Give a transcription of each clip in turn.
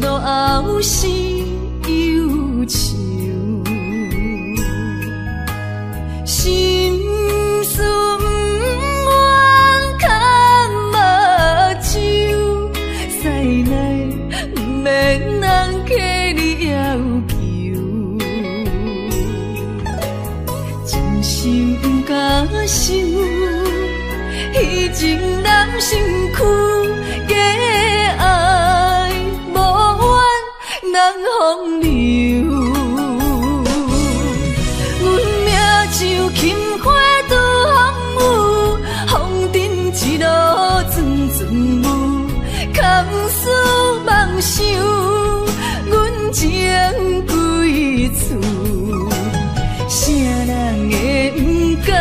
烧落后是忧愁，心事不愿牵目睭，使来不免人客你要求，真心不敢想，迄情难身躯。爱无怨人风流，阮命像轻花拄风雨，风尘一路阵阵雾，空思梦想，阮情归厝，啥人会不甘？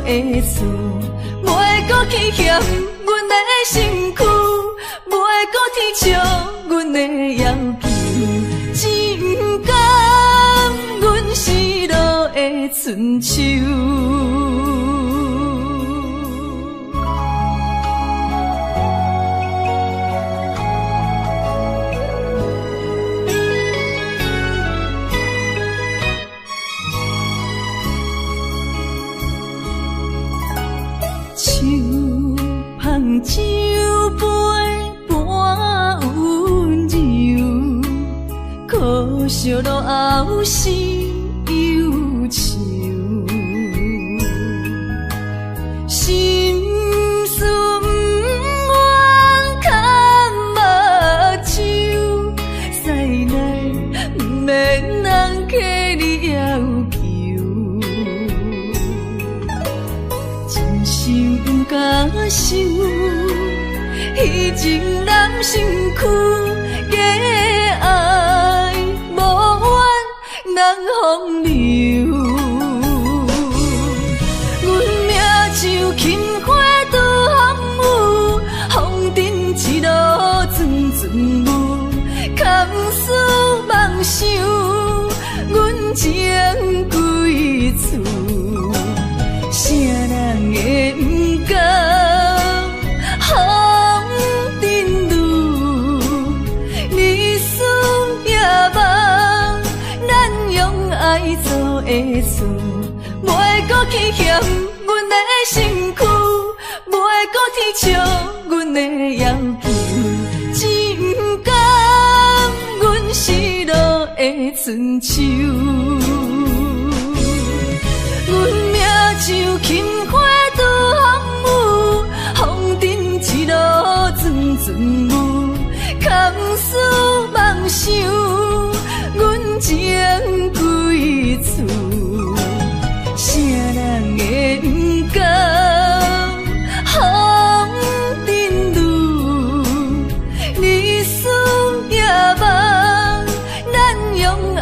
的厝，袂搁去嫌阮的身躯，袂搁天笑阮的要求，只不甘阮失落的春秋。酒杯半温柔，可惜落后是忧愁，心事不愿牵目睭，使来不免人客你要求，真心不敢想。迄情难身躯，假爱无怨人风流，阮命像轻花拄风雨，风尘一路阵阵雾，空思梦想，阮情归厝，啥人会不甘？爱做的厝，袂搁去嫌阮的身躯，袂搁天笑阮的要求，只不甘阮失落的春秋。阮命像轻花拄风雨，风尘一路阵阵雾，空思梦想，阮情归厝，啥人会不甘？风尘路，日思夜梦，咱用爱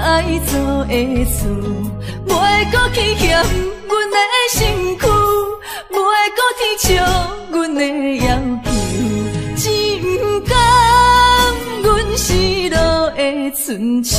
做的厝，袂搁去嫌阮的身躯，袂搁天笑阮的要求，只不甘阮失落的春秋。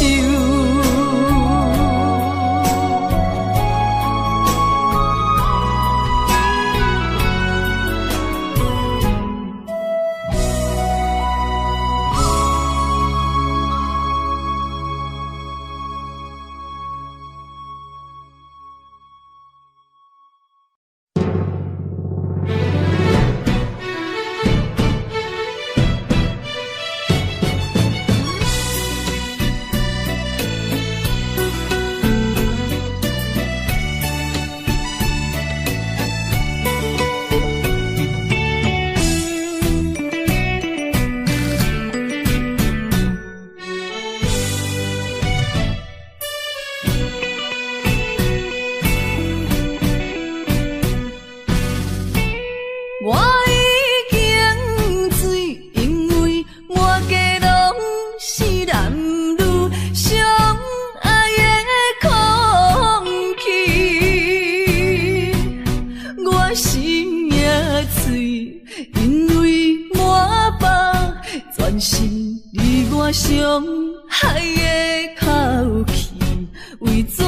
伤害的口气，为怎样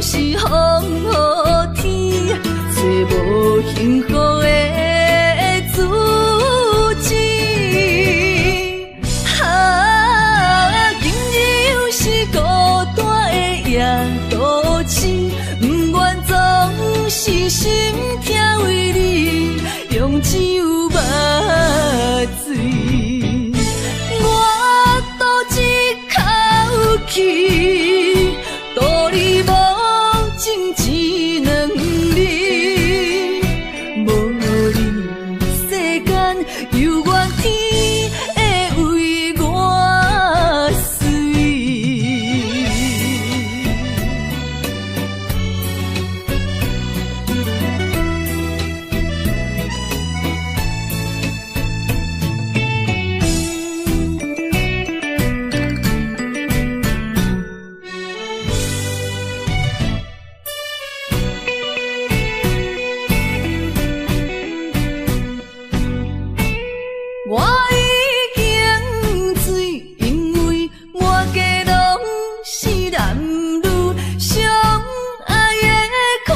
是风雨天，找无幸福的自己。今日又是孤单的夜都市，不愿总是心痛为你，用只有目水。我赌一口气，赌你无情只能你，无你世间犹原天会为我水。我已经醉，因为满街拢是男女相爱的空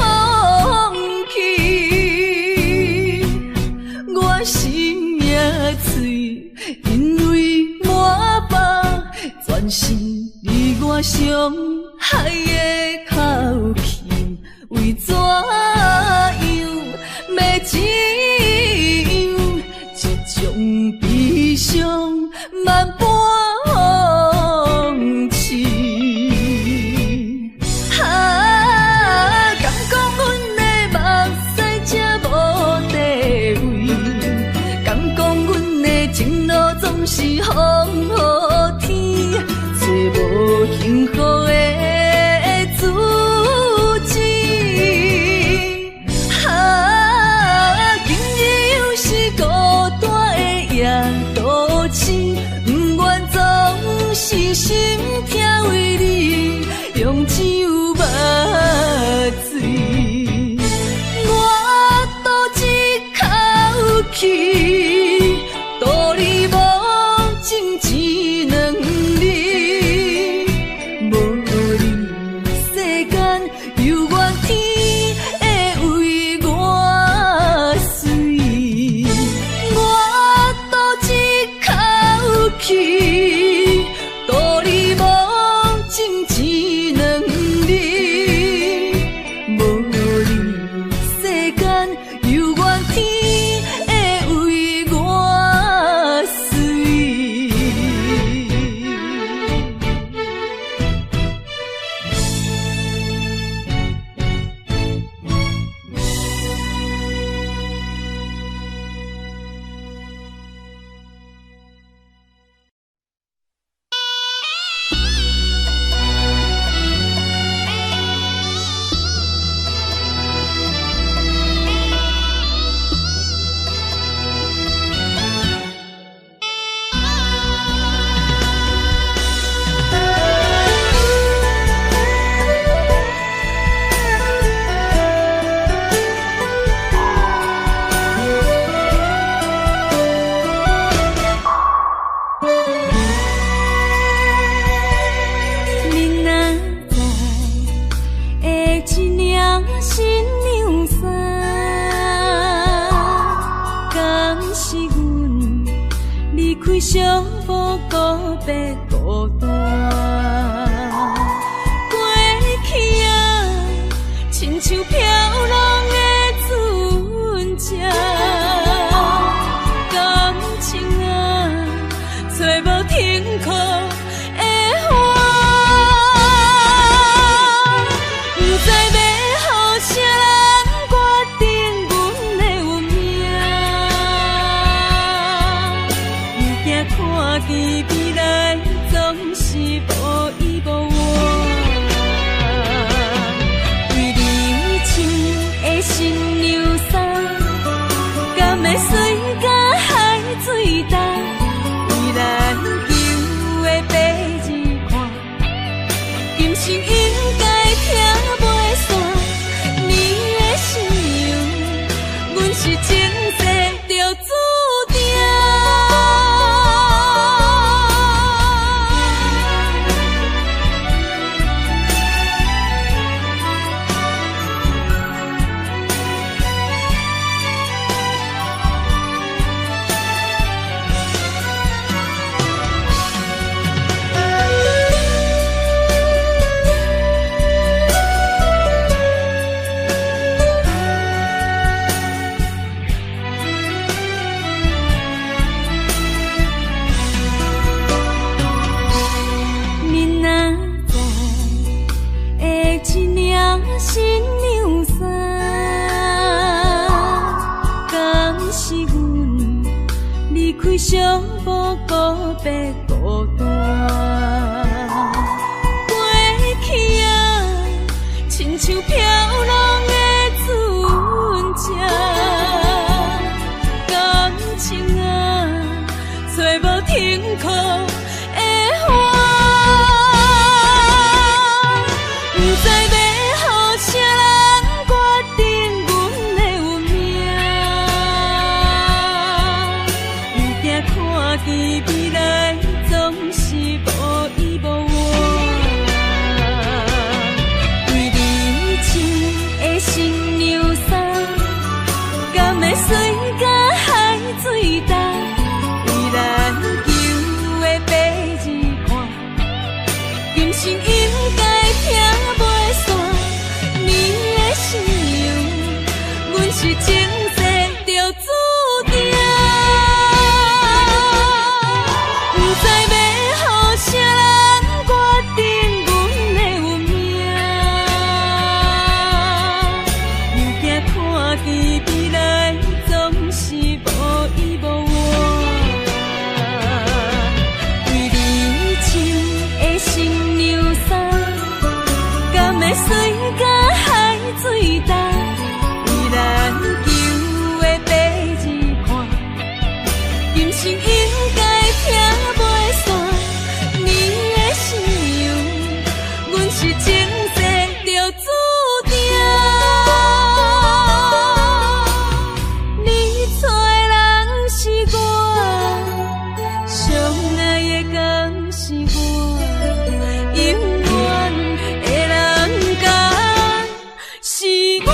气。我心也碎，因为满腹全是你我相爱的口气。为怎样要只有这种悲伤万般放弃？敢讲阮的目屎才无地位，敢讲阮的情路总是风雨天，找无幸福的自己。今日又是孤单的夜都市，不愿总是心痛为你，用只有目水。我赌一口气，赌你无情只能你，无你世间犹原天会为我水。我赌一口气，赌你无情只能你，无你世间犹原天会为白孤单。过去啊，亲像飘浪的船只，感情啊，找无停靠的花。不知要予啥人决定阮的运命，又惊看见未来总是无依无靠。为你穿的新娘衫，敢会随甲海水干？为咱求的白日看，今生应该听袂煞。你的信用，阮是前世就注定。不知要予啥人决定阮的运命，又惊看见未来总是无依无靠。为你穿的新娘衫，敢会随甲海水干？为咱求的白日看，今生应该听袂煞。你的信用，阮是前世就注定。你找的人是我，相爱的敢是我，永远的人敢是我。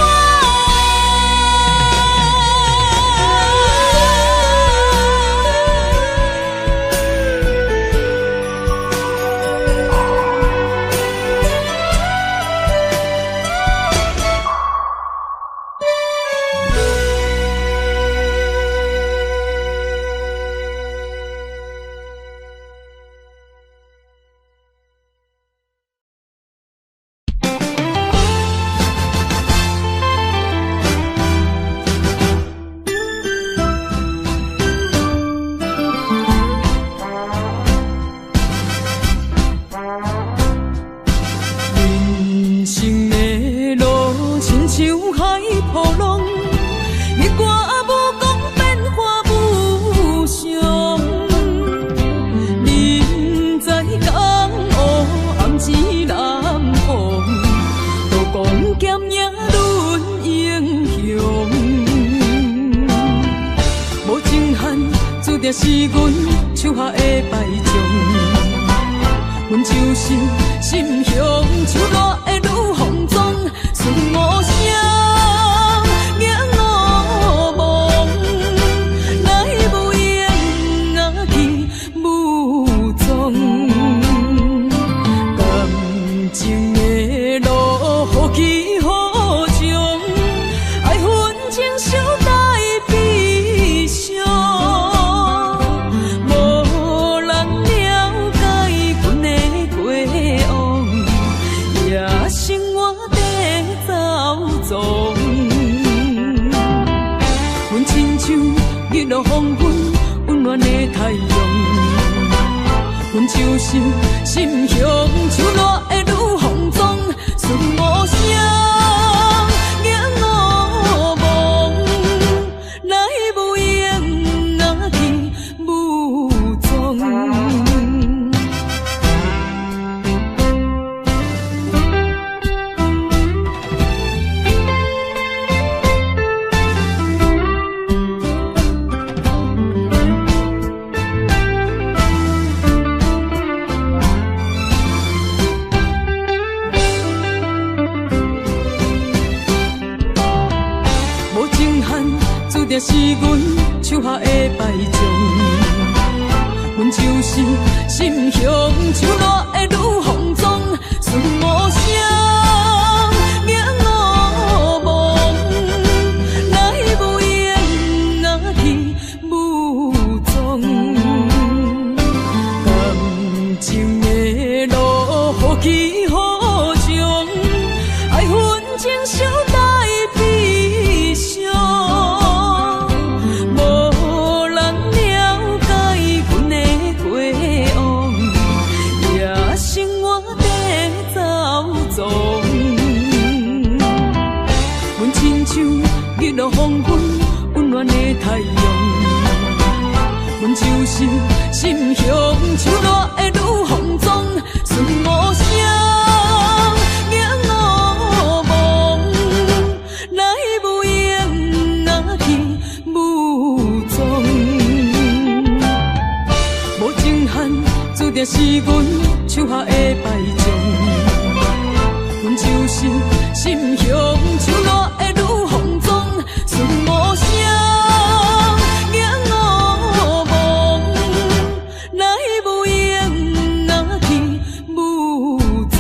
人生的路亲像海波浪，日月无讲变化无常。人在江湖，暗自南风，刀光剑影论英雄。无情限，注定是阮手下的败将。阮就是心向手热的女风妆，顺无声，影无梦，来无影啊去无踪。感情的路，好起好终，爱恨情伤带悲伤。无人了解阮的过往，也生活在走踪。阮亲像日落黄昏，温暖的太阳。阮就是心向手热的女风妆，顺无声，影无梦，来无影啊去无踪。无情限，注定是阮手下的败将。阮就是心向手热的女风妆，顺无声，影无梦，来无影啊去无踪。感情的路，好起好终，爱恨情伤带悲伤。无人了解阮的过的太阳。阮就是心胸像热的女风妆，顺无声，眼乌蒙，来无影啊去无踪。无情限，注定是阮手下的败将。阮就是心胸像热的女风妆，顺无声，眼乌蒙，来无影啊去无踪。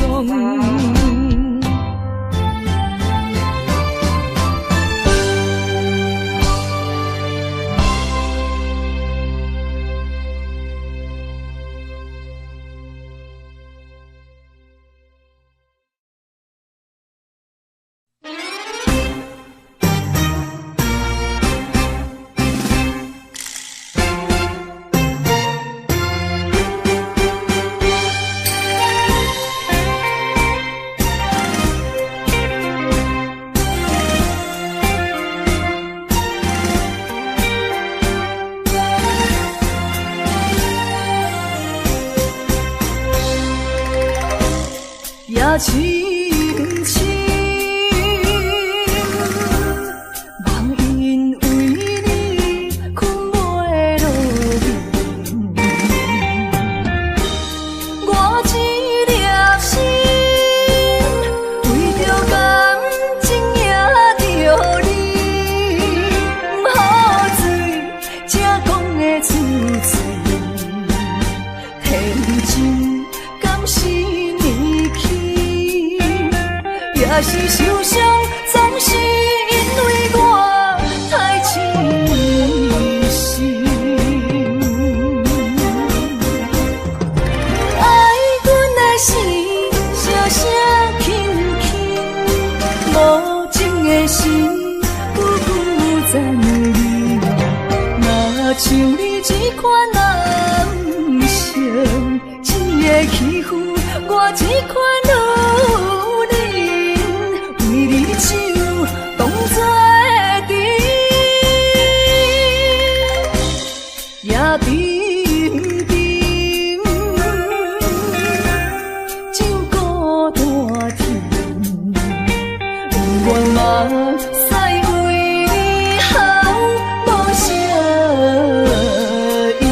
也深深，梦因为你困袂落眠。我一粒心，为着感情也着你，不好醉，才讲的出嘴，天真敢是你去？也是受伤，总是因为我太痴心。爱阮的心，声声轻轻，无情的心，久久暂离。若像你这款男生，一个欺负我这款女。手当作会甜，也甜甜，酒孤大甜，不愿嘛使为你好无声音。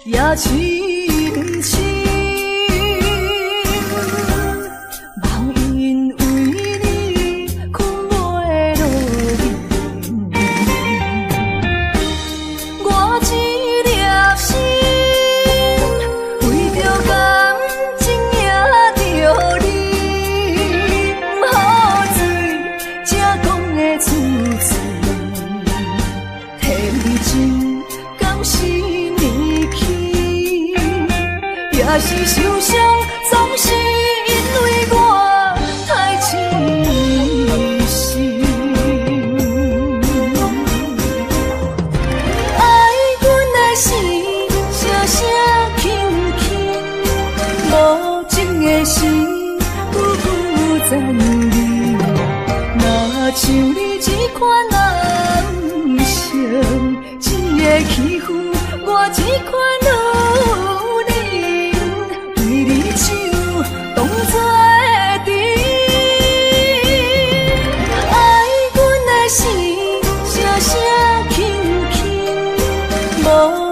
也深深，梦因为你困袂落眠。我一粒心，为着感情也着你，不好醉，才讲的出嘴，天真敢是你去？也是受伤，总是因为我太痴心。爱阮的心，声声轻轻，无情的心，久久暂离。若像你这款男生，一个欺负我这款女。手当作会甜，爱阮的心，声声轻轻，无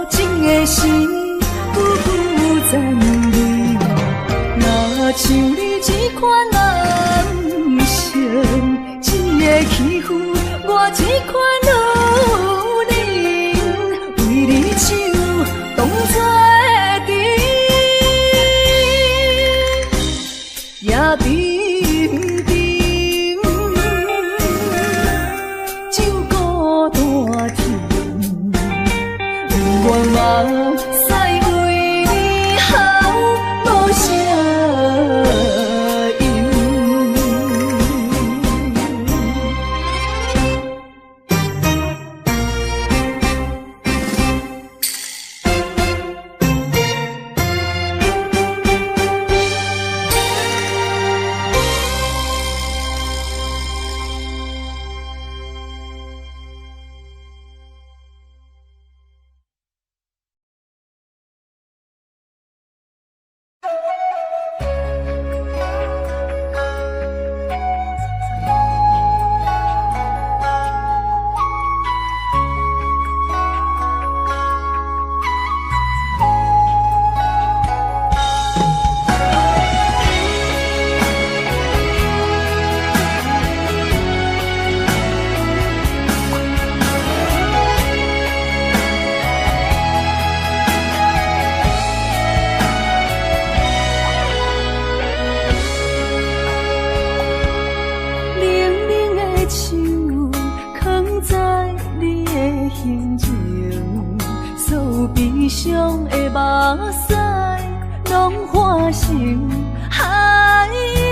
情的心，久久暂离。若像你这款男生，一个欺负我这款女，为你手当作会甜。也甜甜，酒孤大甜，屎，拢化成海洋。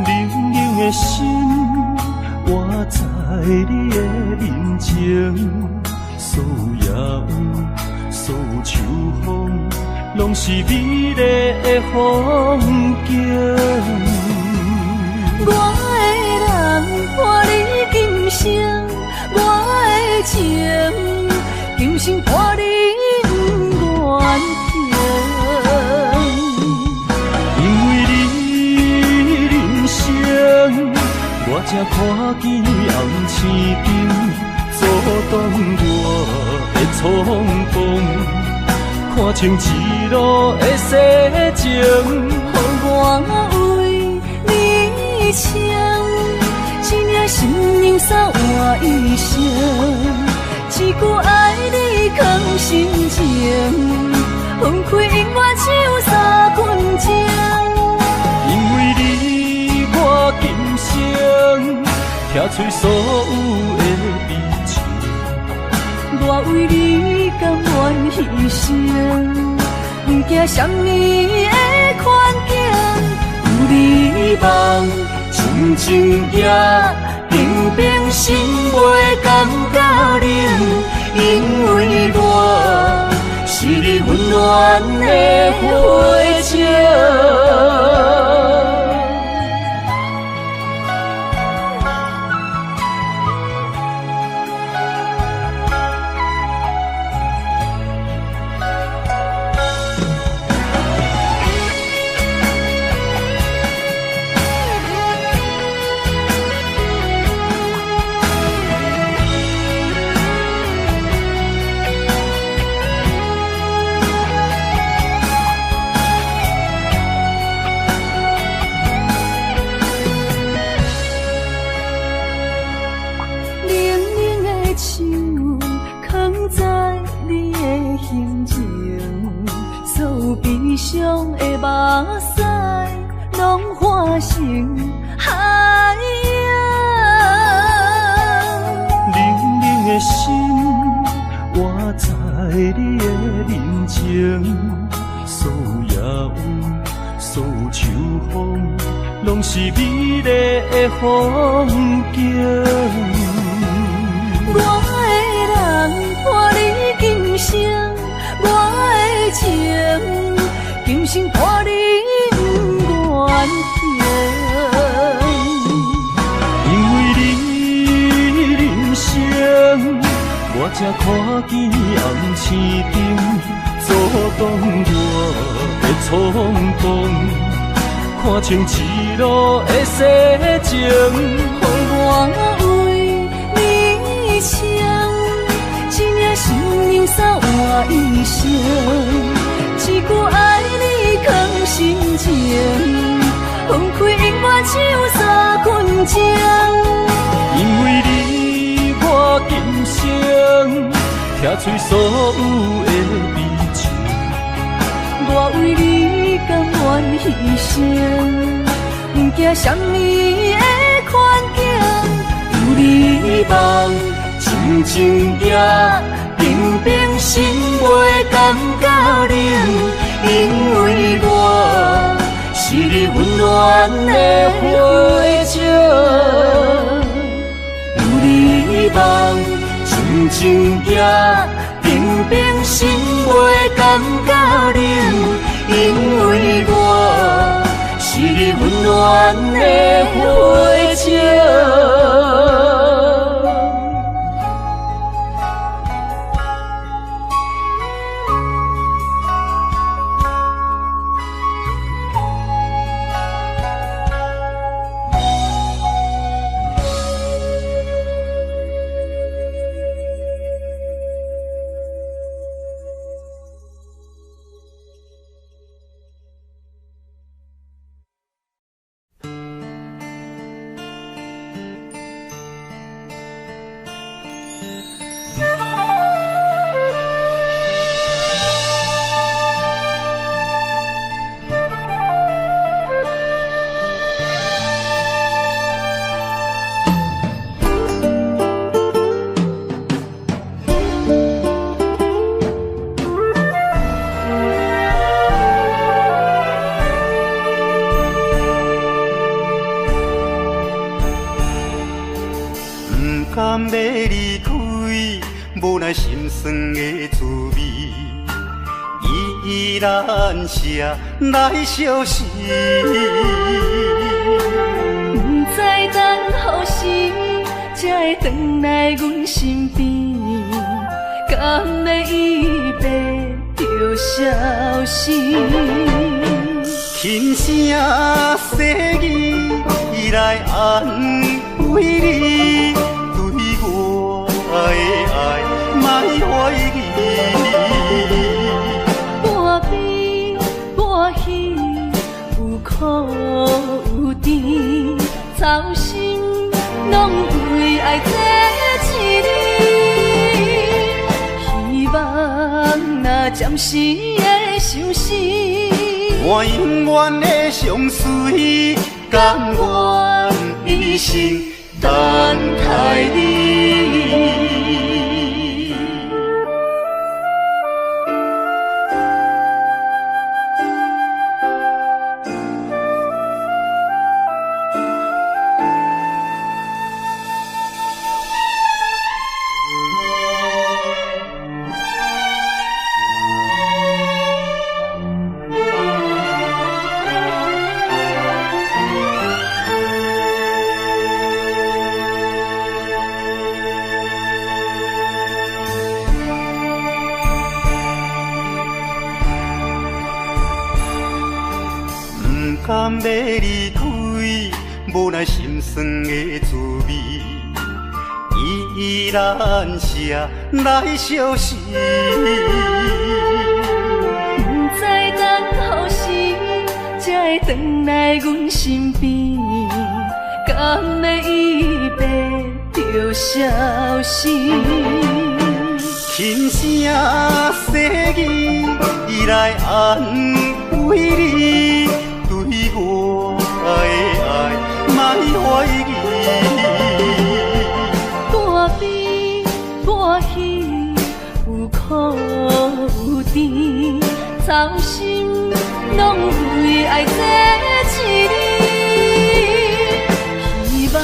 冷冷的心，活在你的面前，所有野有，所有秋风，拢是美丽的风景。我的人伴你今生，我的情今生伴你不愿停。因为你人生，我才看见红青灯，阻挡我的冲动，看清一路的世情。予我为你唱，一领心娘伞换一生，一句爱你藏心情，分开永远只有三分钟。因为你，我今生拆碎所有的悲情，我为你甘愿牺牲，不惊什么的困境。有你梦，亲情也平平心袂感觉冷，因为我是你温暖的花情。悲伤的目屎，拢化成海洋。冷冷的心，活在你的面前，所有野有，所有秋风，拢是美丽的风景。我的人伴你今生，我的情今生伴你不愿停。因为你人生，我才看见红青灯，阻挡我的冲动，看清一路的世情。我为你唱，一领心娘伞换一生，一句爱你藏心情，分开永远只有三分钟。因为你，我今生拆碎所有的悲情，我为你甘愿牺牲，不惊什么的困境。有你梦，亲情也平平心袂感觉冷，因为我是你温暖的花情。有你梦，亲情也平平心袂感觉冷，因为我是你温暖的花情。那心酸的滋味，依然写来相思。不知等何时才会回来阮身边，敢要伊白就消失？轻声细语来安慰你，对我的爱莫怀疑。半悲半喜，有苦有甜，操心拢为爱这一日，希望若暂时的相思，我永远的相随，甘愿一生等待你。甘要离开，无奈心酸的滋味，依然写来相思。不知等何时才会回来阮身边，敢要伊白就消失？轻声细语来安慰你，对我的爱莫怀疑。半悲半喜，有苦有甜，操心拢为爱这一日，希望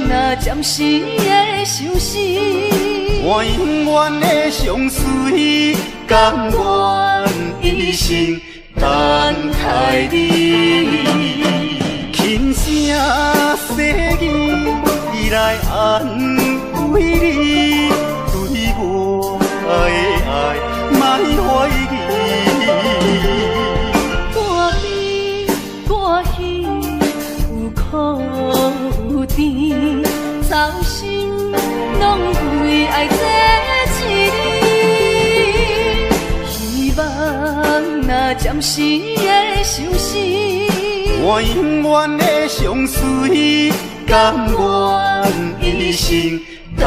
若暂时的相思，我永远的相随，甘愿一生等待你。轻声细语来安慰你，对我的爱莫怀疑。半悲半喜，有苦有甜，操心拢为爱这一日，希望若暂时的相思，我永远的相随，甘愿一生等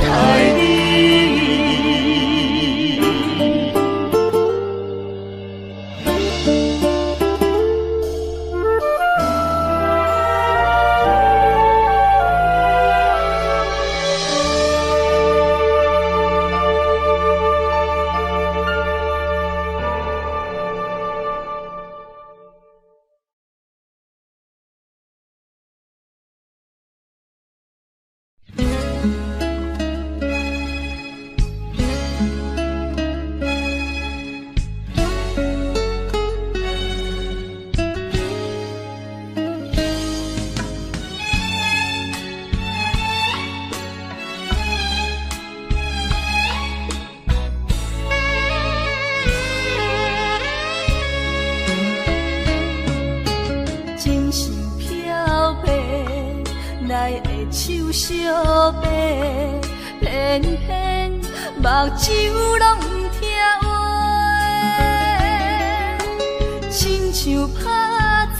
待你。手相白，偏偏目睭拢不听话，亲像拍折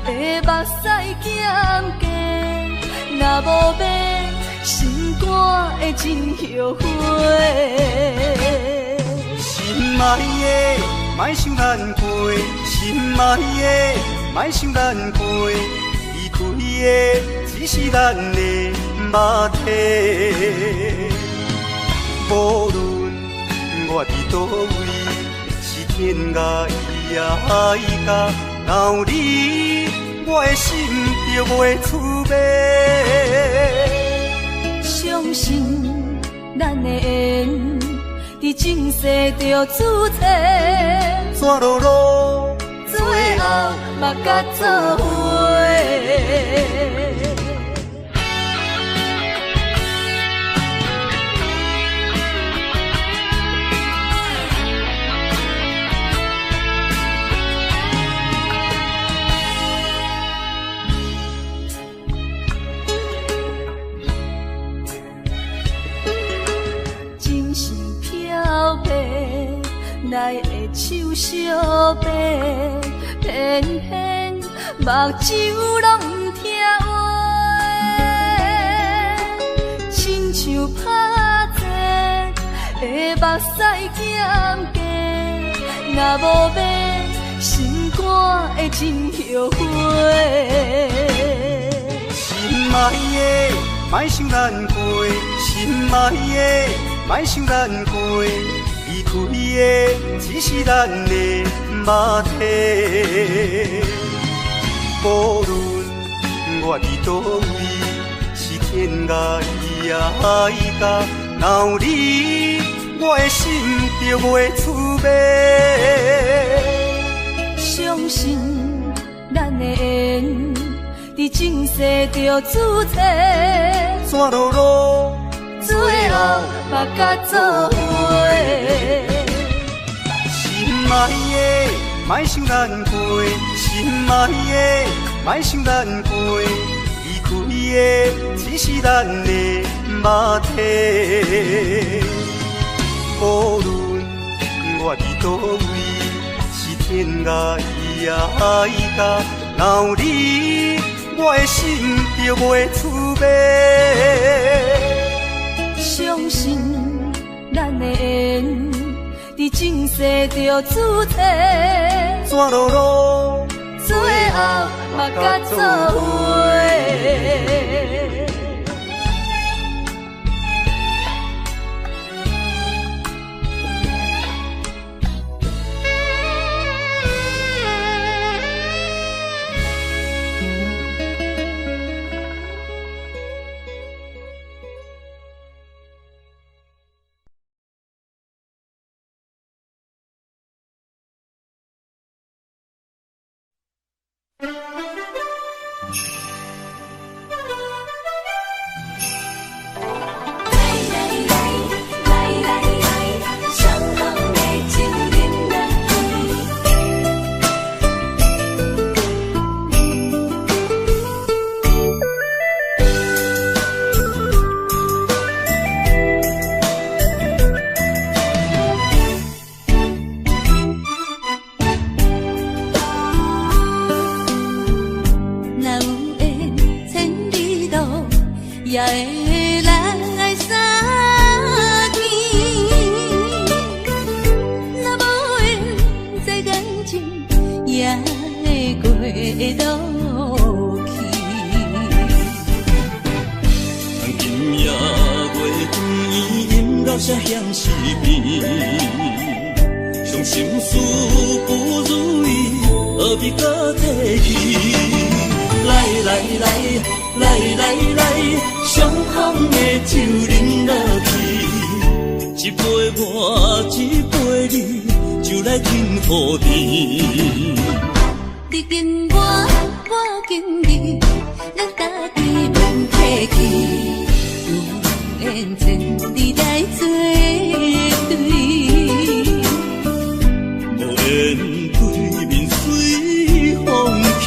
的目屎咸咸，若无变，心肝会真后悔。心爱的，莫想难过；心爱的，莫想难过。离开的只是咱的肉体，无论我伫倒位，是天涯伊也甲留你，我的心就袂出卖。相信咱的缘，伫前世就注册，山路路，最后嘛甲做伙。来的手相白，偏偏目睭拢不听话，亲像拍折的目屎减低，若无要心肝会真后悔。心爱的，莫想咱过；心爱的，莫想咱过。离开的只是咱的肉体，无论我伫倒位，是天涯海角，若有你，我的心就袂出卖。相信咱的缘，伫前世就注册，山路路，最后嘛甲做伙。心爱的，莫想咱过；心爱的，莫想咱过。离开的只是咱的肉体，无论我伫倒位，是天涯海角，若有你，我的心就袂出卖。相信咱的缘，伫前世就注册，山路路，最后嘛甲做伙。也会来相见，若无缘在感情，也会过路去。今夜月圆，因老声响是变，伤心事不如意，何必搁提起？来来来。来来来，相逢的酒饮落去，一杯我，一杯你，就来敬予你。你敬我，我敬你，咱家己免客气，有缘千里来作对，无缘对面随风去。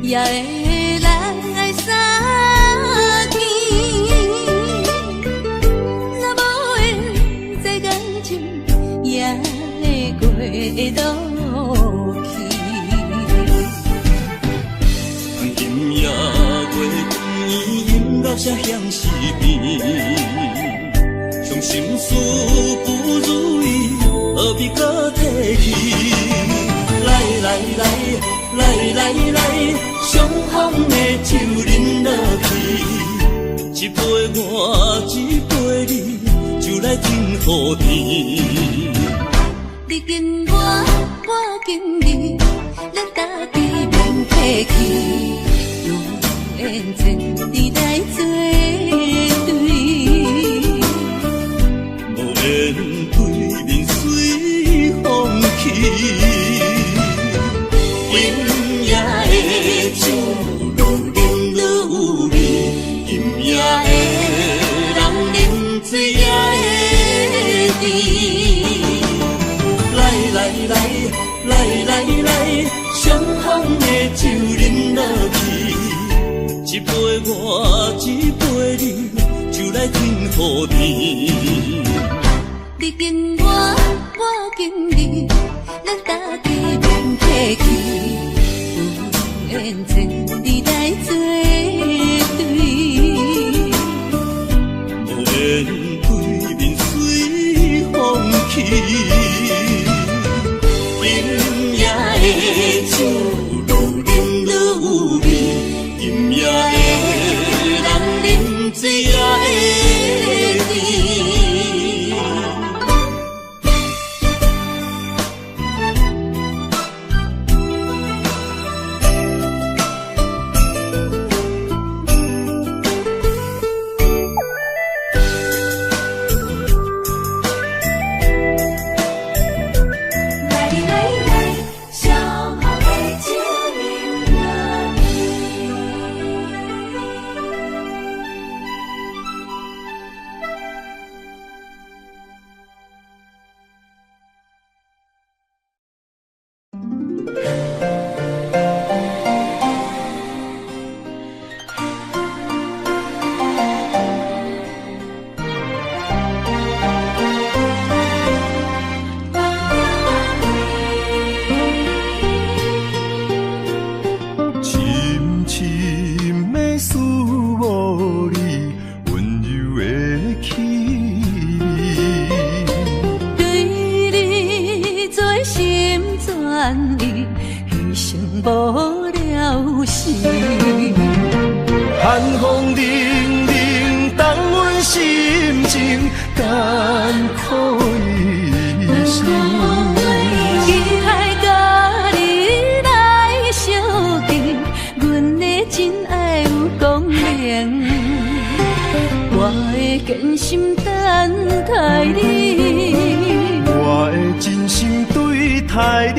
也会来相见，若无缘在感情，也会今夜月边，音乐声响时边，伤心事不如意，何必搁提起？来来来来来来，相逢的酒饮落去，一杯我，一杯你，就来敬雨天。你敬我，我敬你，咱家己免客气，永远千里来作对。无言对面随风起。今夜的酒愈饮愈有味，今夜的人饮醉也会甜。来来来来来来，相逢的酒饮落去，一杯我，一杯你，就来敬雨天。你敬我，我敬你，咱家己免客气，有缘千里来作对。无言对面随风起，今夜的酒愈饮愈有味，今夜的人饮醉也会甜。寒风凛凛，冻阮心情艰苦的心。期待甲你来相见，阮的真爱有光明，我的真心等待你，我的真心对待你。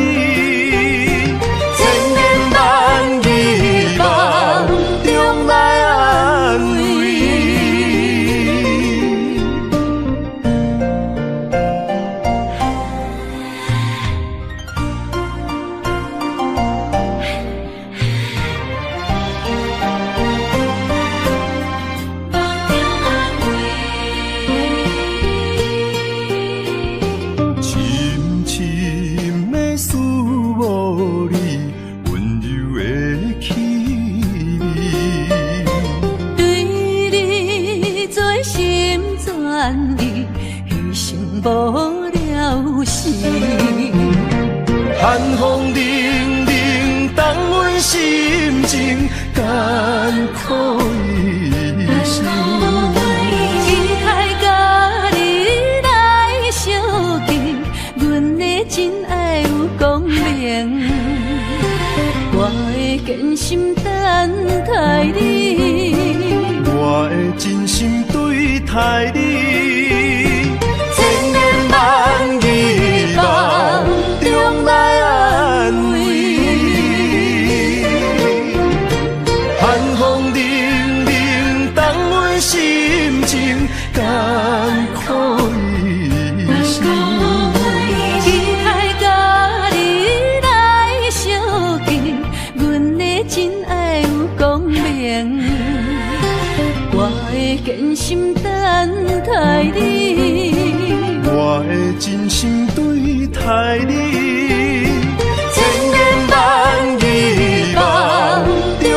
寒风凛凛，冻阮心情艰苦的心。期待甲你来相见，阮的真爱有光明，我的真心等待你，我的真心对待你。真心等待你，我的真心对待你。千言万语梦中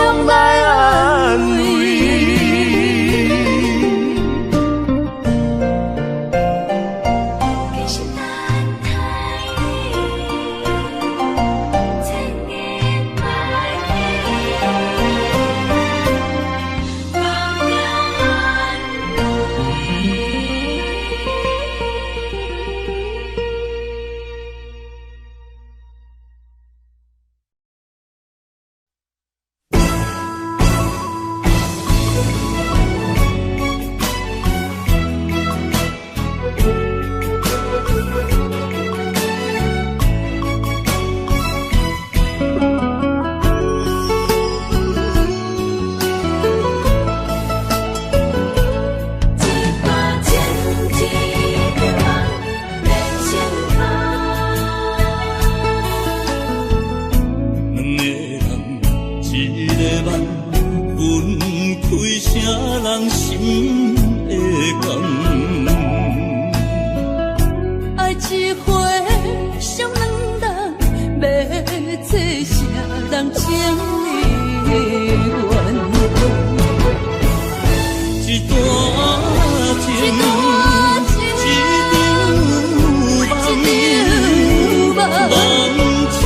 分开啥人心会甘？爱一回伤两人，要找啥人情意缘？一段情，一场梦，痴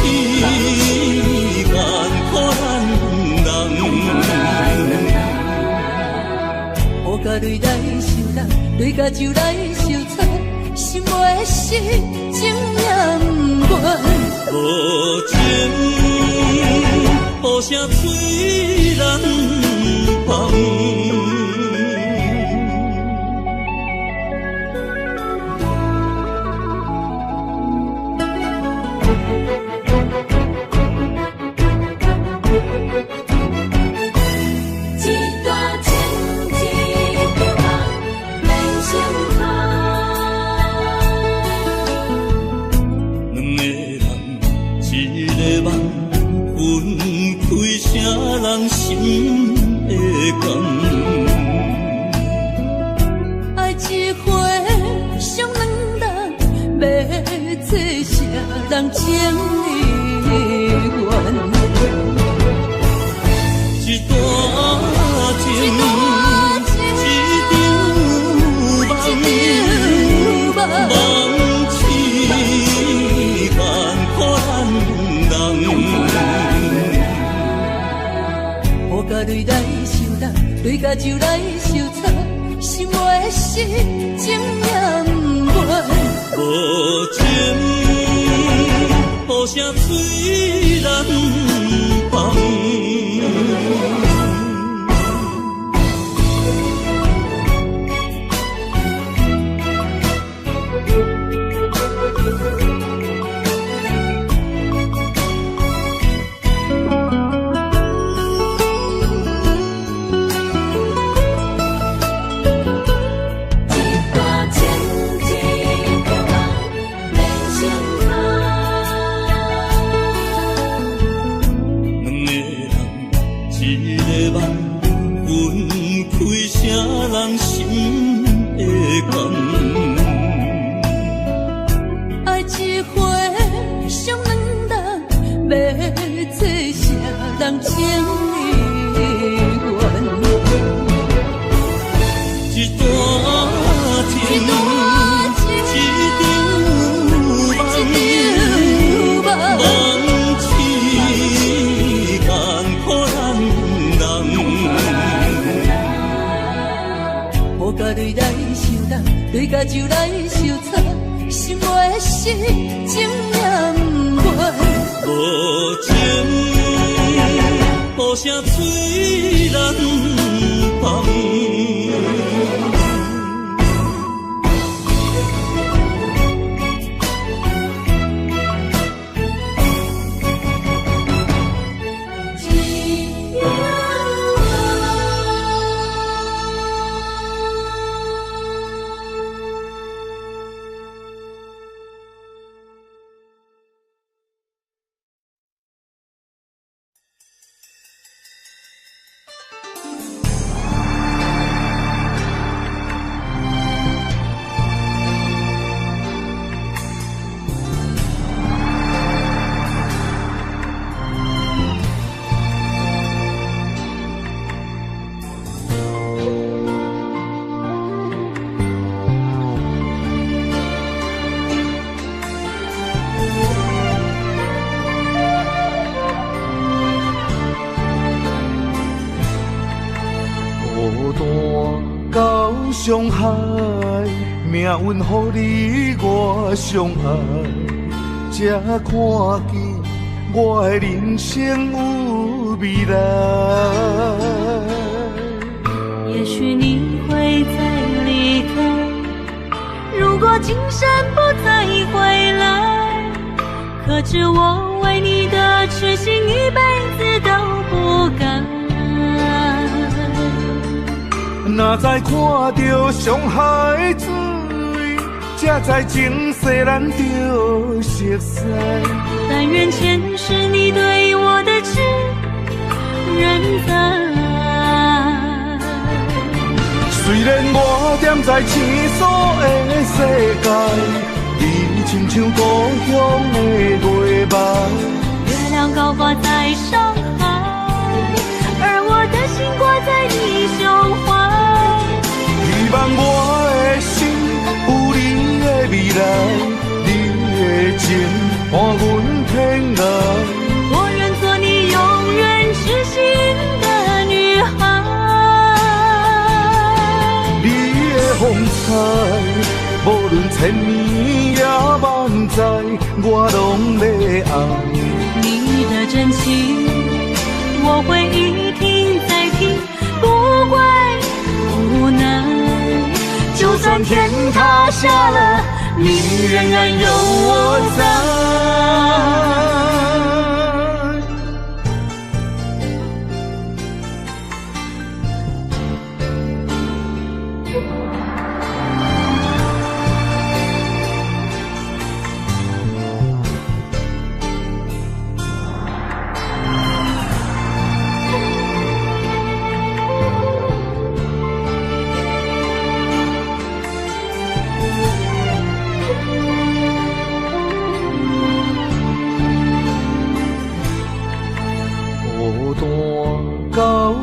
干可咱人。雨甲泪来受人，泪甲酒来受惨，心袂死，情也不愿。无情，雨声催人芳。人心会甘，爱一回伤两人，要找啥人情意缘？一段情，一场梦，痴干可咱人。雨甲泪来受人，泪甲酒来受惨，心袂死，情也不愿。无情，雨声催人芳。人心会甘，爱一回伤两人，要找啥人情意缘？一段情，一场梦，痴干可咱人。雨甲泪来受人，泪甲酒来受惨，心袂死，情也不愿。无情，雨声催人芳。伤害，命运予你我相爱，才看见我的人生有未来。也许你会再离开，如果今生不再回来，可知我为你的痴心一辈子都不改。若再看到伤害水，才知前世咱就熟悉。但愿前世你对我的痴仍在。虽然我踮在青锁的世界，你亲像故乡的月梦。月亮高挂在上海，而我的心挂在你胸怀。希望我的心有你的未来，你的情伴阮天涯。我愿做你永远痴心的女孩。你的风采，无论千年也万载，我拢要爱。你的真情，我会一听再听，不怪无奈。就算天塌下了，你仍然有我在。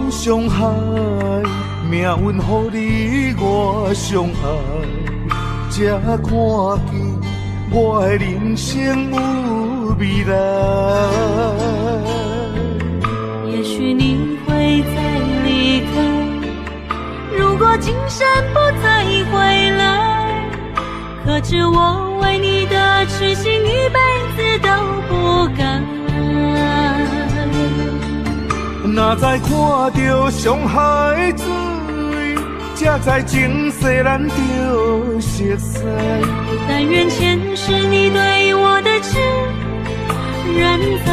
上海，命运予你我相爱，才看见我的人生有未来。也许你会再离开，如果今生不再回来，可知我为你的痴心一辈子都不改。若再看到上海水，才知情世咱着熟悉。但愿前世你对我的痴仍在。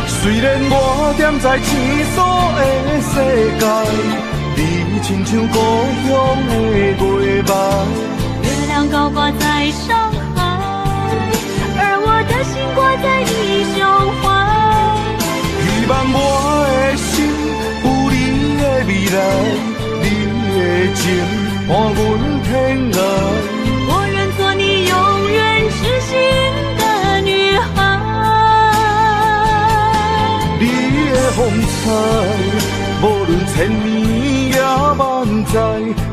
虽然我踮在青锁的世界，你亲像故乡的月梦。月亮高挂在上海，而我的心挂在你胸怀。希望我的心有你的未来，你的情伴阮天涯。我愿做你永远痴心的女孩。你的风采，无论千年也万载，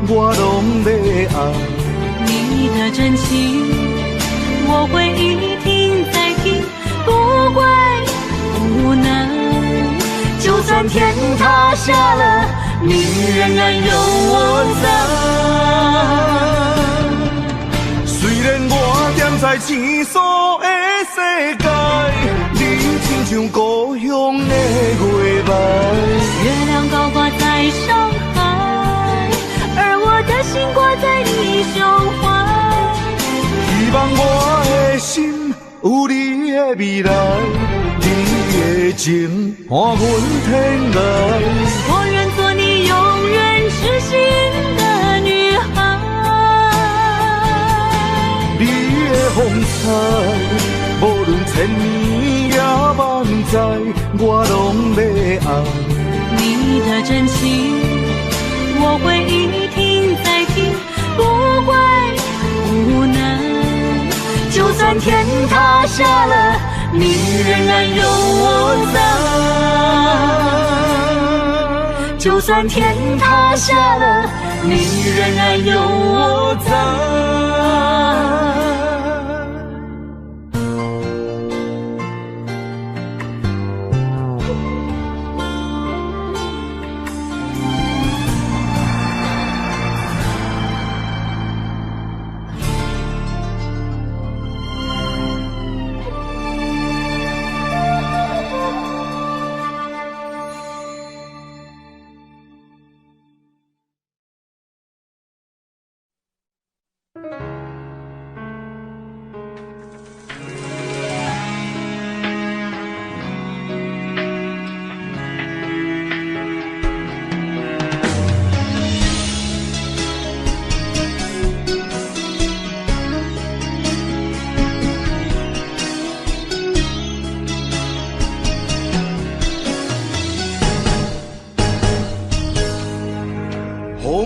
我拢要爱。你的真情，我会一听再听，不怪无奈。就算天塌下了，你仍然有我在。虽然我踮在青锁的世界，你亲像故乡的月梦。月亮高挂在上海，而我的心挂在你胸怀。希望我的心有你的未来，你的情伴阮天涯。我愿做你永远痴心的女孩。你的风采，无论千年也万载，我拢要爱。你的真情，我会一听再听，不怪无奈。就算天塌下了，你仍然有我在。就算天塌下了，你仍然有我在。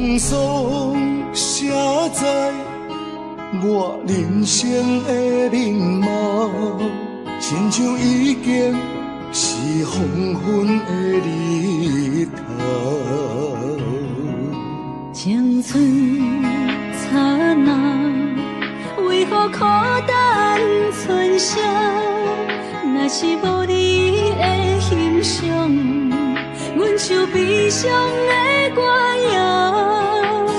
风霜写在我人生的面貌，亲像已经是黄昏的日头。青春刹那，为何孤单春宵？若是无你的欣赏，阮像悲伤的歌谣。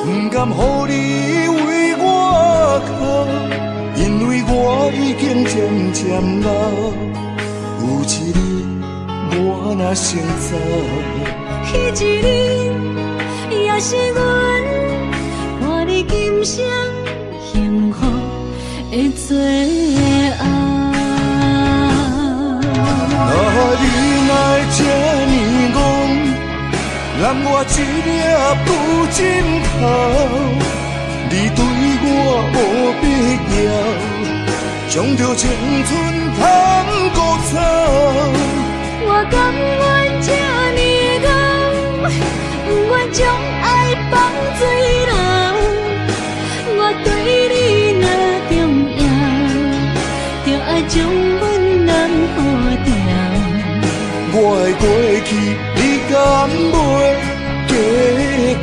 不甘予你为我哭，因为我已经渐渐老。有一日我若先走，彼一日也是阮伴你今生幸福的最后。你若这呢戆，揽我一粒不尽头，你对我无必要，将着青春通孤草。我甘愿这呢戆，不愿将爱放水流。我对你若重要，就爱将阮男抱掉。我的过去，你敢袂计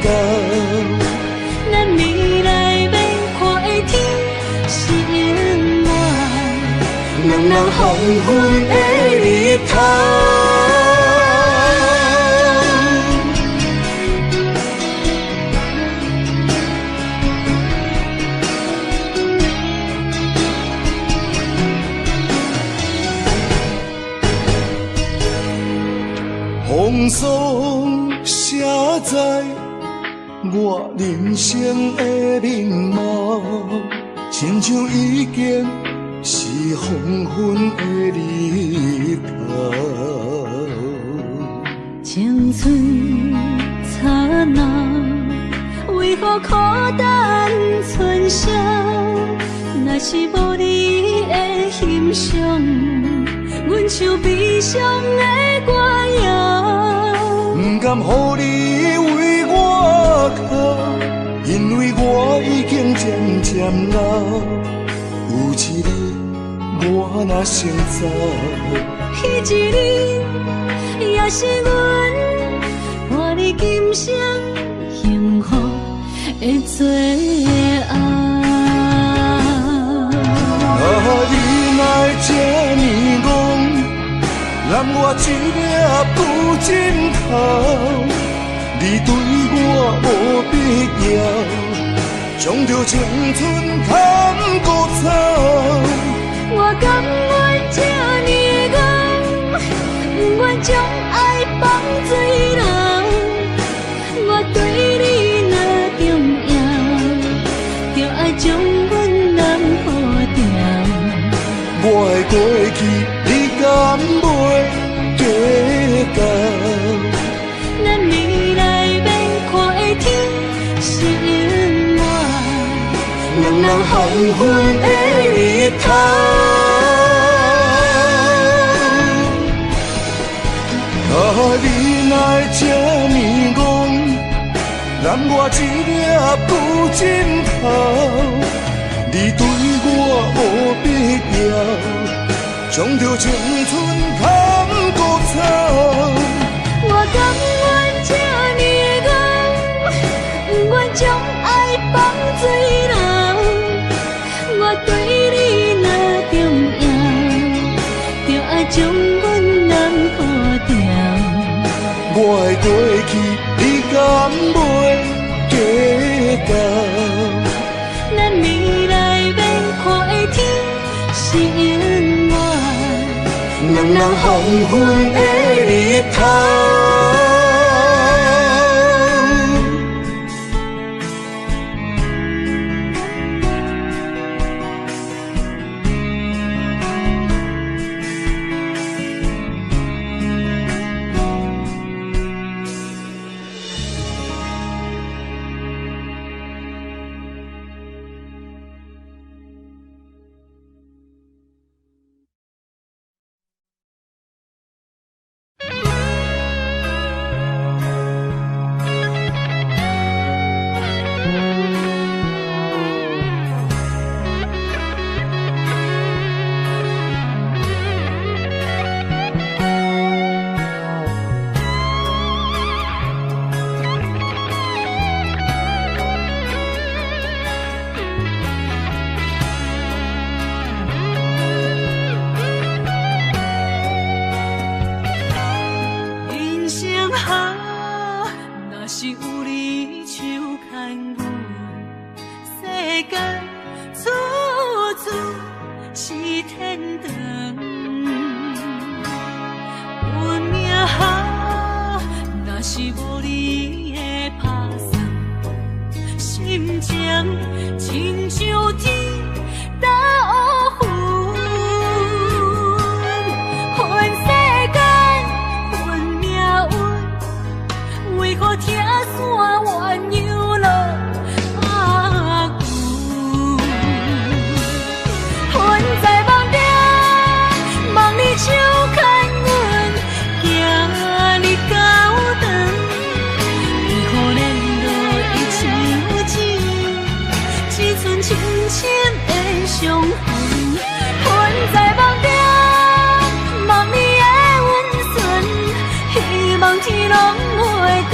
较？咱未来要看的天是永远，两人黄昏的日头。风霜写在我人生的面貌，亲像已经是黄昏的日头。青春刹那，为何孤单春宵？若是无你的欣赏，阮像悲伤的歌谣。不甘予你为我哭，因为我已经渐渐老。有一日我若先走，彼一日也是阮伴你今生幸福的最后。你若这呢戆，揽我一粒不尽头，你对我无必要，将着青春通孤草。我甘愿这呢戆，不愿将爱放水流。我对你若重要，就爱将阮男抱掉。我的过去，你敢袂计较？咱未来要看的天是永远，两人黄昏的日头。你若这呢戆，揽我一粒不尽头，你对我无必要，将着青春通孤草。我甘愿这呢戆，不愿将爱放水流。我对你若重要，就爱将阮男抱掉。我的过去，你敢袂计较？咱未来要看的天是永远，两人黄昏的日头。间处处是天堂。运命好，若是无你的打算，心情亲像天打乌云，分世间分命运，为何听线鸳鸯落阿牛？阮在梦中望你手牵阮，行你高长，为何连落伊像钱，只剩深深的伤痕？阮在梦中望你的温存，希望天拢袂光。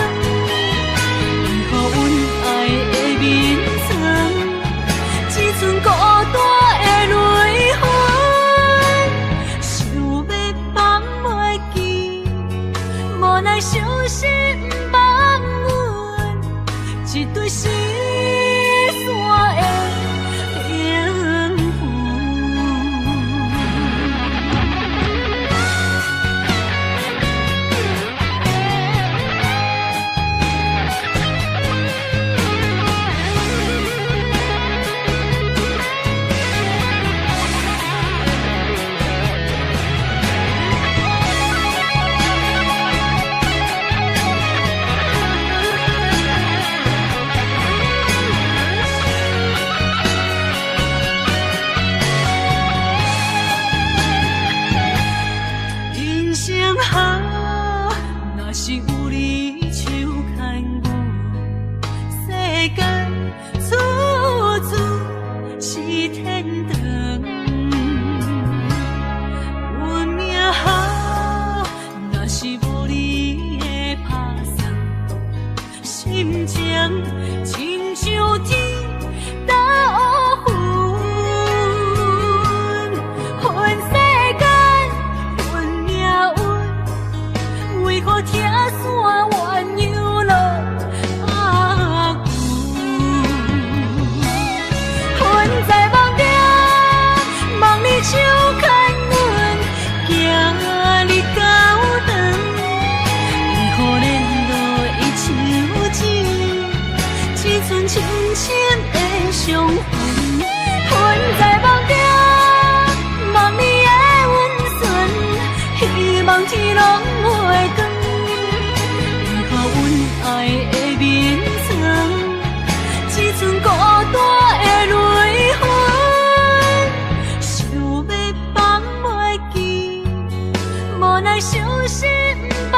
眠床，只剩孤单的泪痕，想要放袂记，无奈伤心放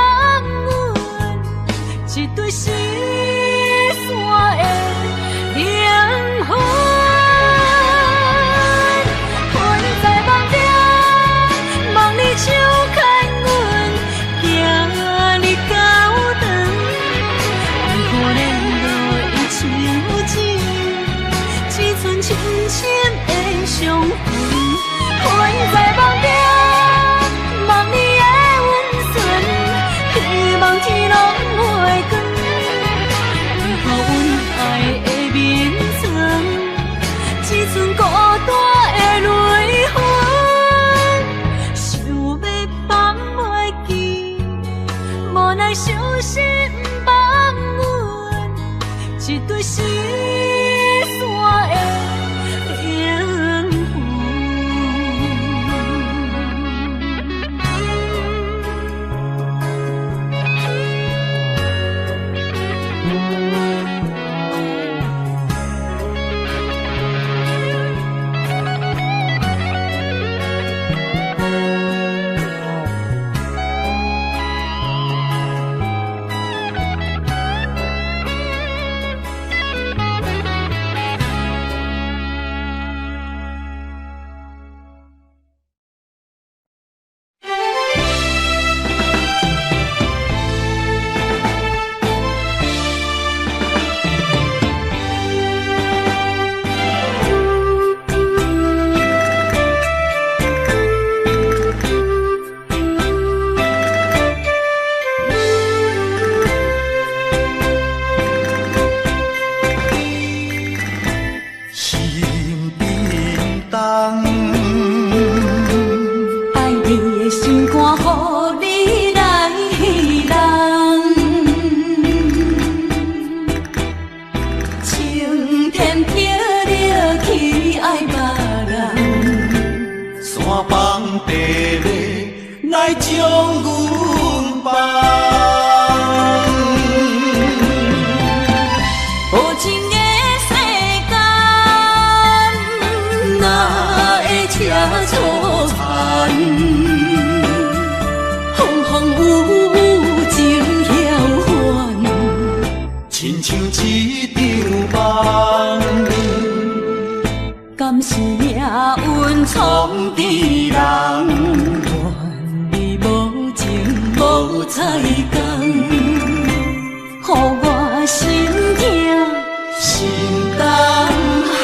阮，一对失散的灵魂。无彩工，予我心痛心动寒。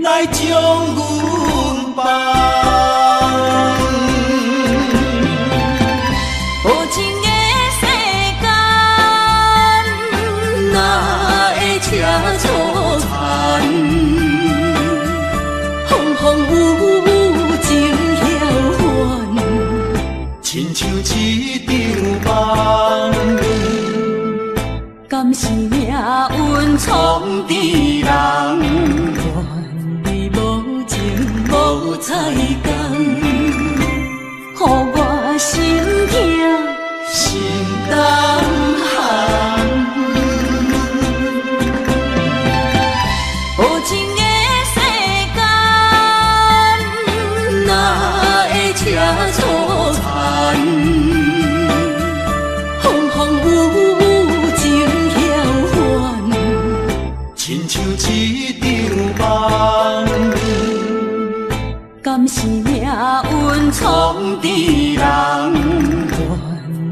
来将阮放，无情的世间，哪会车错残？风风雨雨情晓还，亲像一场梦。敢是命运创治人？无彩工，予我心痛心动寒。无情的世间，哪会车错残？风风雨雨情晓还，亲像一场梦。敢是命运创治人？愿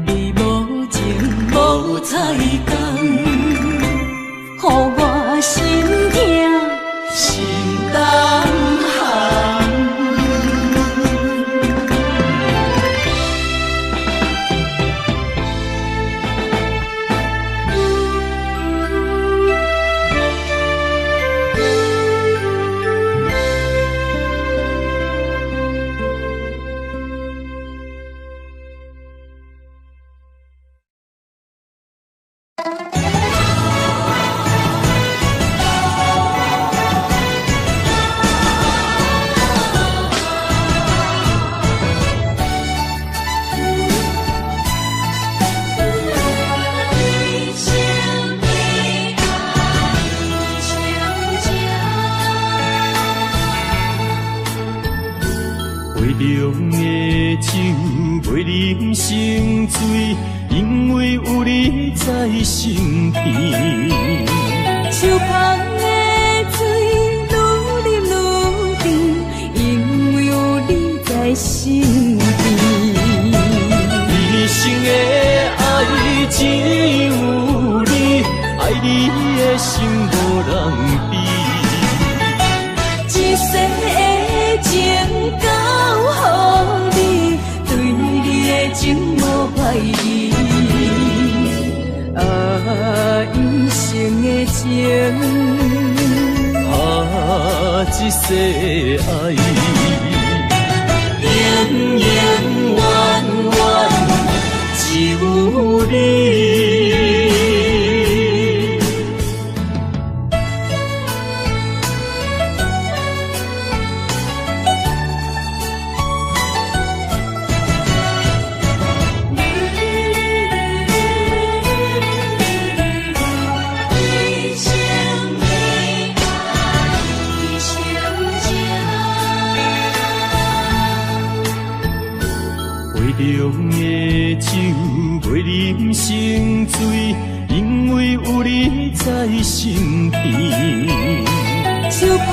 你无情无彩工，予我心痛心动寒。浓的酒袂啉成醉，因为有你在身边。手捧的水愈啉愈甜，因为有你在身边。一生的爱只有你，爱你的心无人比。一世的情交予你，对你的情无怀疑。一生的情，一世爱，永永远远只有你。浓的酒袂啉成醉，因为有你在身边。手捧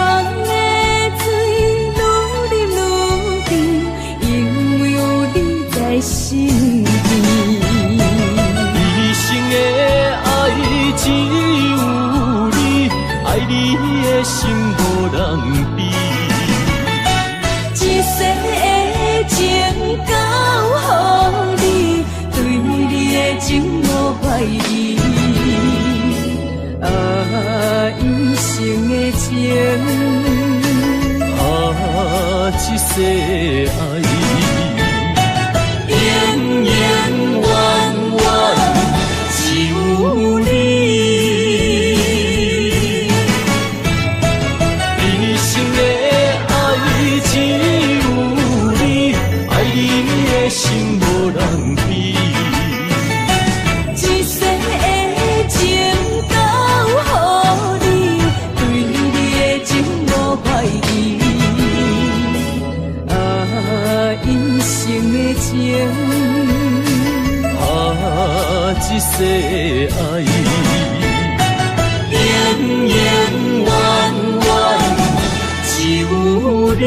的水愈啉愈甜，因为有你在身边。一生的爱只有你，爱你的心无人比。一世的情交予你，对你的情无怀疑。一生的情，一世爱。的心无人比。一世的情交予你，对你的情无怀疑。一生的情，一世爱，永永远远只有你。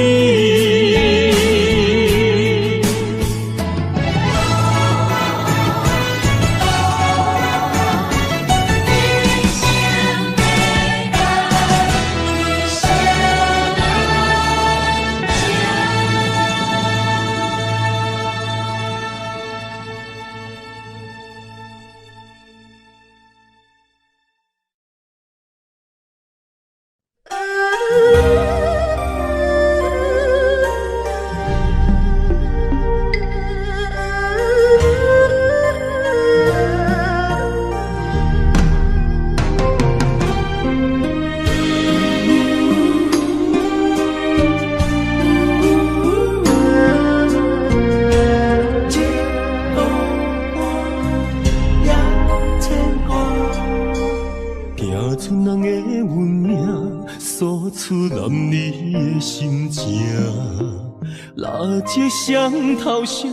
这双头声，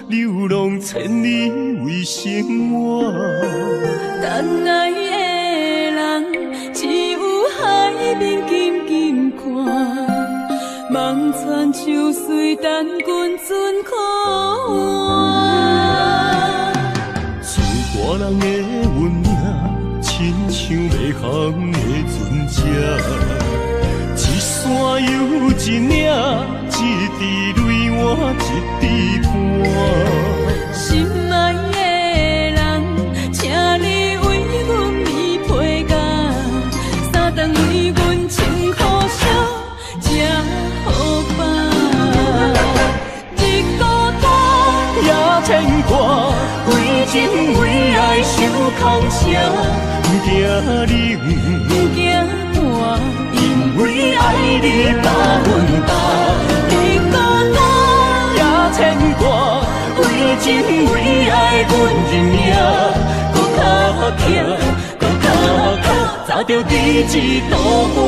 流浪千里为生活。但爱的人，只有海面静静看，梦泉秋水等君准可换。自外人的温影，亲像袂航的船只，一线又一领，一滴泪我一滴汗。心爱的人，请你为阮披披甲，三顿为阮穿苦烧，吃好饱。日孤单也牵挂，为情为爱受空城，不惊冷，不惊寒，因为爱你把阮担。日孤单也牵挂，为情为爱阮认命，搁较强，搁较强，早着第一道我。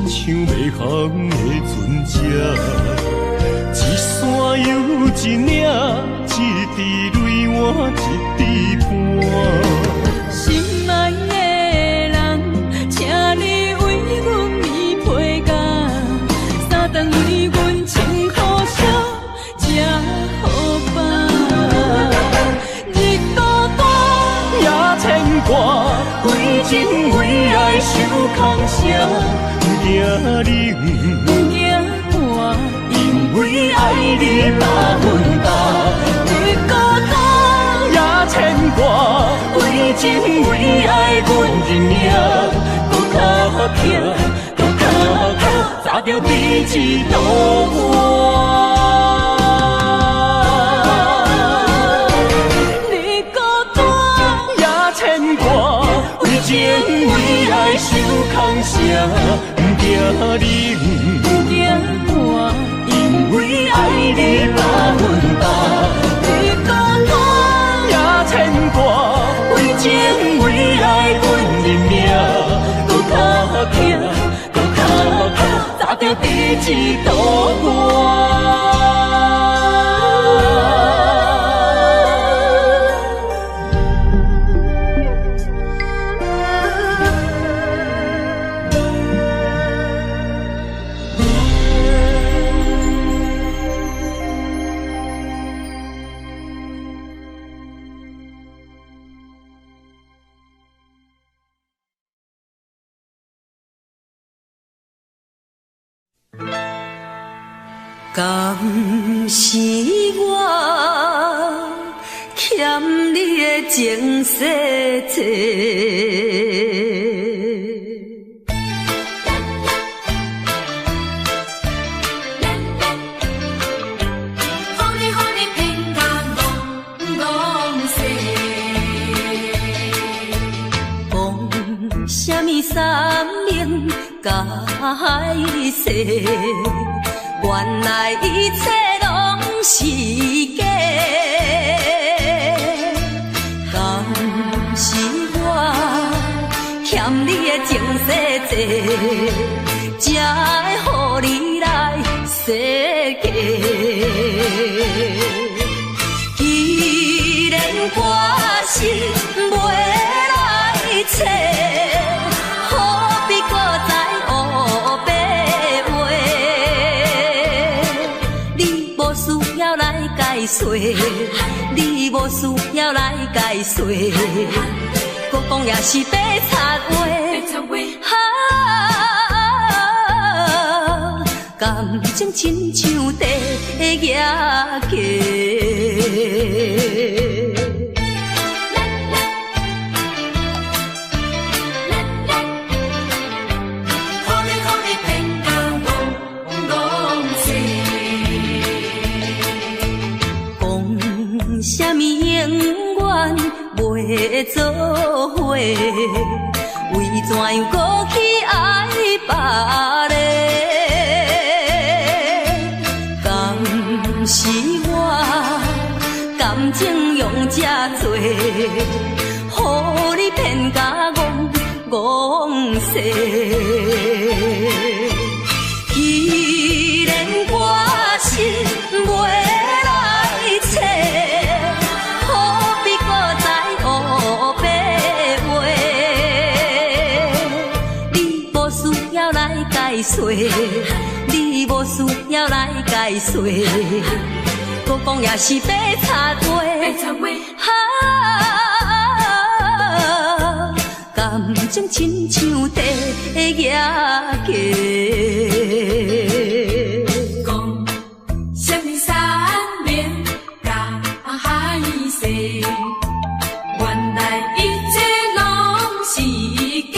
像袂航的船只，一线又一领，一滴泪我一滴汗。心爱的人，请你为阮披披甲，三顿为阮穿苦烧，吃好饱。日孤单也牵挂，为情为爱受空城。不惊冷，不惊寒，因为爱你把阮担。日孤单也牵挂，为情为爱阮认命，搁较强，搁较强，早着第一道我。日孤单也牵挂，为情为爱受空城。不惊冷，不惊寒，因为爱你把阮担。日孤单也牵挂，为情为爱阮认命，搁较强，搁较强，早着第一道我。敢是我欠你的情世多？三明解释，原来一切拢是假。敢是我欠你的情世多，才会予你来世界。既然我是袂来找。你无需要来解说，搁讲也是白插话。感情亲像地野鸡。啥物永远袂做伙？为怎样搁去爱别个？敢是我感情用这多，予你骗甲戆世。既然我是袂你无需要来解说，搁讲也是白插话。感情亲像地野鸡。讲什么三面甲海誓，原来一切拢是假。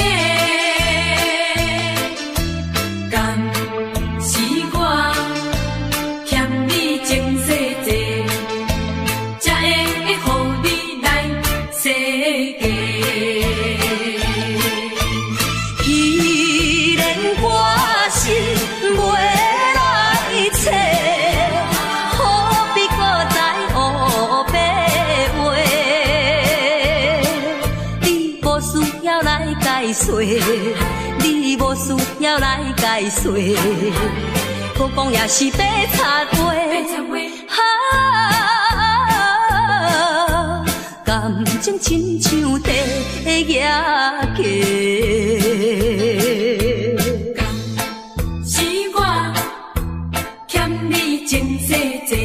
你无需要来解说，搁讲也是白插话。感情亲像地野鸡。是我欠你情世多，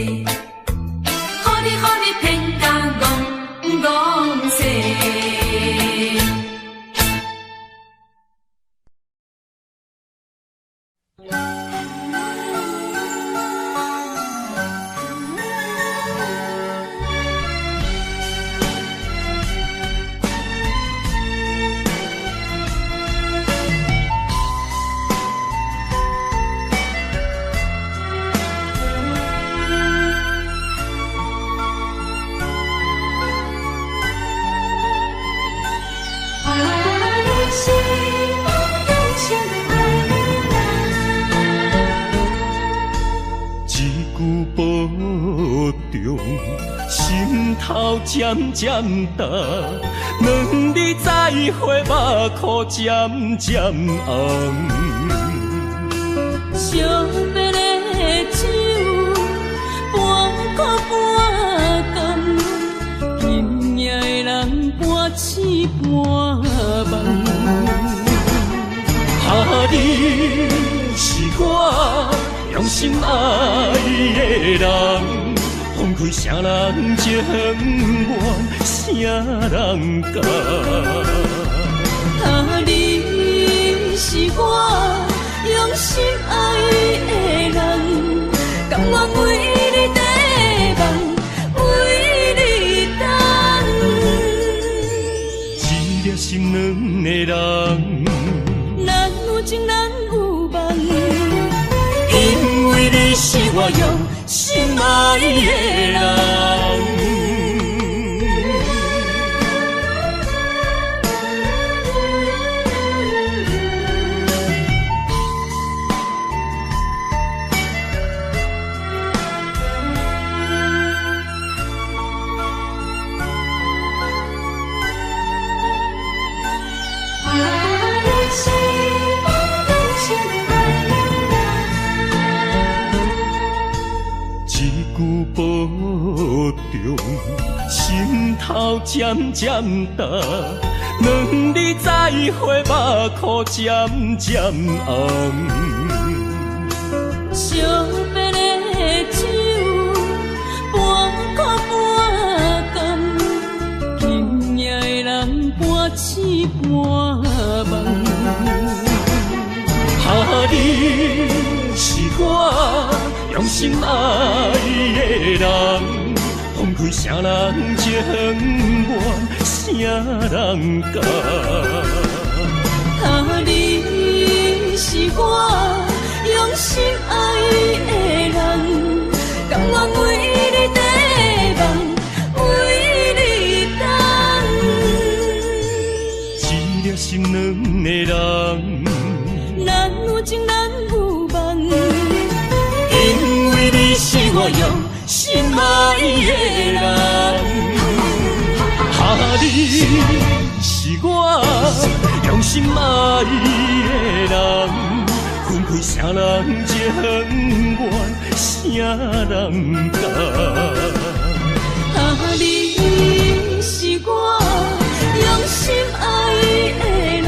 予你骗甲戆世。渐渐淡，两日再会，目眶渐渐红。惜别的酒，半苦半甘，今夜的人半醒半梦。你是我用心爱的人。放开啥人情愿，啥人甘？你是我用心爱的人，甘甘愿为你地梦，为你等。一粒心两个人，咱有情咱有梦，因为你是我用心爱的人。保重，心头渐渐重，两字再会，目眶渐渐红。相别的酒，半苦半甘，今夜的人半醒半梦。你是我用心爱的人，放开啥人情愿，啥人甘？你是我用心爱的人，甘愿为你地梦，为你等。一粒心两个人。咱有情咱有梦，因为你是我用心爱的人，你是我用心爱的人，分开啥人情愿，啥人甘？你是我用心爱的人，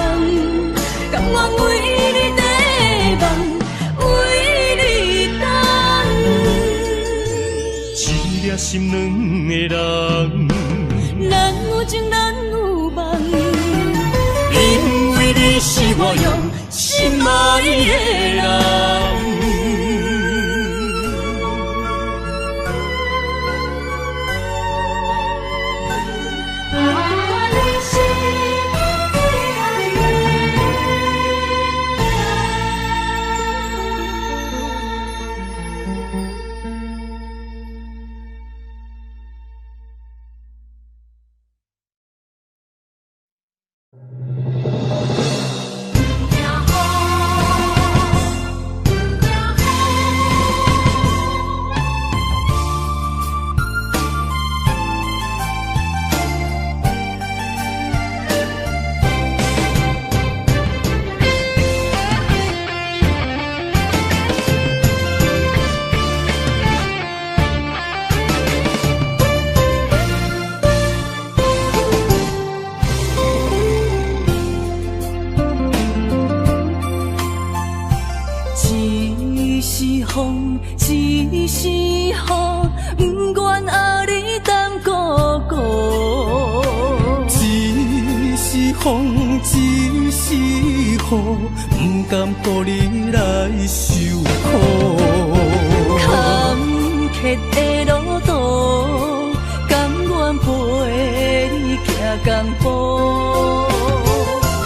甘愿为你地梦，为你等。一粒心两个人，咱有情咱有梦，因为你是我用心爱的人。一是雨，不愿爱你等孤孤。一是风，一是雨，不甘乎你来受苦。坎坷的路途，甘愿陪你行江湖。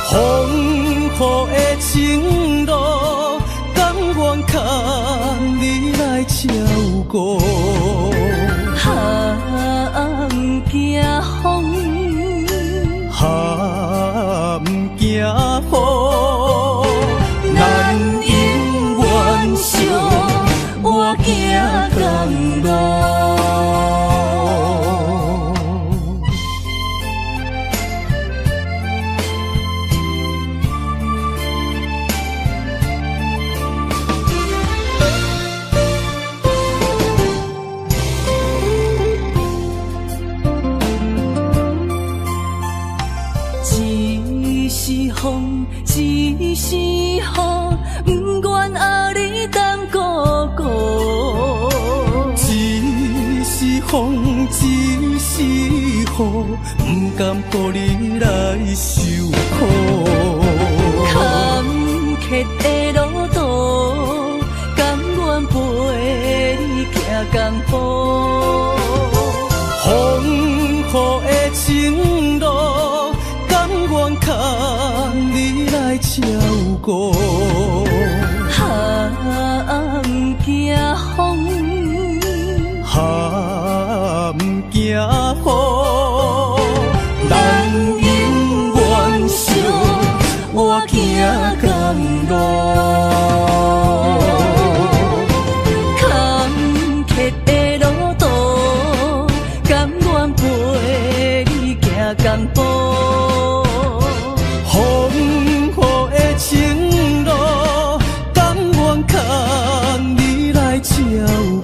风雨的情路，甘愿牵你来照顾。不惊风，不惊雨，咱永远相活行同路。一是风，一是雨，不愿爱你等孤孤。一是风，一是雨，不甘乎你来受苦。坎坷的路途，甘愿陪你步。风雨的情路，甘愿靠你来照顾。哈，不惊风，哈，不惊雨，人永远相我行甘路。坎坷的路途，甘愿陪你行同步。风雨的情路，甘愿靠你来照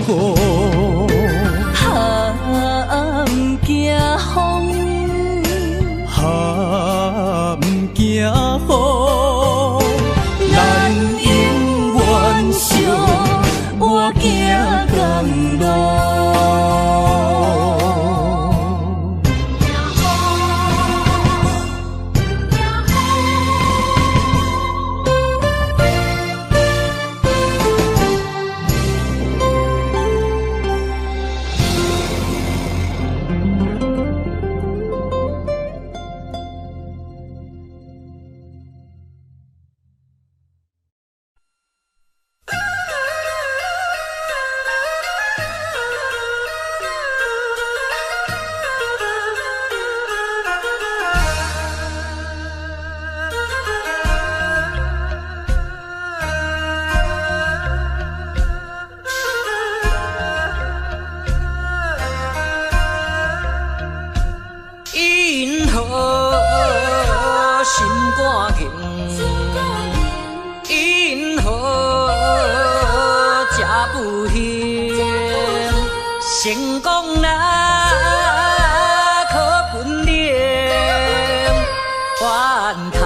顾。哈，不惊风，哈，不惊雨，咱永远相我行甘路。成功若可分零，怨叹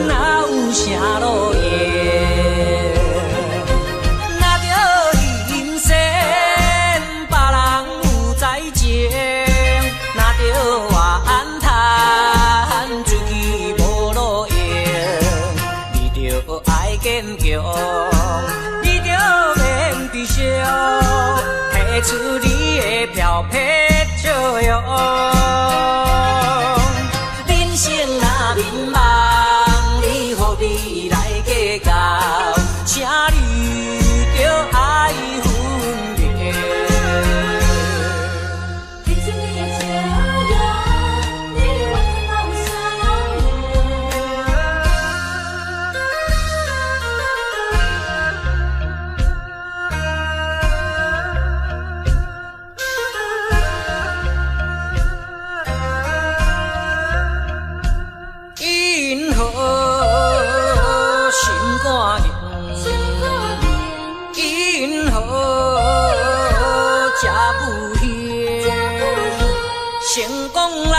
哪有啥路用？若着人生别人有才情，若着怨叹自己无路用，你着爱坚强，你着免悲伤。提出你的漂泊笑容，人生若迷茫，你何必来计较？请你着爱分别。提出你的笑容，你的怨叹哪有啥路用？因何心肝硬？因何吃不咸？成功若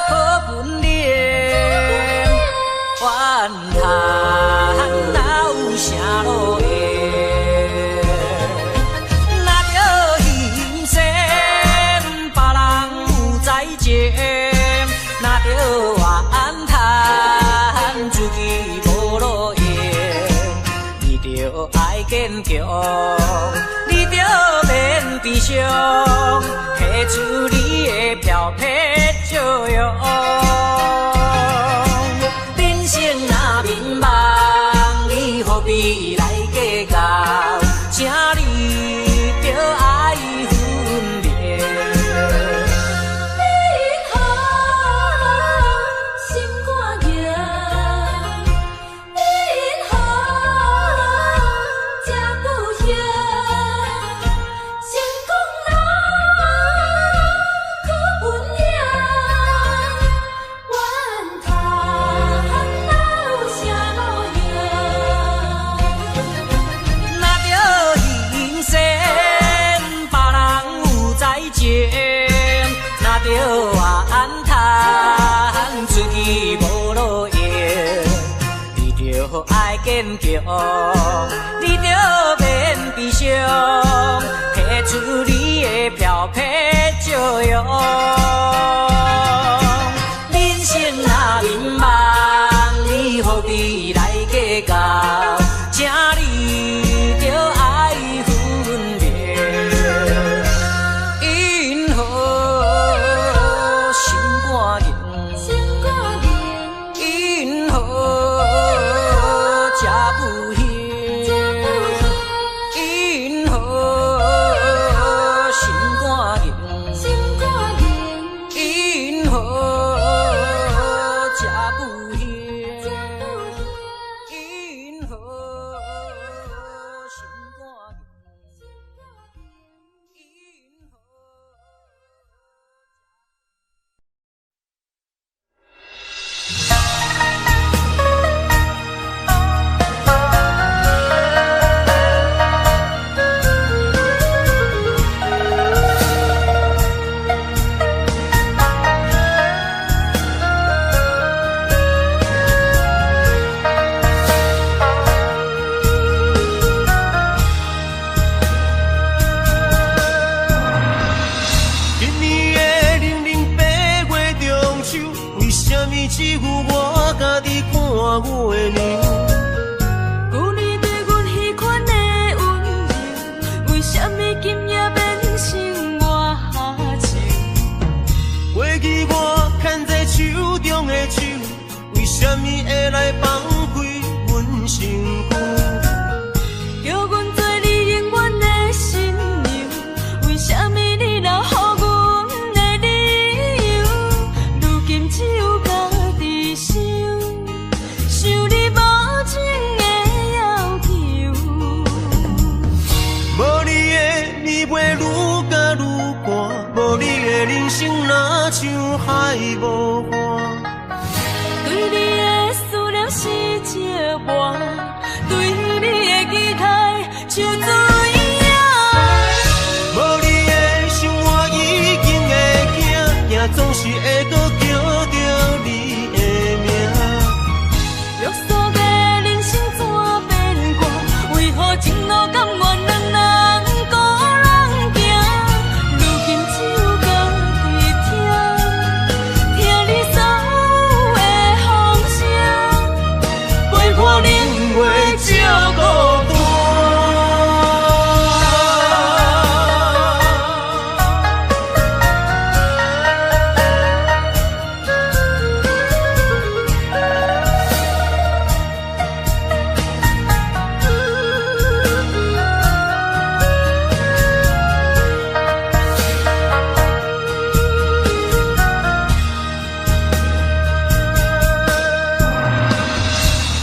可分零，怨叹哪有啥路用？若着人生别人有才情。若着怨叹自己无路用，你着爱坚强，你着免悲伤，提出你的漂泊笑容。人生若迷茫，你何必来计较？请你着爱分别。坚强，你着免悲伤，提出你的漂泊笑容。人生若迷茫，你何必来计较？请你着爱分么会来放开阮身躯？叫阮做你永远的新娘，为什么你若予阮的理由？如今只有家己想，想你无情的要求。无你的你袂愈甲愈寒，无你的人生若像海无岸。对你的思念是一半，对你的期待像水影。无你的生活已经会惊，惊总是会搁叫着你的名。约束的人生怎变卦？为何情路甘愿两人孤人行？如今只有家己听，听你所有的风声，陪我冷月照孤单。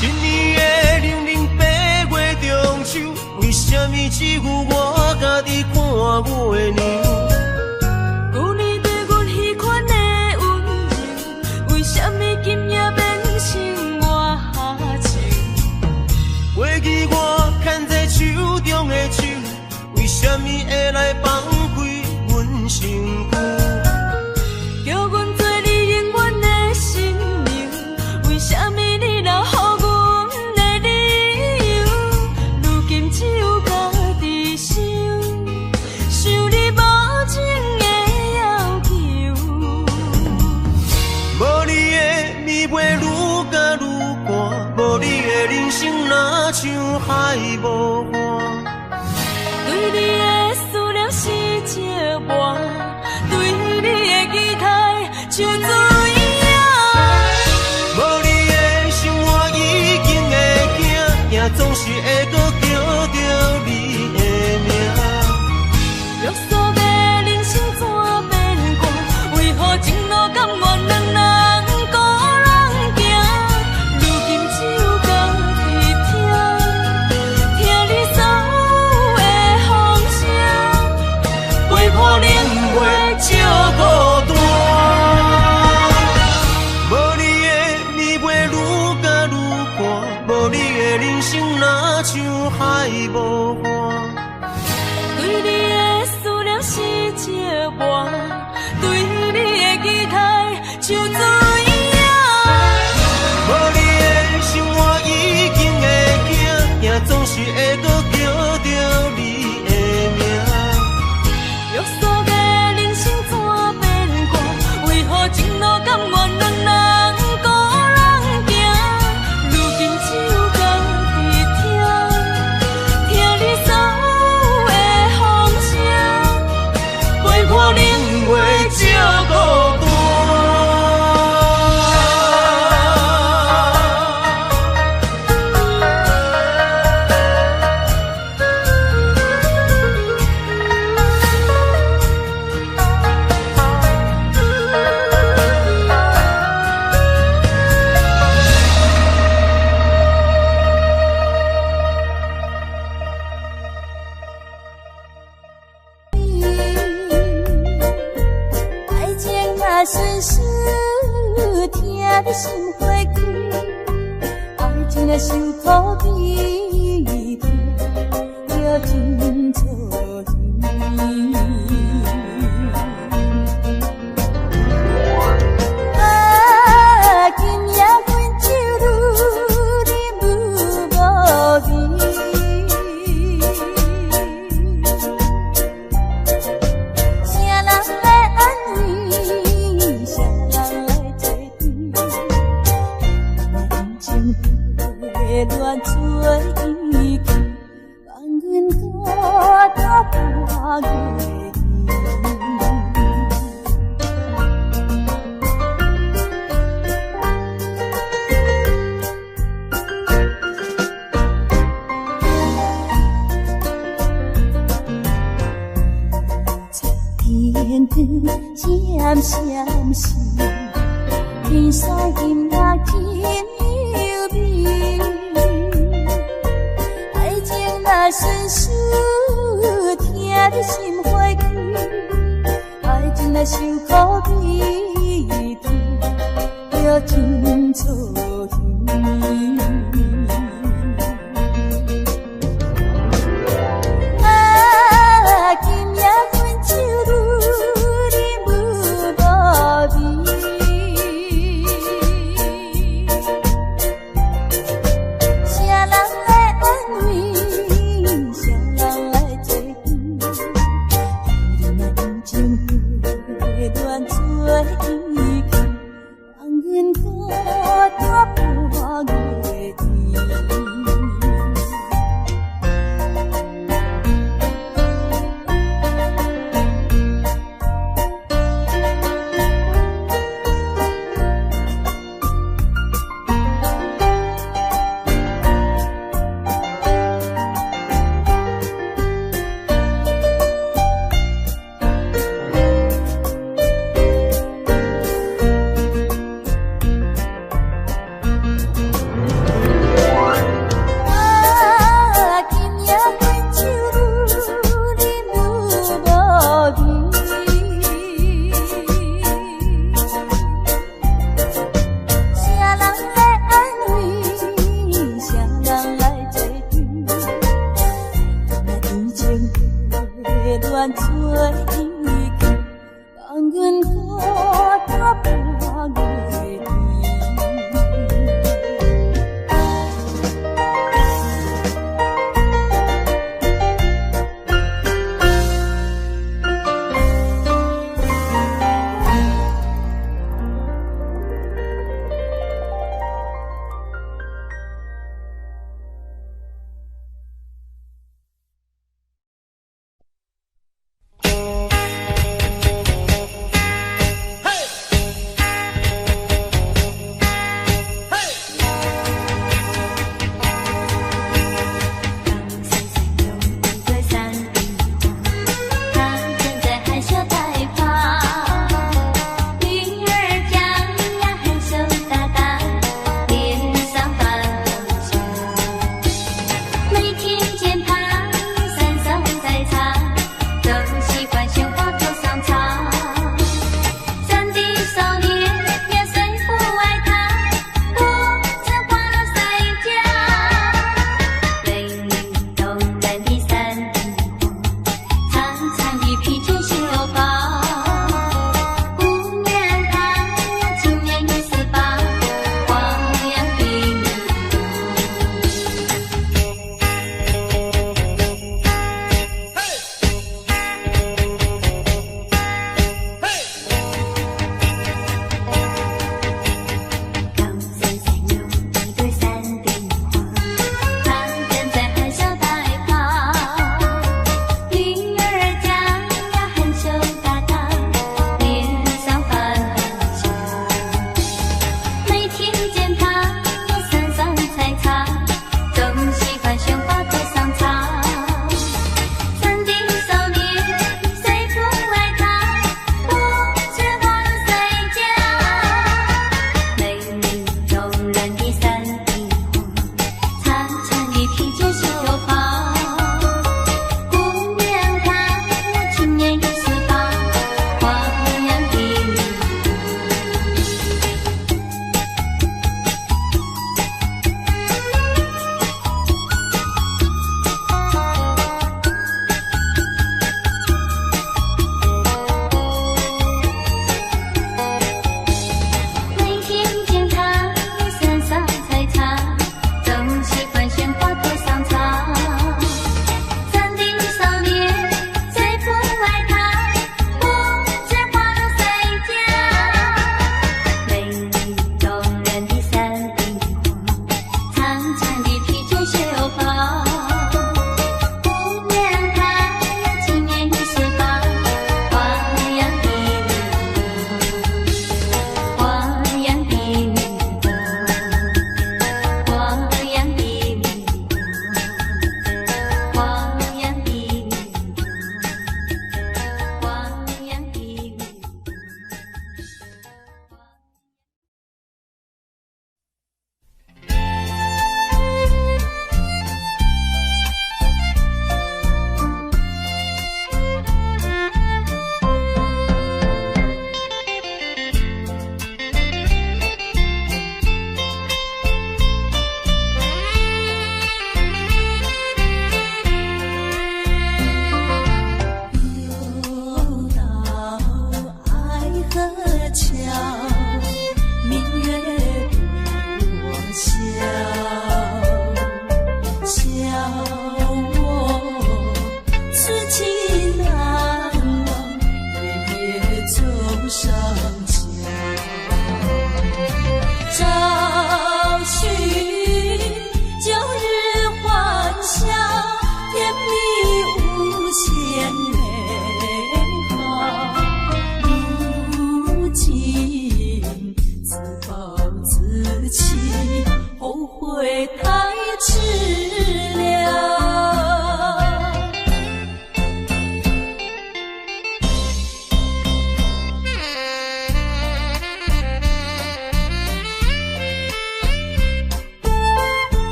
今年的0088月中秋，为什么只有我家己看月亮？旧年对阮彼款的温柔，为什么今夜变成我下情？过去我牵在手中的手，为什么会来放开阮身躯？叫阮做你永远的新娘，为什么你若予阮的理由？如今只有家己想，想你无情的要求。无你的你袂愈甲愈寒，无你的人生若像海无岸。对你的思念是一半，对你的期待像水影。无你的生活已经会惊，惊总是会搁叫着你的名。约束的人生怎变卦？为何情路甘愿两人孤人行？如今只有家己听，听你所有的风声，陪我冷月照孤单。无你的你袂愈甲愈寒，无你的人生若像海无岸。对你的思念是一半，对你的期待像水影。无你的生活已经会惊，惊总是会搁叫着你的名。约束的人生怎变卦？为何情路甘愿两人孤人行？如今只有家己听，听你所有的风声，陪我冷月照孤单。爱情啊，顺势听你心花开，爱情啊，伤土地甜，叫真错意。啊，今夜阮酒愈饮愈无味。谁人来安慰？谁人来作伴？人情被乱做依据，放阮孤单。天光闪闪时，天山金乐真优美。爱情若顺遂，听你心花开；爱情若受苦悲痛，就真错意。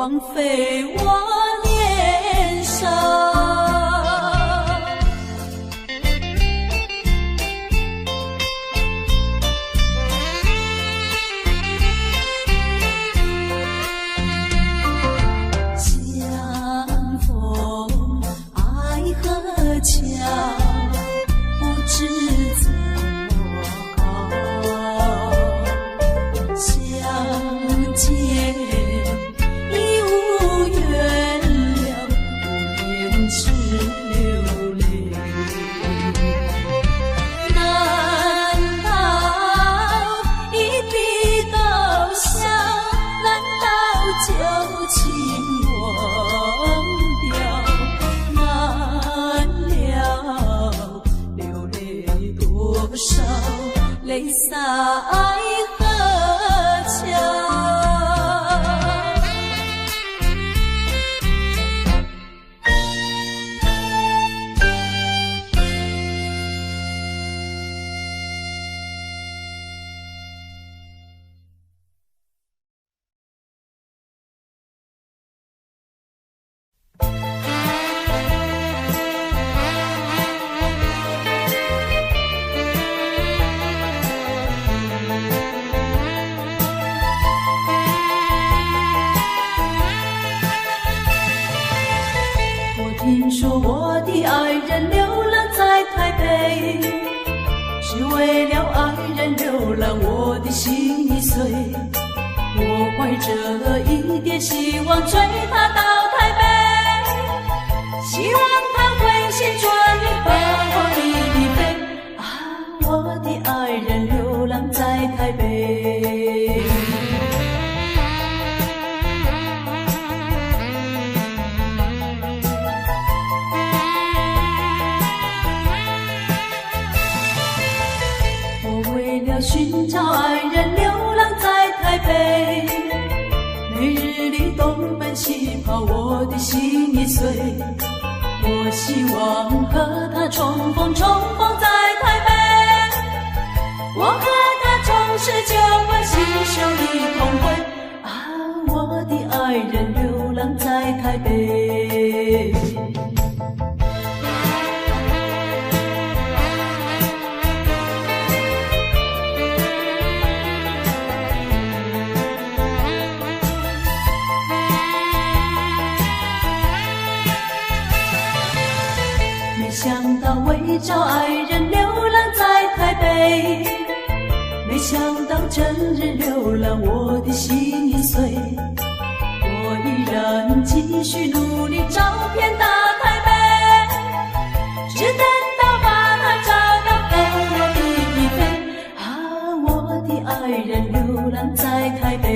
枉费我年少。相逢爱河桥，不知怎么高。相见已无缘了，无言只流泪。难道一笔勾销？难道旧情忘掉？难了流泪多少，泪洒爱河桥。听说我的爱人流浪在台北，只为了爱人流浪，我的心已碎。我怀着一点希望追他到台北，希望他会先转移把我离飞。啊，我的爱人流浪在台北。寻找爱人流浪在台北，每日里东奔西跑，我的心已碎。我希望和他重逢在台北，我和他重拾旧欢，携手一同回。啊，我的爱人流浪在台北。没想到为找爱人流浪在台北，没想到真人流浪，我的心已碎。我依然继续努力找遍大台北，只等到把他找到和我一飞。啊，我的爱人流浪在台北。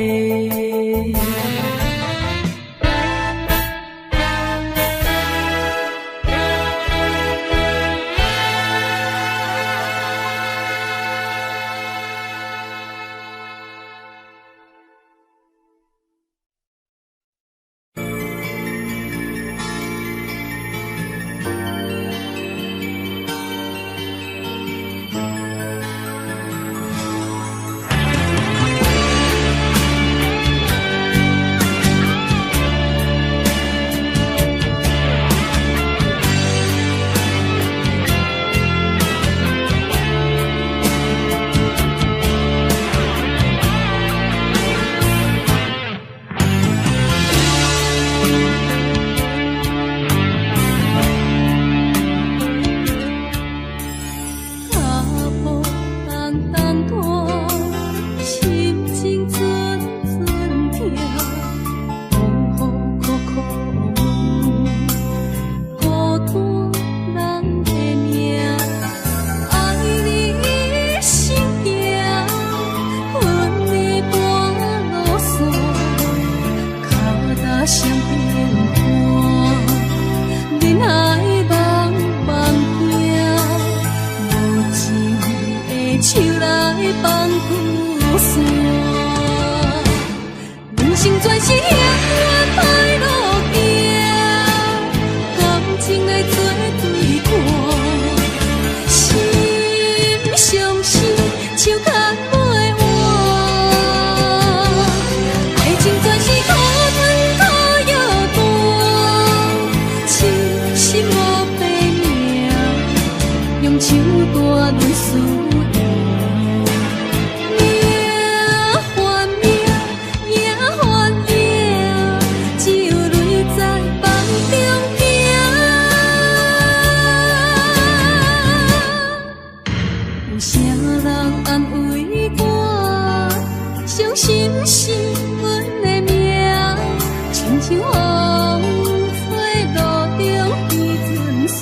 段论思念。心是阮的命，亲像风吹路中彼阵线。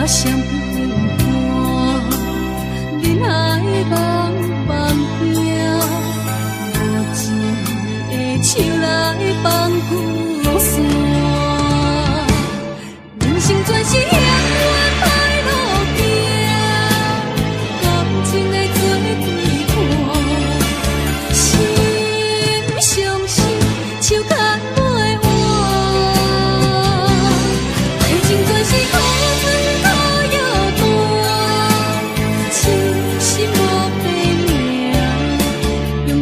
相片看，人海茫茫行，无情的手来放旧线。人生全是险恶歹路行，感情的做对看，心相惜，手牵袂换。爱情全是苦春。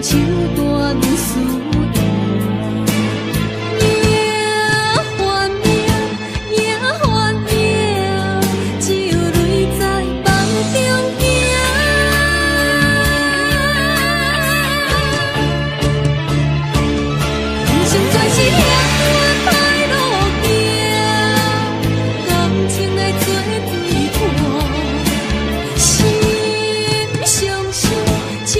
手段论思念，命换命，命换命，只有泪在梦中行。人生全是险恶歹路行，感情来做对看，心相惜，手牵。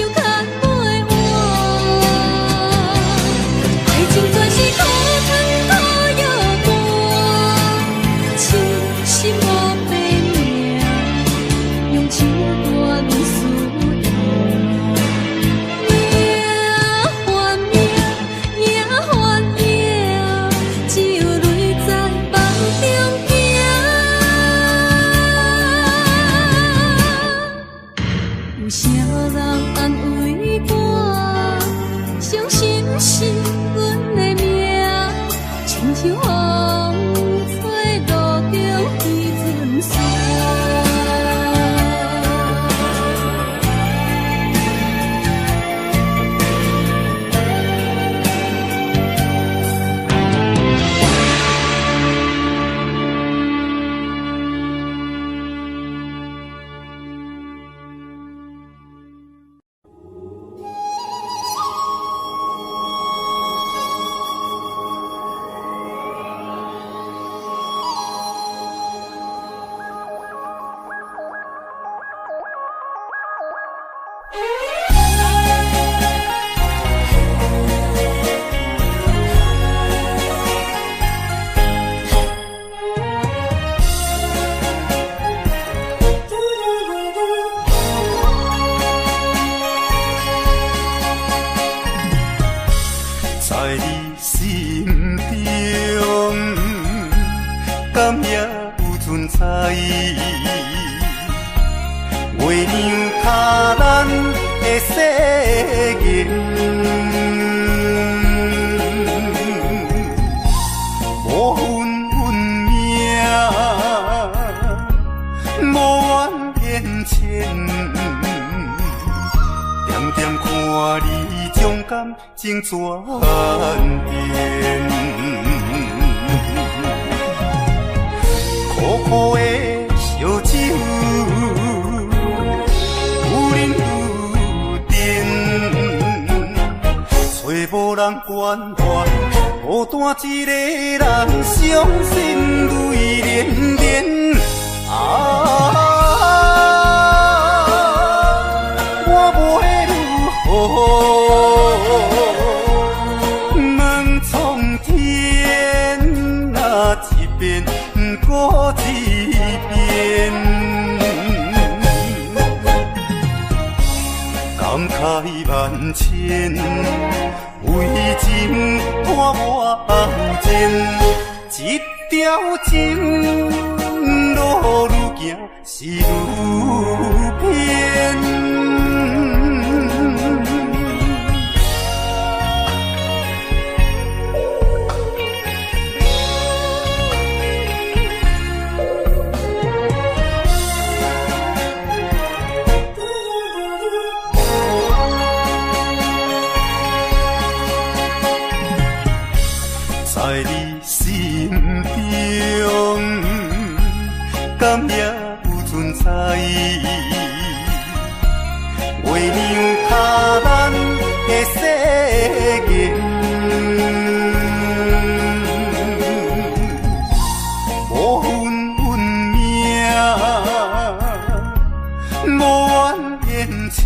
有啥人安慰我？伤心是阮的命，亲像风吹路中彼阵线。在你心中，敢也有存在？月亮卡咱的誓言，无分运命，无缘缘牵，点点看你将感情转变，苦苦的烧酒，有忍有甜，找无人关怀，孤单一个人，伤心泪连连。我要如何问苍天？那一遍过一遍，感慨万千，为情拖我后前，一条情路愈行是愈偏。在你心中，敢也有存在？月亮下咱的世界，无分运命，无怨言牵。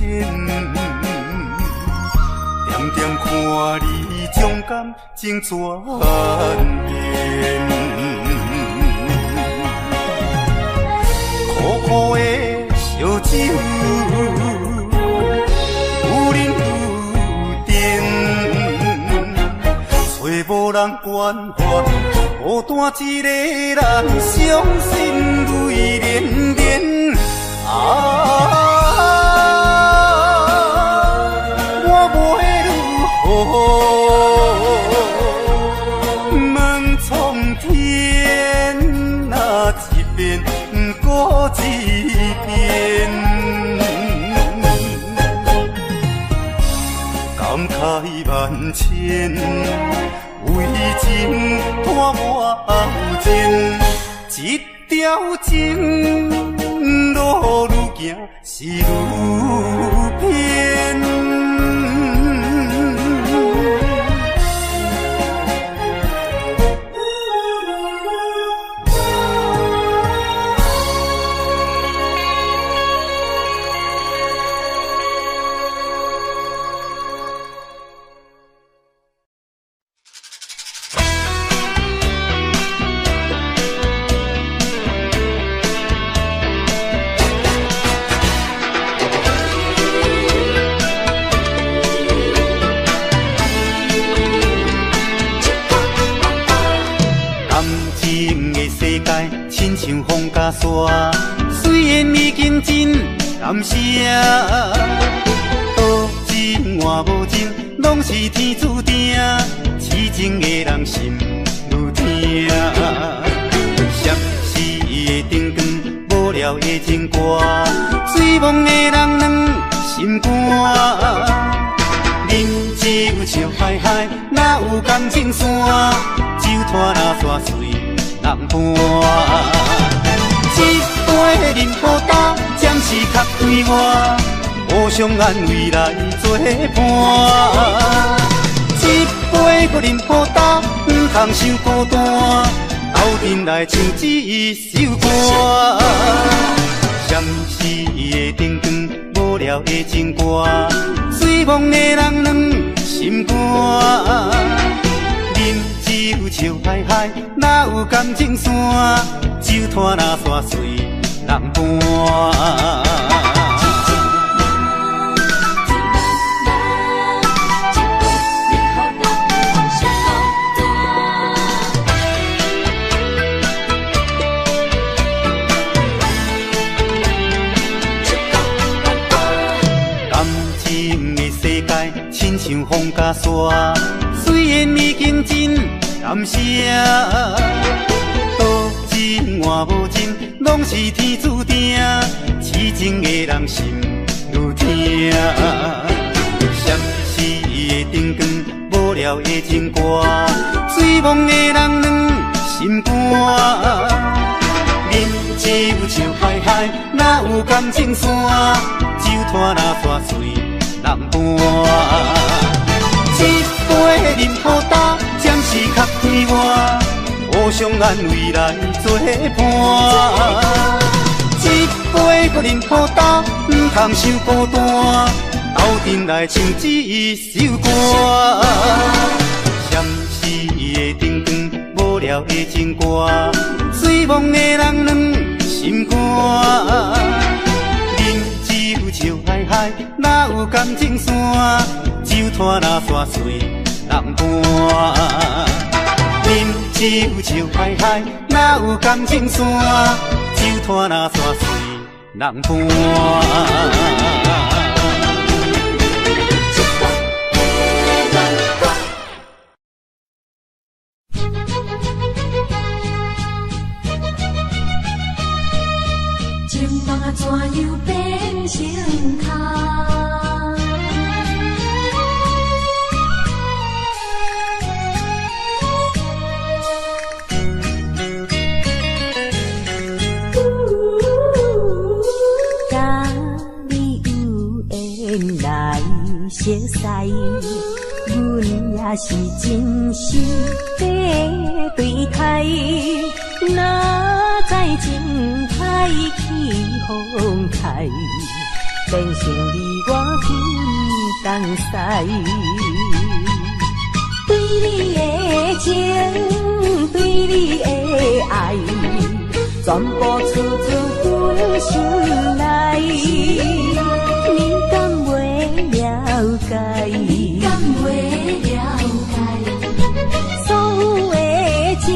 点点看你将感情转变，苦苦的烧酒，有饮有甜，找无人关怀，孤单一个人，伤心泪连连。问苍天，那一遍过一遍，感慨万千，为情拖我后前，一条情路愈行是愈偏。像风甲沙，虽然已经真感谢，多情换无情，拢是天注定，痴情的人心愈痛。闪逝的灯光，无聊的情歌，醉梦的人软心肝。饮酒笑嗨嗨，哪有感情线？酒拖那山水人伴。一杯饮好干，暂时较对我，互相安慰来作伴。一杯搁饮好干，不通伤孤单，斗阵来唱一首歌。闪逝的灯光，无聊的情歌，醉梦的人软心肝。饮酒笑嗨嗨，哪有感情线？酒拖那山水人伴。感情的世界，亲像风甲沙，虽然已经真感谢。多情换无情，拢是天注定，痴情的人心愈痛。闪逝的灯光，无聊的情歌，醉梦的人软心肝。饮酒笑嗨嗨，哪有感情线？酒拖那山水人伴。一杯饮好干，暂时。我，互相安慰来作伴。一杯搁饮好斗，唔通伤孤单，斗阵来唱一首歌。闪逝的灯光，无聊的情歌，醉梦的人两心肝。饮酒笑嗨嗨，哪有感情线？酒摊若山水人伴。饮酒笑嗨嗨，哪有感情线？酒摊若山水人伴。怎样变成空？甲你有缘来熟识，阮也是真心在对待。哪知情海起风开，变成你我分东西。对你的情，对你的爱，全部出自阮心内。你敢袂了解？你敢袂了解？所有的情，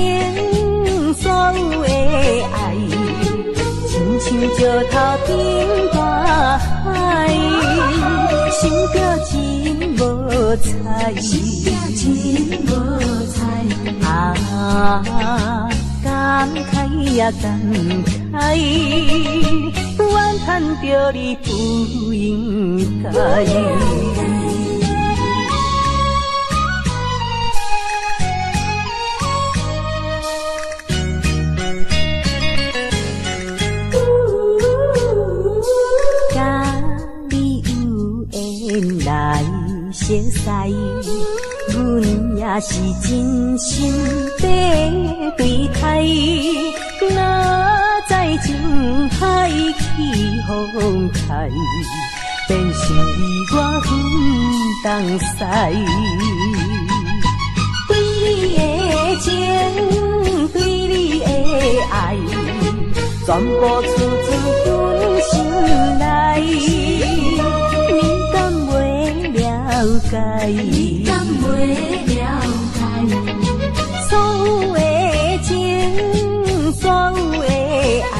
所有的爱，亲像石头顶大海，想着真无彩，想着真无彩。感慨也感慨，怨叹着你不应该。来熟识，阮也是真心在对待。哪知情海起风开，变成你我分东西。对你的情，对你的爱，全部出自阮心内。了解，你敢袂了解？所有的情，所有的爱，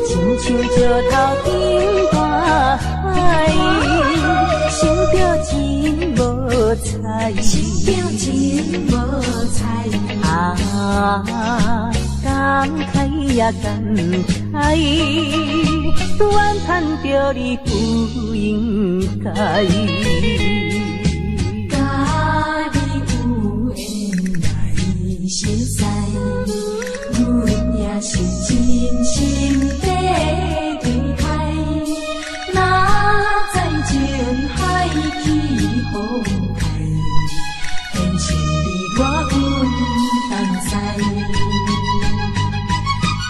亲像石头顶大海，想着真无彩，想着真无彩。感慨也感慨，怨叹着你不应该。甲你有缘来熟识，阮也是真心在对待。哪知情海起风开，变成你我分东西。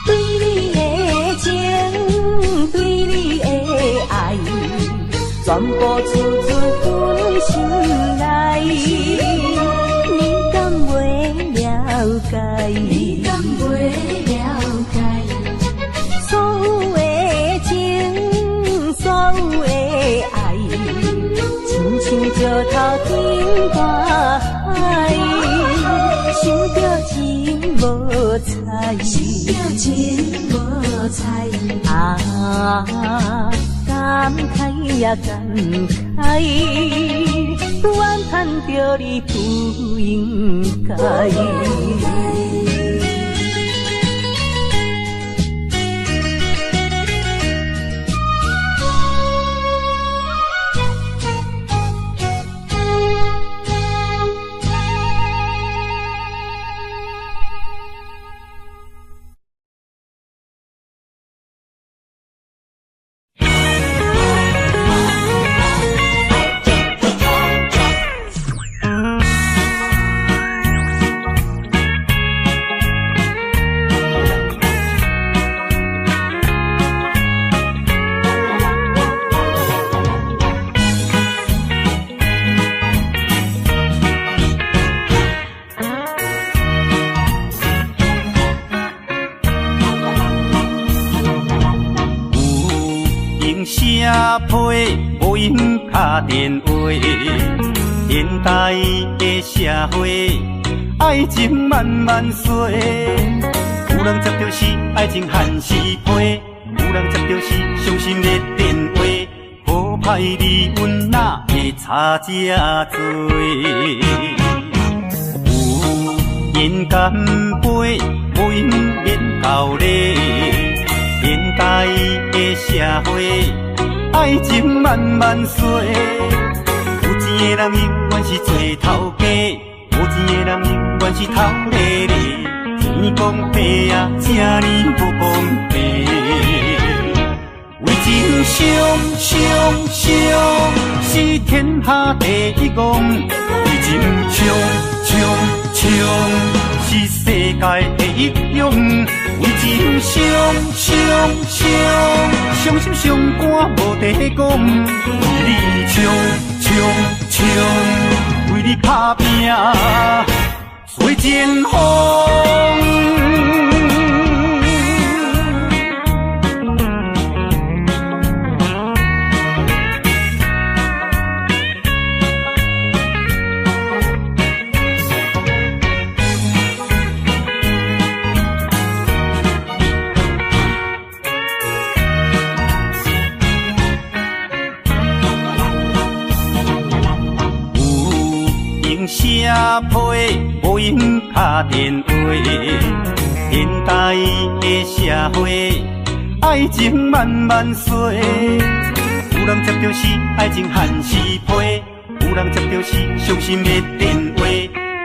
对你的情，对你的爱，全部出自阮心内。你敢袂了解？你敢袂了解？所有的情，所有的爱，亲像石头顶大海，想着真无彩，想着真无彩。感慨也感慨，怨叹着你不应该。批，无用打电话。现代的社会，爱情慢慢衰。有人接到是爱情限时批，有人接到是伤心的电话。好歹离阮哪会差这多？有人干杯，无用免交礼。现代的社会，爱情慢慢衰。有钱的人永远是做头家，无钱的人永远是头咧咧。天公伯啊，这呢不公平。为情是天下第一功，为情是世界第一勇。为情伤心伤肝无地讲，为你为你打拼做前锋。社批无用打电话，现代的社会，爱情慢慢衰。有人接到是爱情限时批，有人接到是伤心的电话。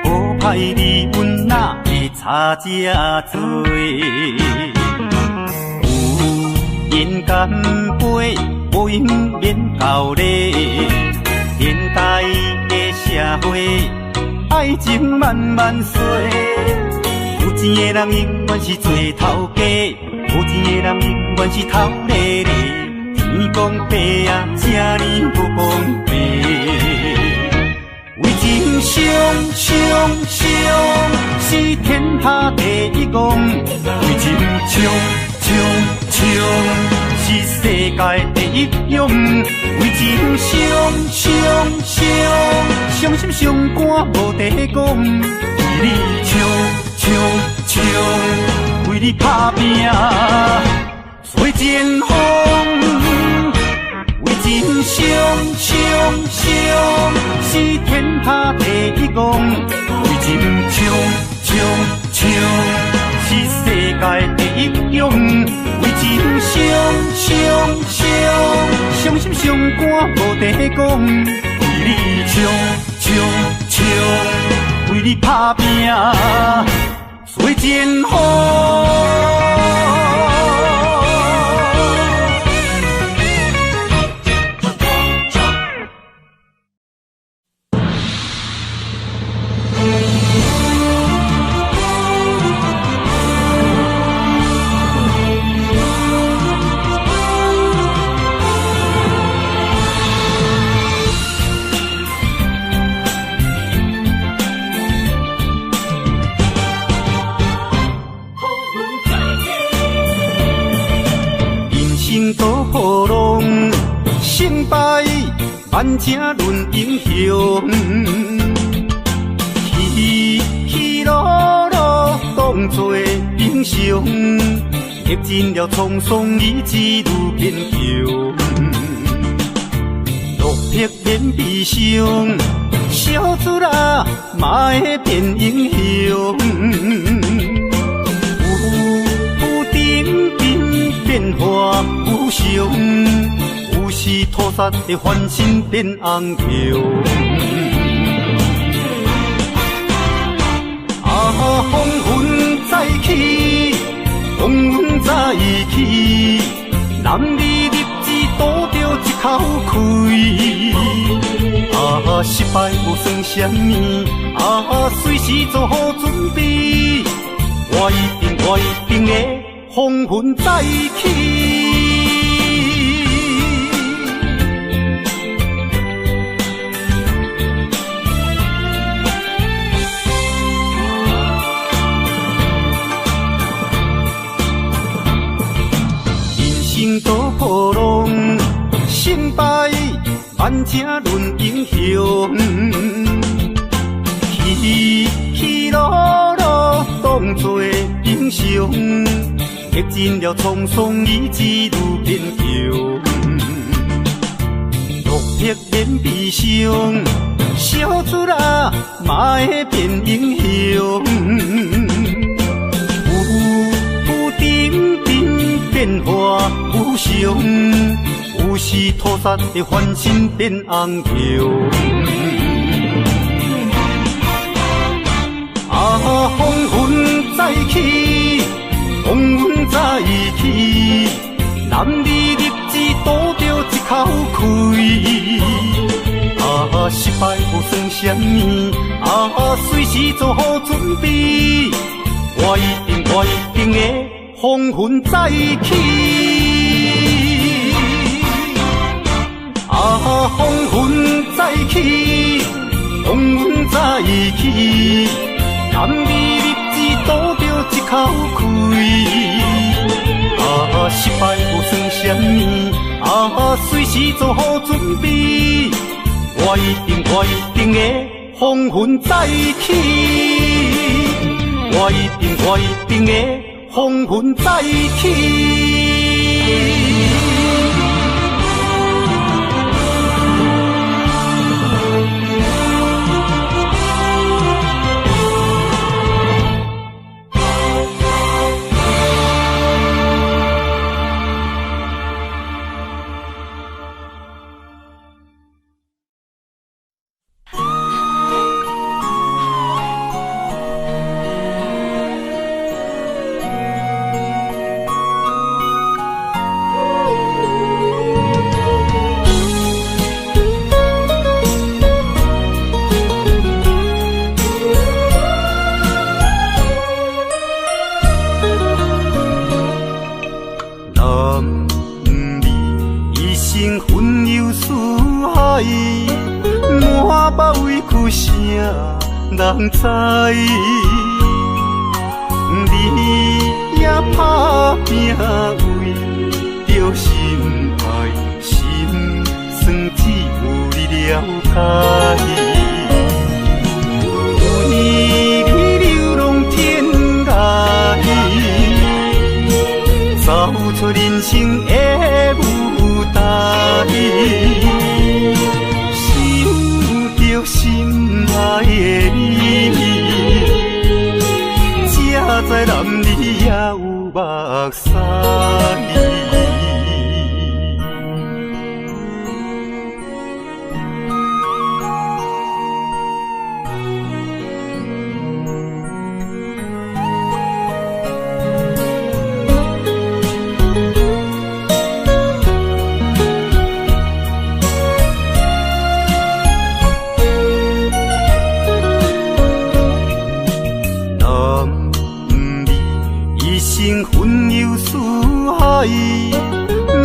好歹离阮哪会差这多？有人干杯，无用免交礼。现代的社会，爱情慢慢衰。有钱的人永远是做头家，无钱的人永远是头咧咧。天公伯啊，这呢不公平。为情是天下第一功，为情是世界第一勇。为情伤心伤肝无地讲，为你为你打拼做前锋。为情是天下第一功，为情是世界第一勇。为情伤心伤肝无地讲，为你为你打拼做前锋。波浪成败，万正论英雄。起起落落当作英雄，历尽了沧桑，意志如坚强。落魄免悲伤，小子啊，嘛会变英雄。变化无常，有时土煞会翻身变红桥。啊，风云再起，风云再起，男儿立志赌着一口气。啊，失败无算什么，啊，随时做好准备，我一定会。风云再起，人生多波浪，成正论英雄，起起落落当作英雄，历尽了沧桑，意志如坚强。落魄变悲伤，小子啊，嘛会变英雄。有点点变化无常。有时土煞会翻身变红桥，风云再起，风云再起，男儿立志赌着一口气。失败无算什么，随时做好准备，我一定会风云再起。风云再起，风云再起，男儿立志赌着一口气。失败无算什么，随时做好准备，我一定会风云再起，我一定会风云再起。人知，你也打拼为着心爱，心酸只有你了解。为你流浪天涯，走出人生的舞台。心爱的你，才知男儿也有目屎。分忧思海，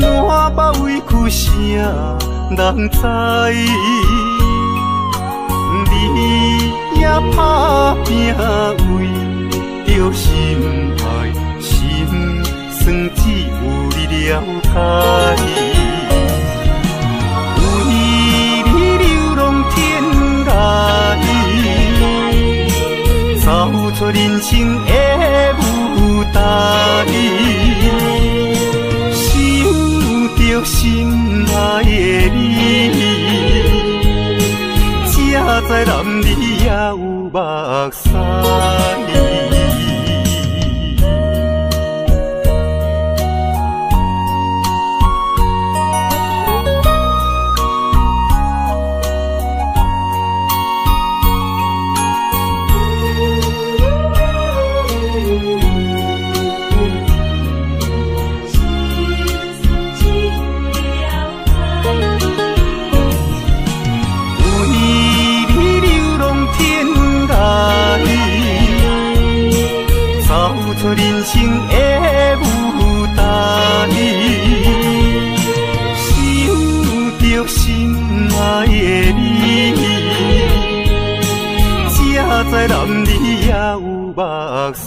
满腹委屈谁人知？你也打拼为着心爱，心酸只有你了解。为你流浪天涯，走出人生的舞台，想着心爱的你，才知男儿也有目屎。人生的舞台，想着心爱的你，才知男儿也有目屎。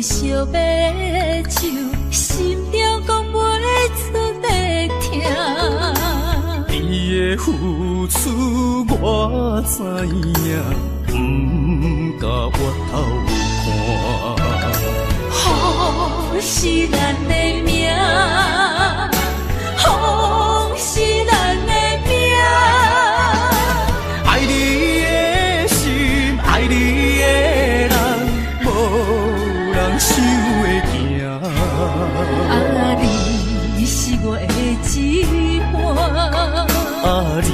烧白酒，心中讲袂出的痛。你的付出我知影，不甲我头看。好是咱的命，好是咱的命。爱你的心，爱你的人，无人想会行。啊，你是我的一半，啊，你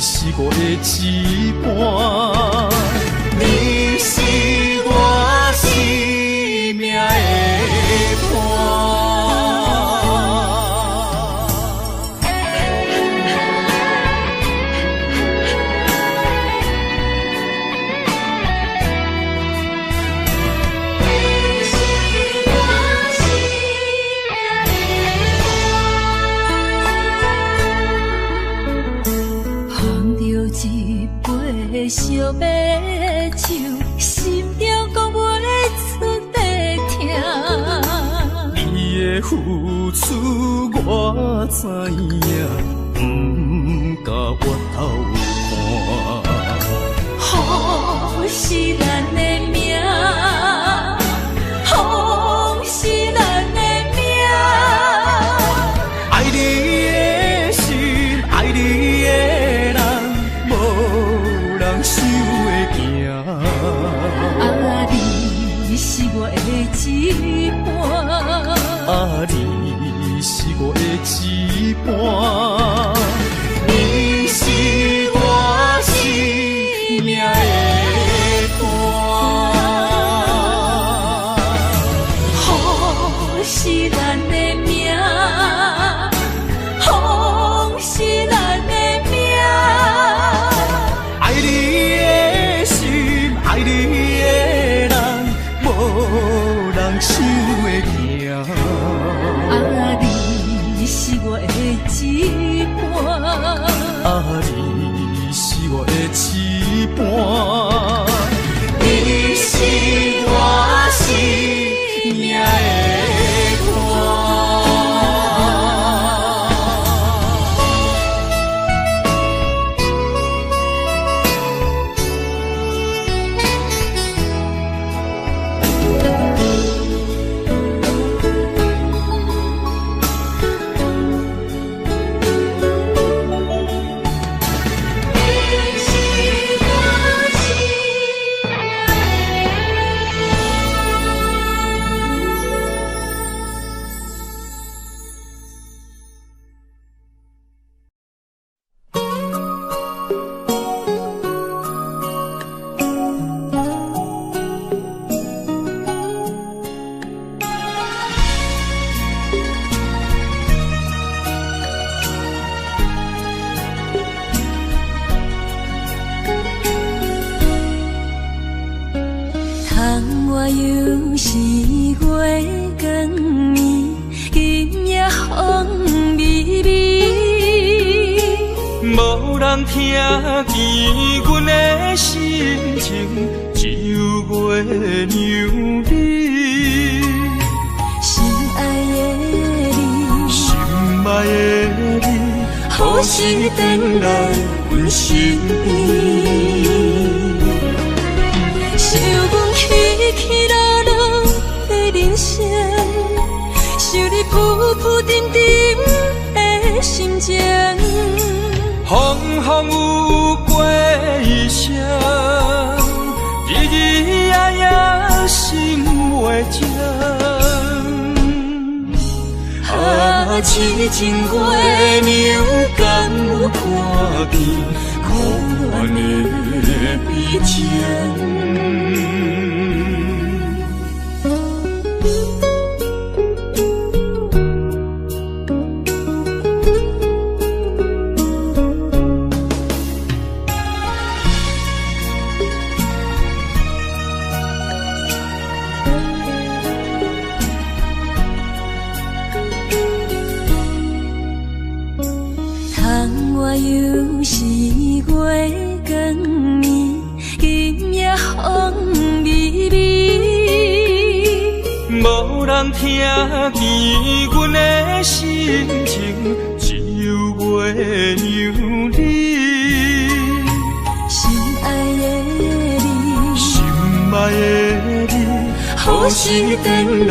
是我的一半，你是我生命的伴。烧白酒，心中讲袂出的痛。你的付出我知影，不甲我头看。好是咱的命，好是咱的命。爱你的心，爱你的人，无人想会行。啊，你是我的一半，啊，你是我的一半，你是我生命的伴。好是咱的命，好是咱的命。爱你的心，爱你的人，无人想会行。啊，你是我的一半，啊，你是我的一半，你是我生命的伴。我又是月光暝，今夜风微微，无人听见阮的心情，只有月娘你。心爱的你，心爱的你，何时回来阮身边？想阮起起落落的人生，想你浮浮沉沉的心情。风风有过一生，日日夜夜心袂静。啊，痴情月娘敢有看见可怜的悲情？我又是月光暝，今夜风微人听见阮的心情，只有月娘你。心爱的你，心爱的你，好心回来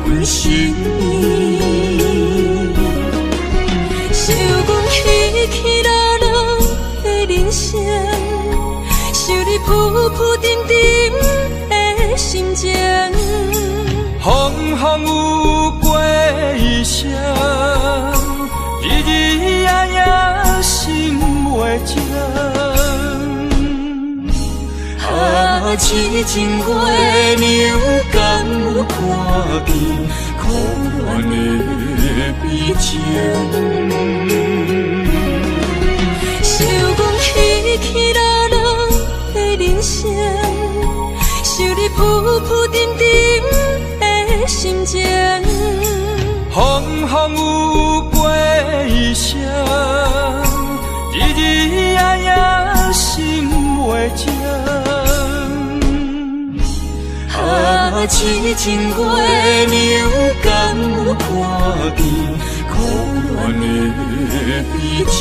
阮心意。想阮起起落落的人生，想你浮浮沉沉的心情。风风有过一声，日日夜夜心袂静。啊，痴情月娘敢有看见苦恋的悲情？想阮起起落落的人生，想你浮浮沉沉的心情。风风有过一声，日日夜夜心袂静。啊，痴情月娘敢有看见苦恋的悲情？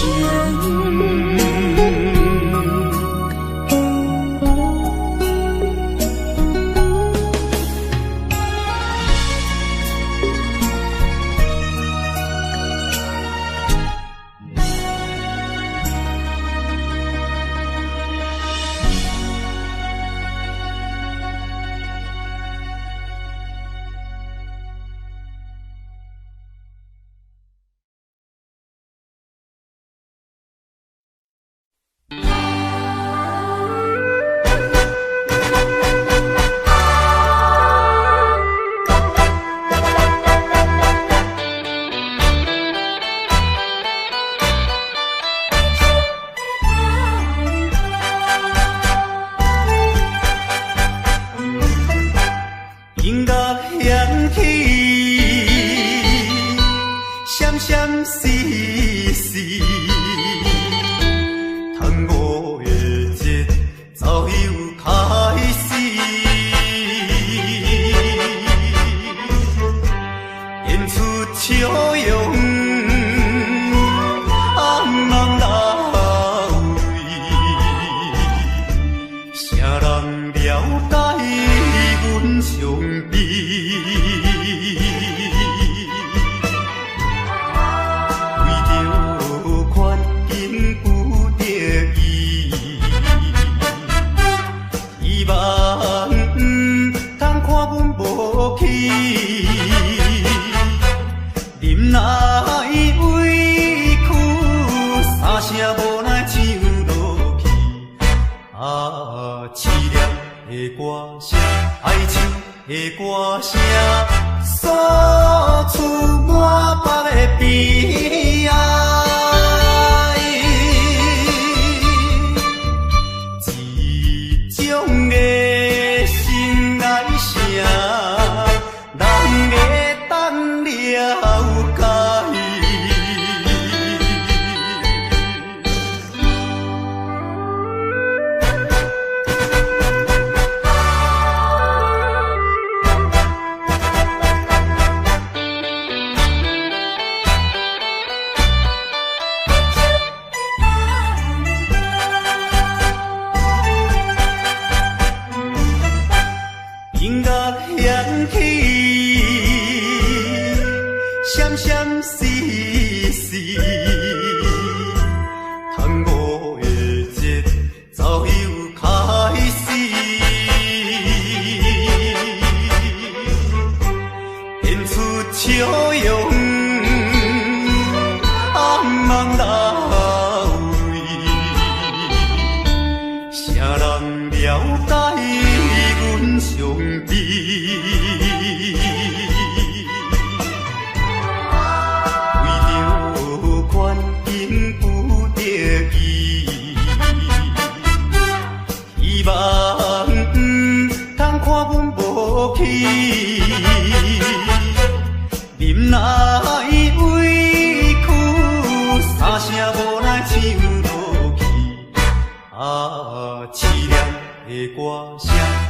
的歌声，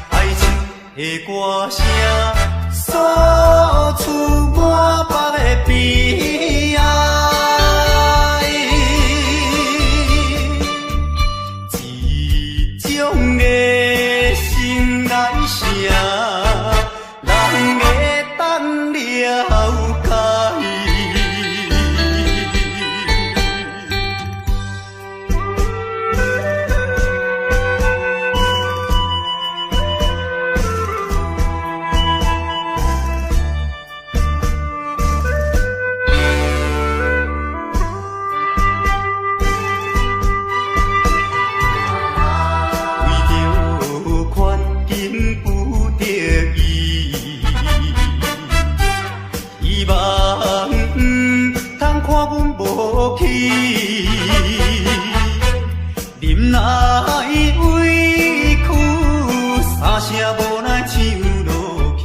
哀愁的歌声，诉了解。忍耐委屈，三声无奈唱落去。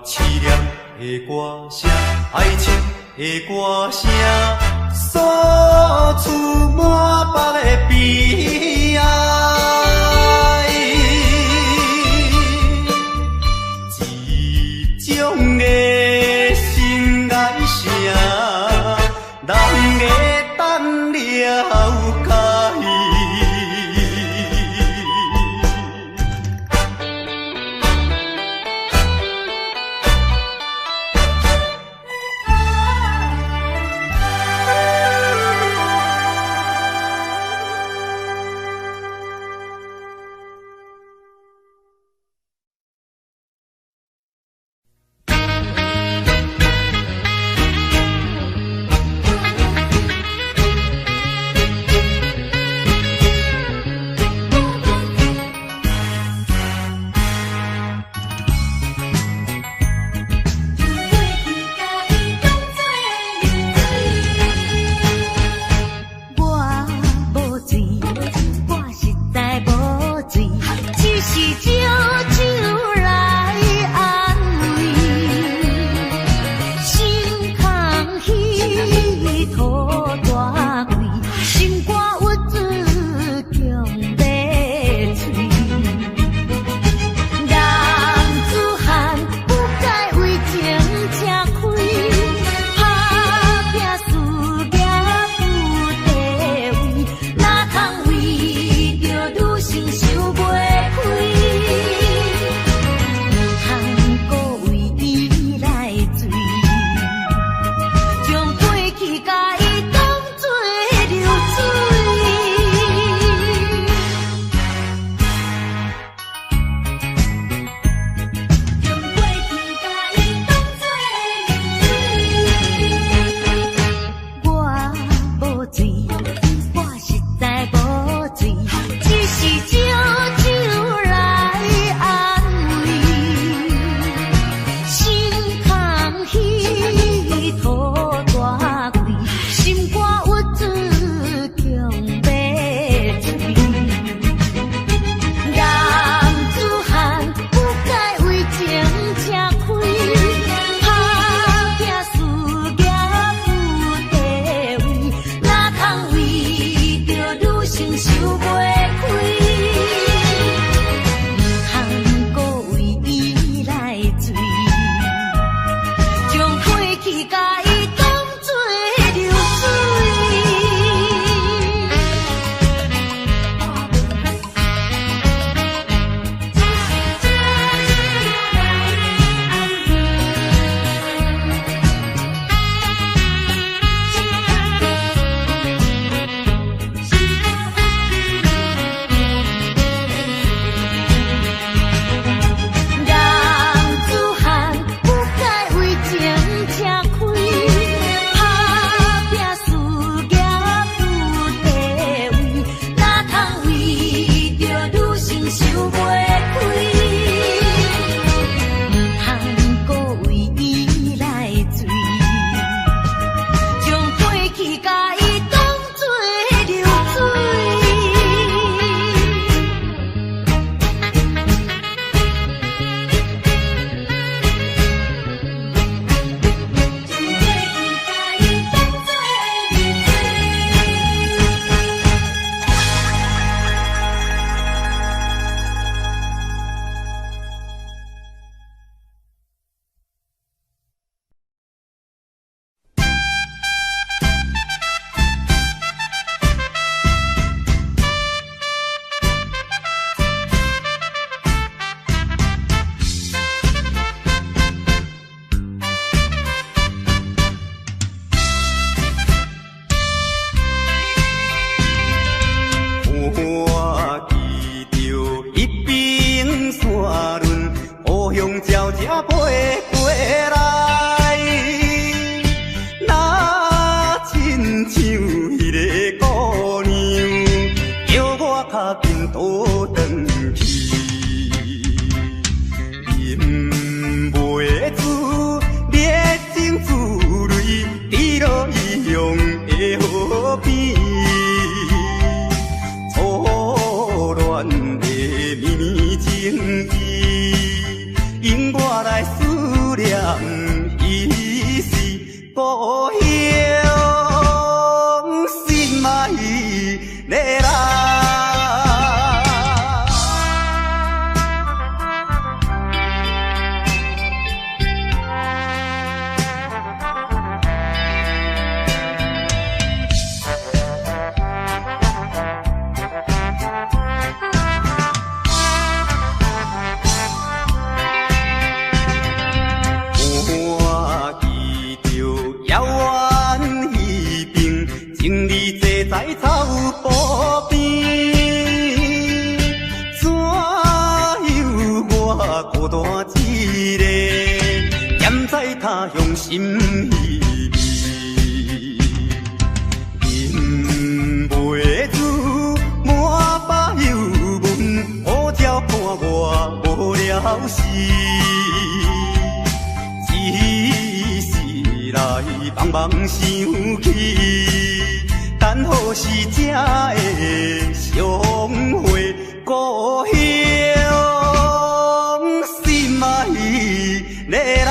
凄凉的歌声，爱情的歌声，诉出满腹的悲哀。这种的心爱声，人会等了解。飞过来，若亲像迄个姑娘，叫我较紧倒转去，饮袂住烈情滋泪，滴落伊用的河边。因我来思念，伊是故乡，心爱的人。在草埔边，怎有我孤单一个，踮在他乡心稀微，饮袂住满腹忧闷，好鸟看我无了时，只是来茫茫想起。等何时才会相会？故乡心爱的人。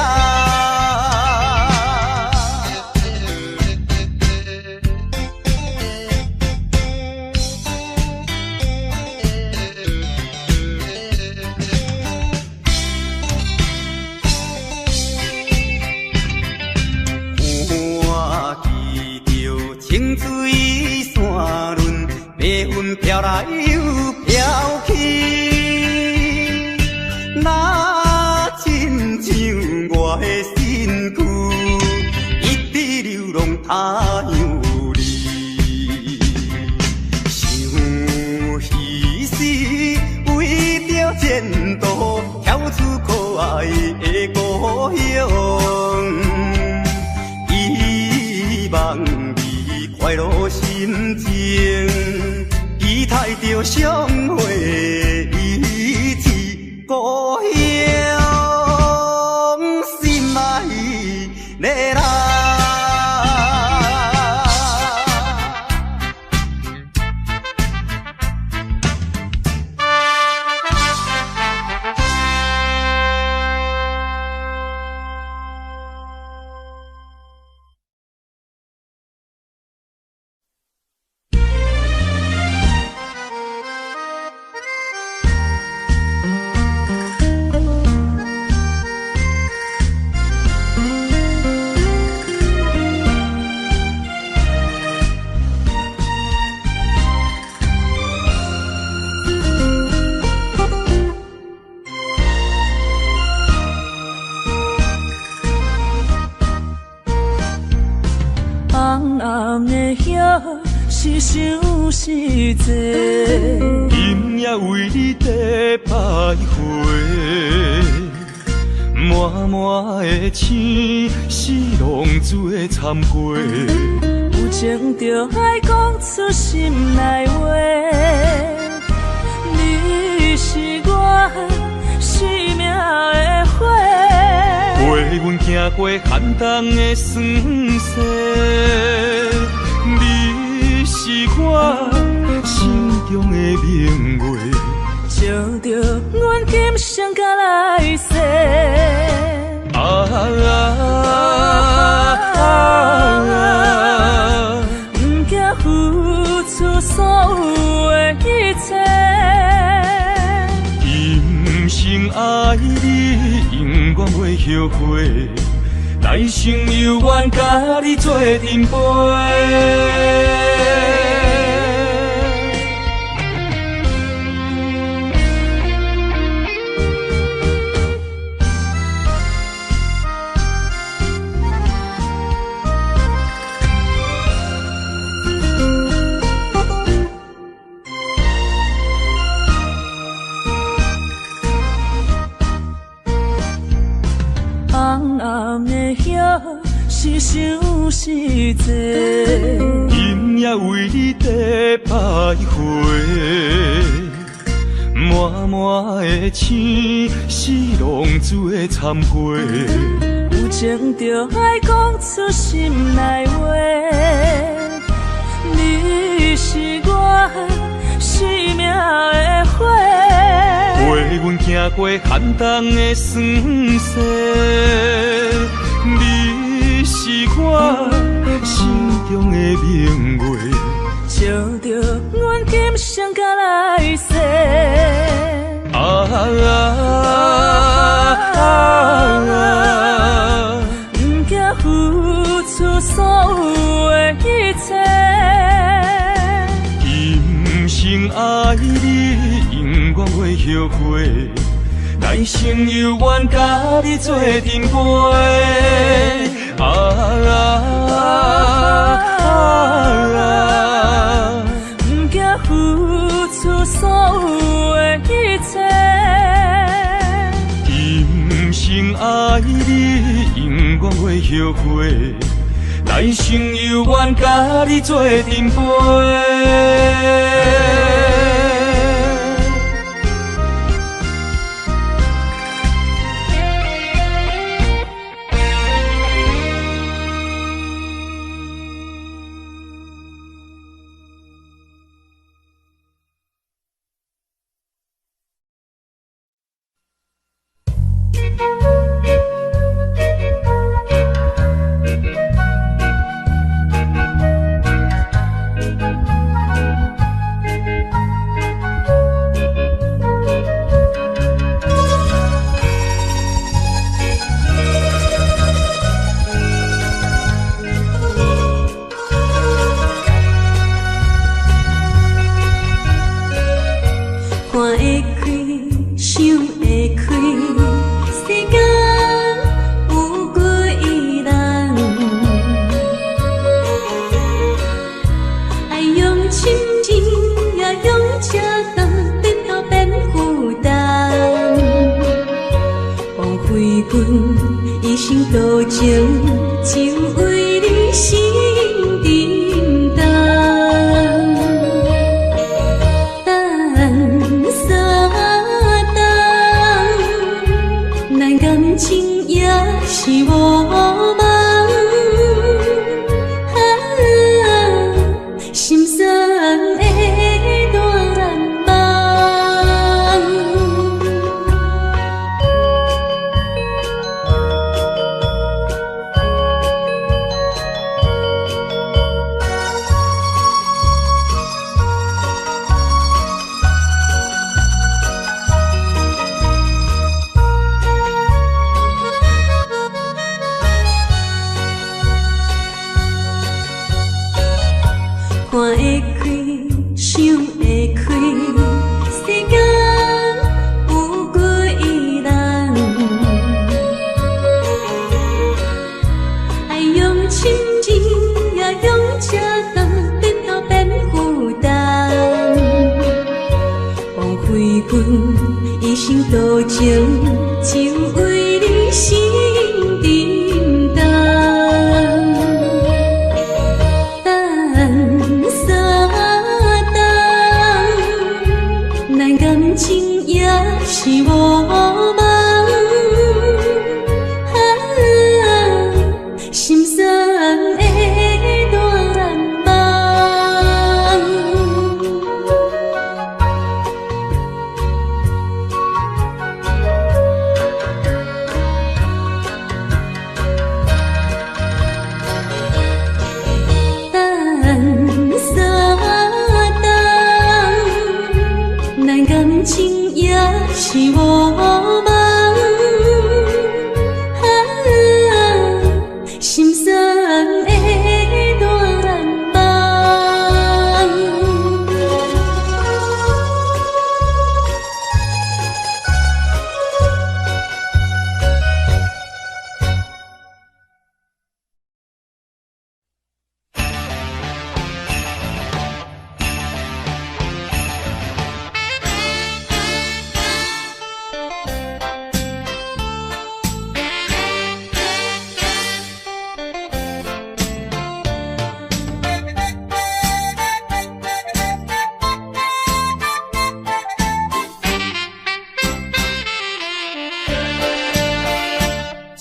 清水山峦，白云飘来又飘去，若亲像我的身躯，一直流浪他乡里。想彼时为着前途，跳出可爱的故乡，希望快乐心情，期待着相会一次故乡，心爱的人。是想是坐，今夜为你在徘徊，满满的星是浪做参过，有情就爱讲出心内话，你是我生命的花，陪阮行过寒冬的酸涩。你是我心中的明月，照着阮今生甲来世。不惊付出所有的一切，今生爱你，永远袂后悔。来生有缘，甲你做阵陪。红暗的夜，是想是多。今夜为你在徘徊，满满的星是浪子的忏悔。有情就爱讲出心内话，你是我生命的花。陪阮行过寒冬的酸涩，你是我心中的明月，照着阮今生甲来世。不惊付出所有的一切，今生爱你，永远袂后悔。来生有缘甲你做阵陪。不惊付出所有的一切，今生爱你，永远袂后悔。来生有缘甲你做阵陪。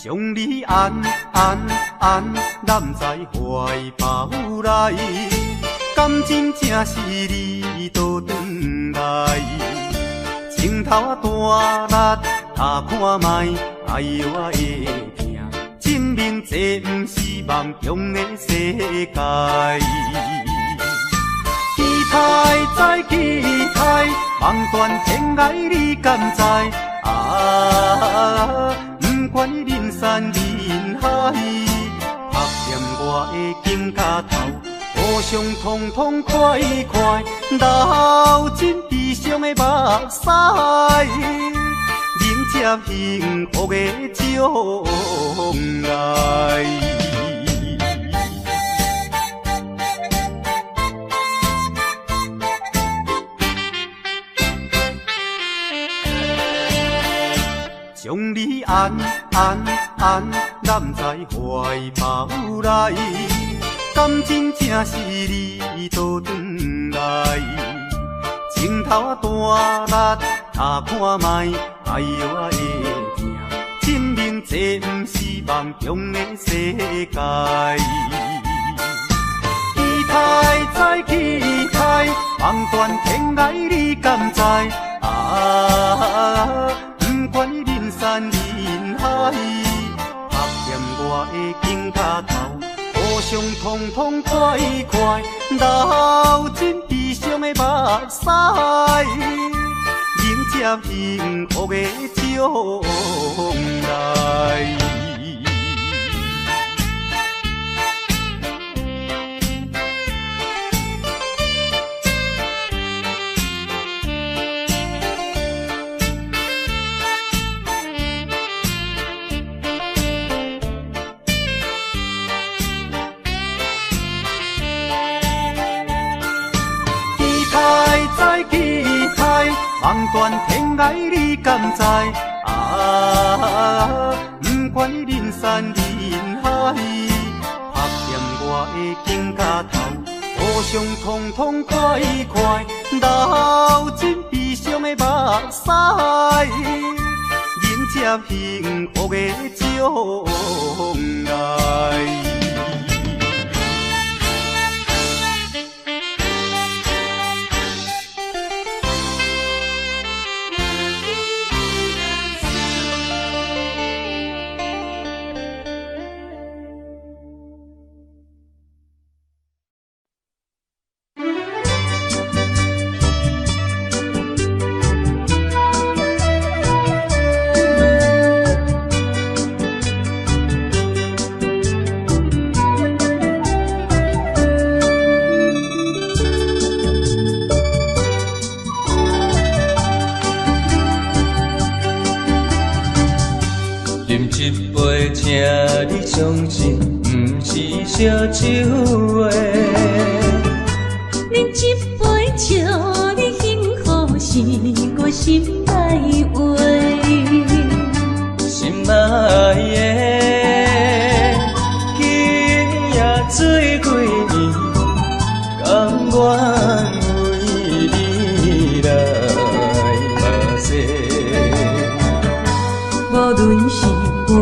将你安揽在怀抱内，感情正是你倒转来，情头啊大力，他看卖，哎呦我会疼，证明这不是梦中的世界。期待再期待，梦断天涯你敢知？不管你人山人海，拍掂我的肩胛头，互相痛痛快快，流尽悲伤的目屎，迎接幸福的将来。将你安揽在怀抱内，感情正是你倒转来，情头啊大力，他看卖，哎呦我会疼，证明这不是梦中的世界。期待再期待，梦断天涯你敢知？不管你人山人海，拍掂我的肩胛头，互相痛痛快快，流尽悲伤的目屎，迎接幸福的将来。梦断天涯你敢知？不管你人山人海，拍掂我的肩胛头，互相痛痛快快，流尽悲伤的目屎，迎接幸福的将来。请你相信，不是烧酒话。饮一杯祝你幸福，是我心内话。心爱的，今夜水几年，甘愿为你来目屎。无论是我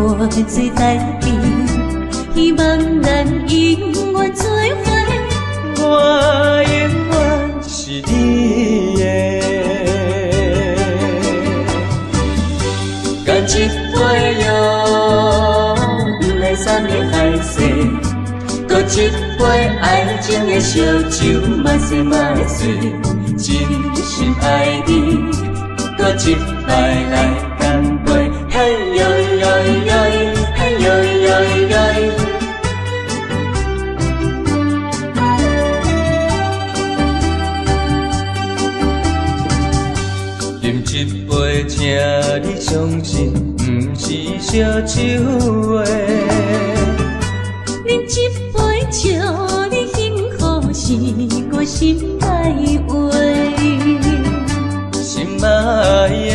最台边，希望咱永远做伙。我永远是你的，干一杯哟，不来三年海誓，搁一杯爱情的烧酒，嘛是嘛水，真心爱你，搁一摆来干杯，嘿呦呦呦，嘿呦呦呦。饮一杯，请你相信，不是烧酒话。饮一杯，祝你幸福，是我心内话。心爱的，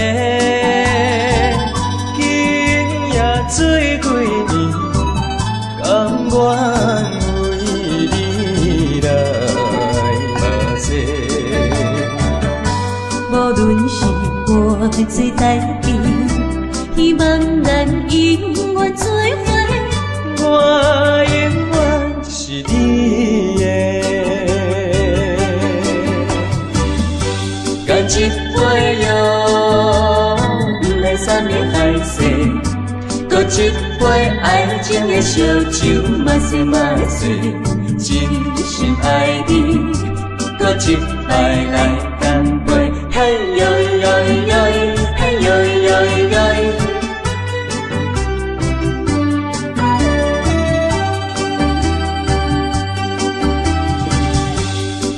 今夜水几年，甘愿为你来目屎。无论是我最台边，希望咱永远做一杯爱情的烧酒，嘛西嘛水，真心爱你，搁一摆来干杯，嘿呦呦呦，嘿呦呦呦。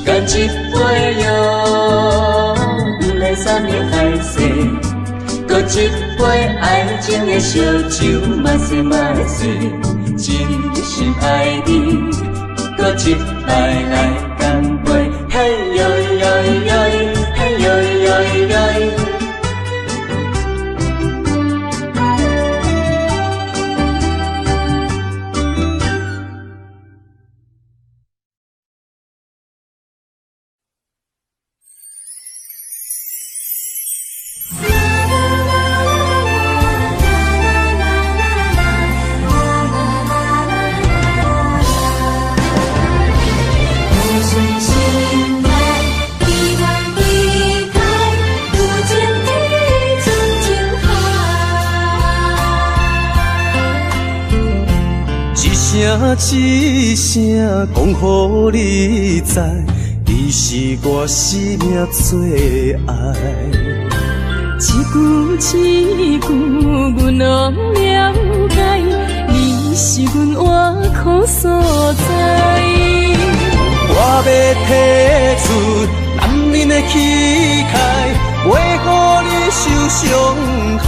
干一杯哟，不来三年海誓，搁一杯爱情的烧酒，嘛西嘛水，真心爱你，搁一摆来干杯，嘿呦呦呦，嘿呦呦呦。一声讲予你知，你是我生命最爱。一句一句，阮拢了解，你是阮活苦所在。我要提出男人的气概，袂予你受伤害。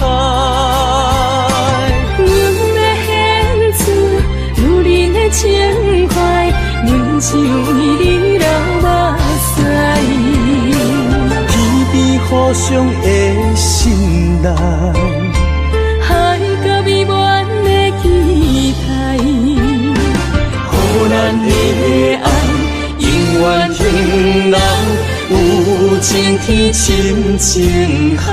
情怀，阮只为你流目屎，天边互相的信赖，海角美满的期待，予咱的爱永远停留，有情天深情海。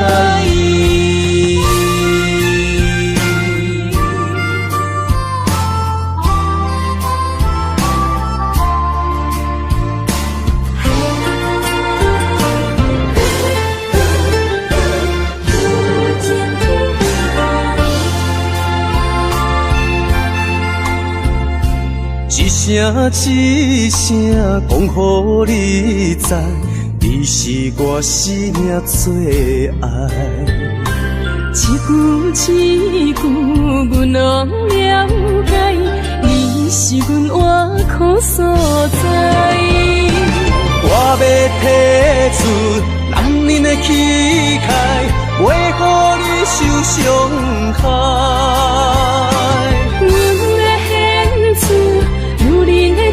一声讲予你知，你是我生命最爱。一句一句，阮拢了解，你是阮活苦所在。我要提出男人的气概，袂予你受伤害。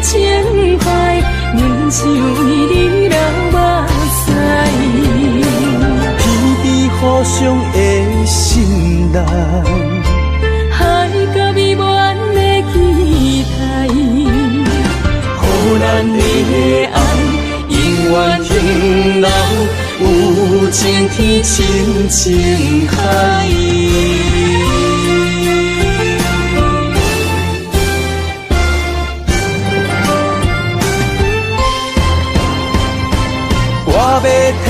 情怀，阮只为你流目屎，天边互相的信赖，海角美满的期待，予咱的爱永远停留，有情天深情海。我要提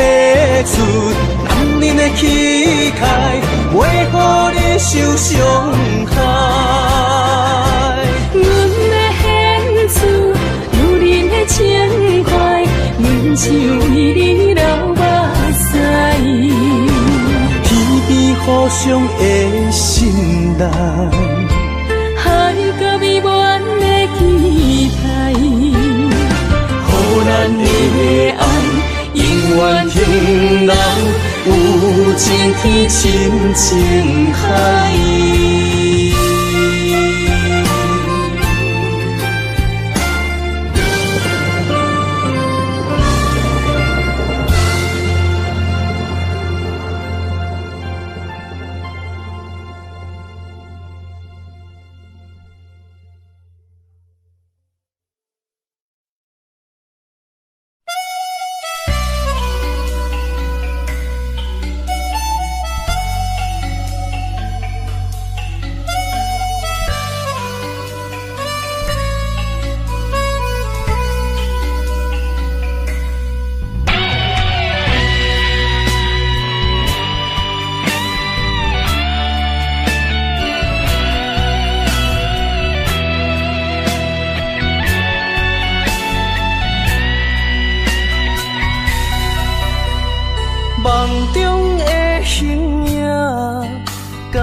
出男人的气概，袂予你受伤害。阮要献出女人的情怀，阮只为你流目屎，天边互相的信赖，海角美满的期待，予咱的爱永远停留，有情天深情海。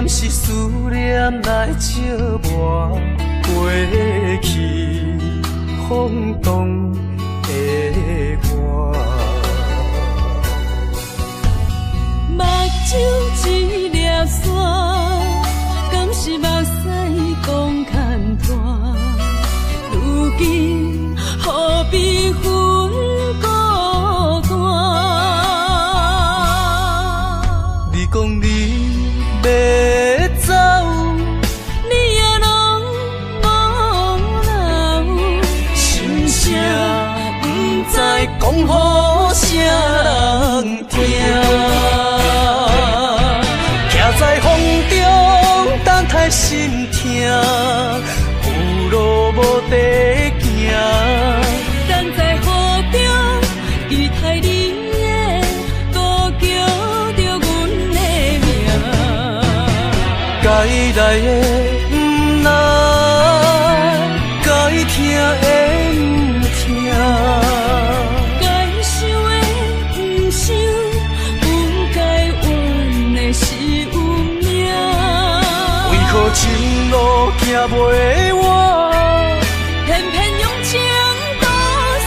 敢是思念来折磨过去风动的我？目睭一粒沙，敢是目屎讲牵拖？如今何必分孤单？你讲你要走，你也拢无留，心声不知讲予啥人听。徛在风中等待心痛，有路无地行。等在雨中，期待你的歌叫着阮的名。该来的不来，该听的不听。该想的不想，不该怨的是有命。为何前路行袂完？偏偏用情多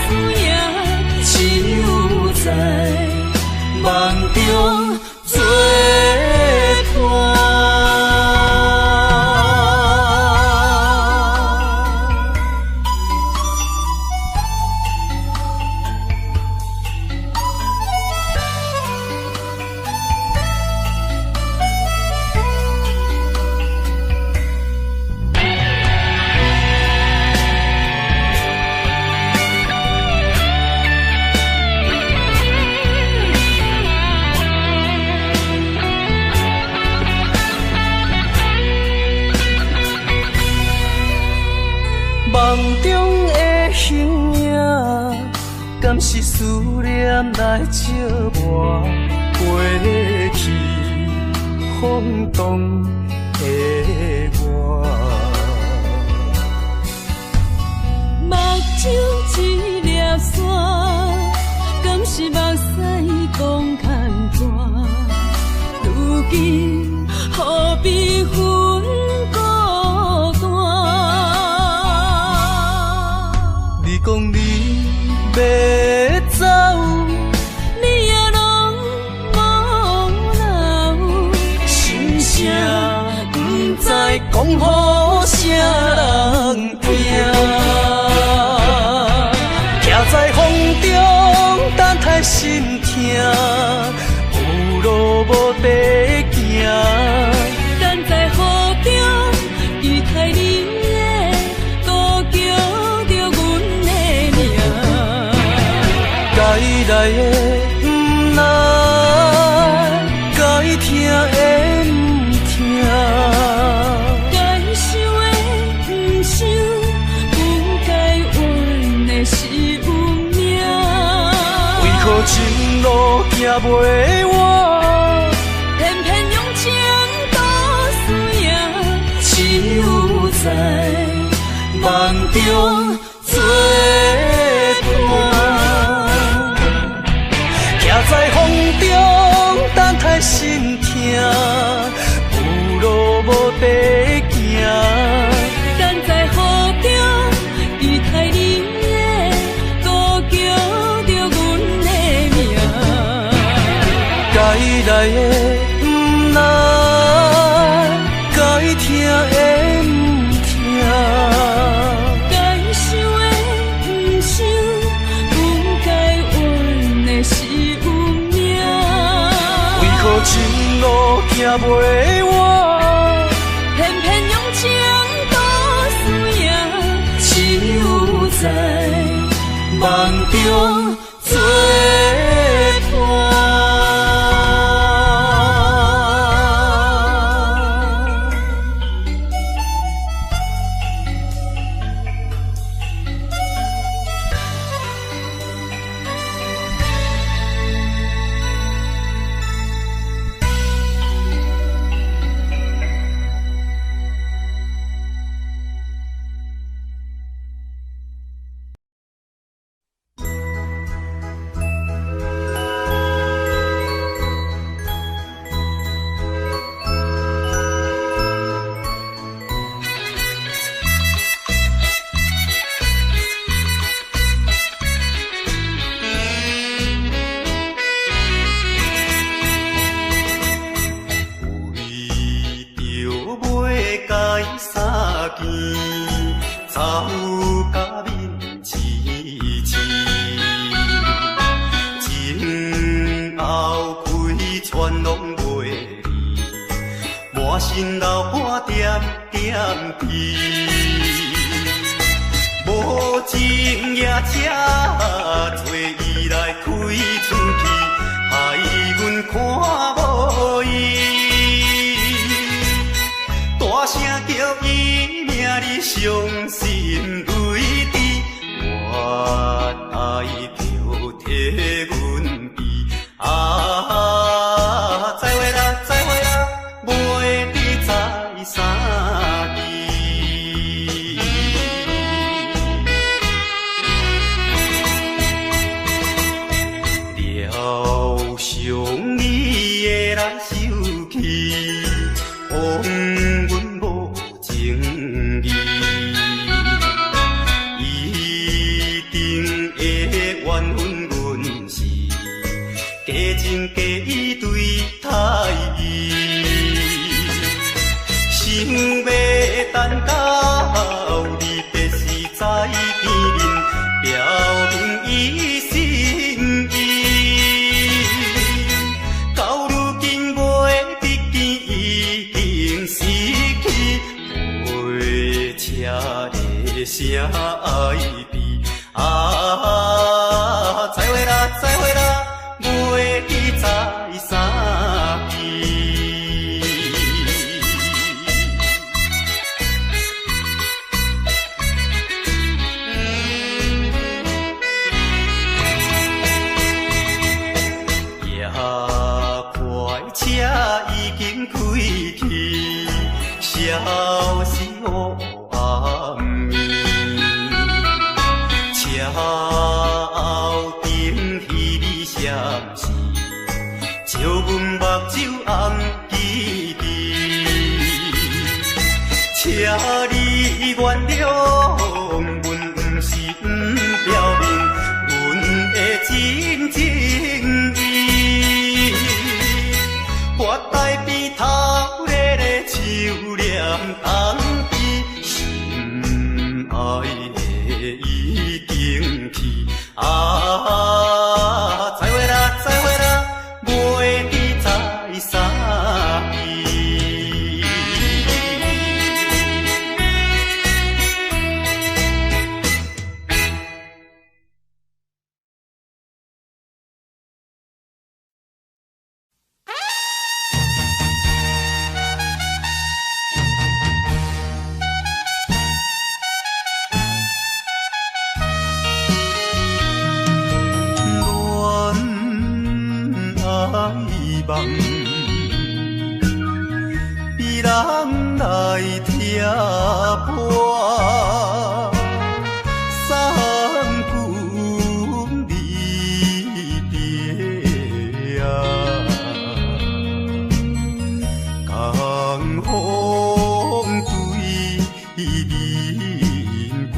输赢，只有在梦中做伴。梦中的形影，敢是思念来折磨过去风动的我？目睭一粒沙，敢是目屎讲牵拖？如今何必分孤单？你讲你要走，你也拢无留，心声不知讲予啥人听。徛在风中等待心痛，有路无地行。等在雨中，期待你的歌叫着阮的名。该来的不来，该听的不听。该想的不想，不该怨的是有命。为何前路行袂完？偏偏用情多输赢，只有在梦中做伴。徛在风中等待心痛，有路无地行。等在雨中，期待你的歌叫着阮的名。该来的不来，该听的不听。该想的不想，不该怨的是有命。为何前路行袂完？偏偏用情多输赢，只有在梦中做伴。见，走甲面痴痴。前后开船拢袂离，满身流汗点点滴。无情夜车找伊来开出去，害阮看无伊。大声叫伊名里伤心泪滴，我爱着替阮悲。再会啦，再会啦，袂知在啥期。了伤你的来受气，枉阮无情义。一定会怨恨阮是假情假意对待伊，想要等到你别时再见面，表明伊心意。到如今袂得见，已经失去，陪车的声爱悲。再会啦，再会啦，袂记在啥期。夜快车已经开去，消失黑暗暝。车后顶彼你闪是，照阮目睭红记记。车你原谅阮，不是不表明阮的真情意。我台边头咧咧手念冬边，心爱的已经去。再会啦，再会啦，袂知在啥期。梦，比人来听破，三更离别啊，江风对面寒。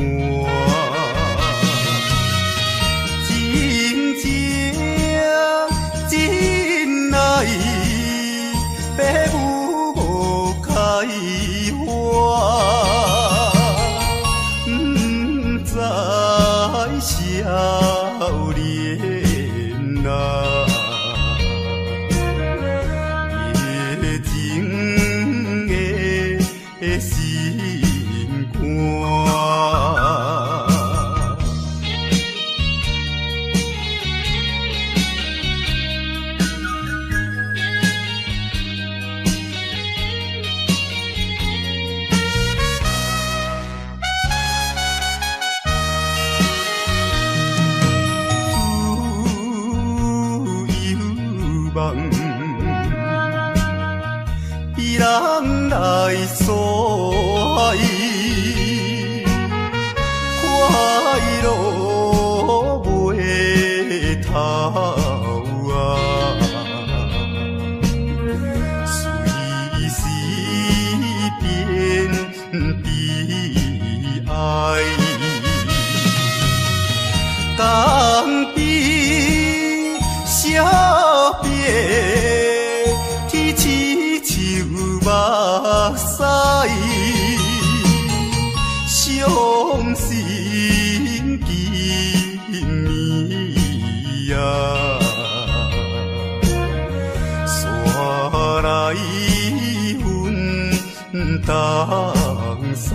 爸母无开花，心紧密啊，山来阮东西。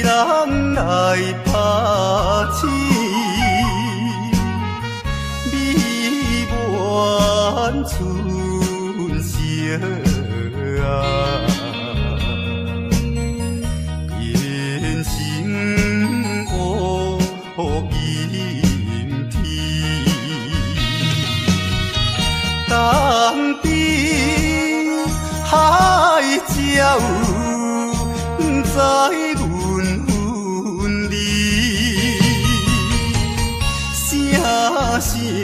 人来拍醒，美满春色啊，人生乌阴天，东边海鸟不知阮声句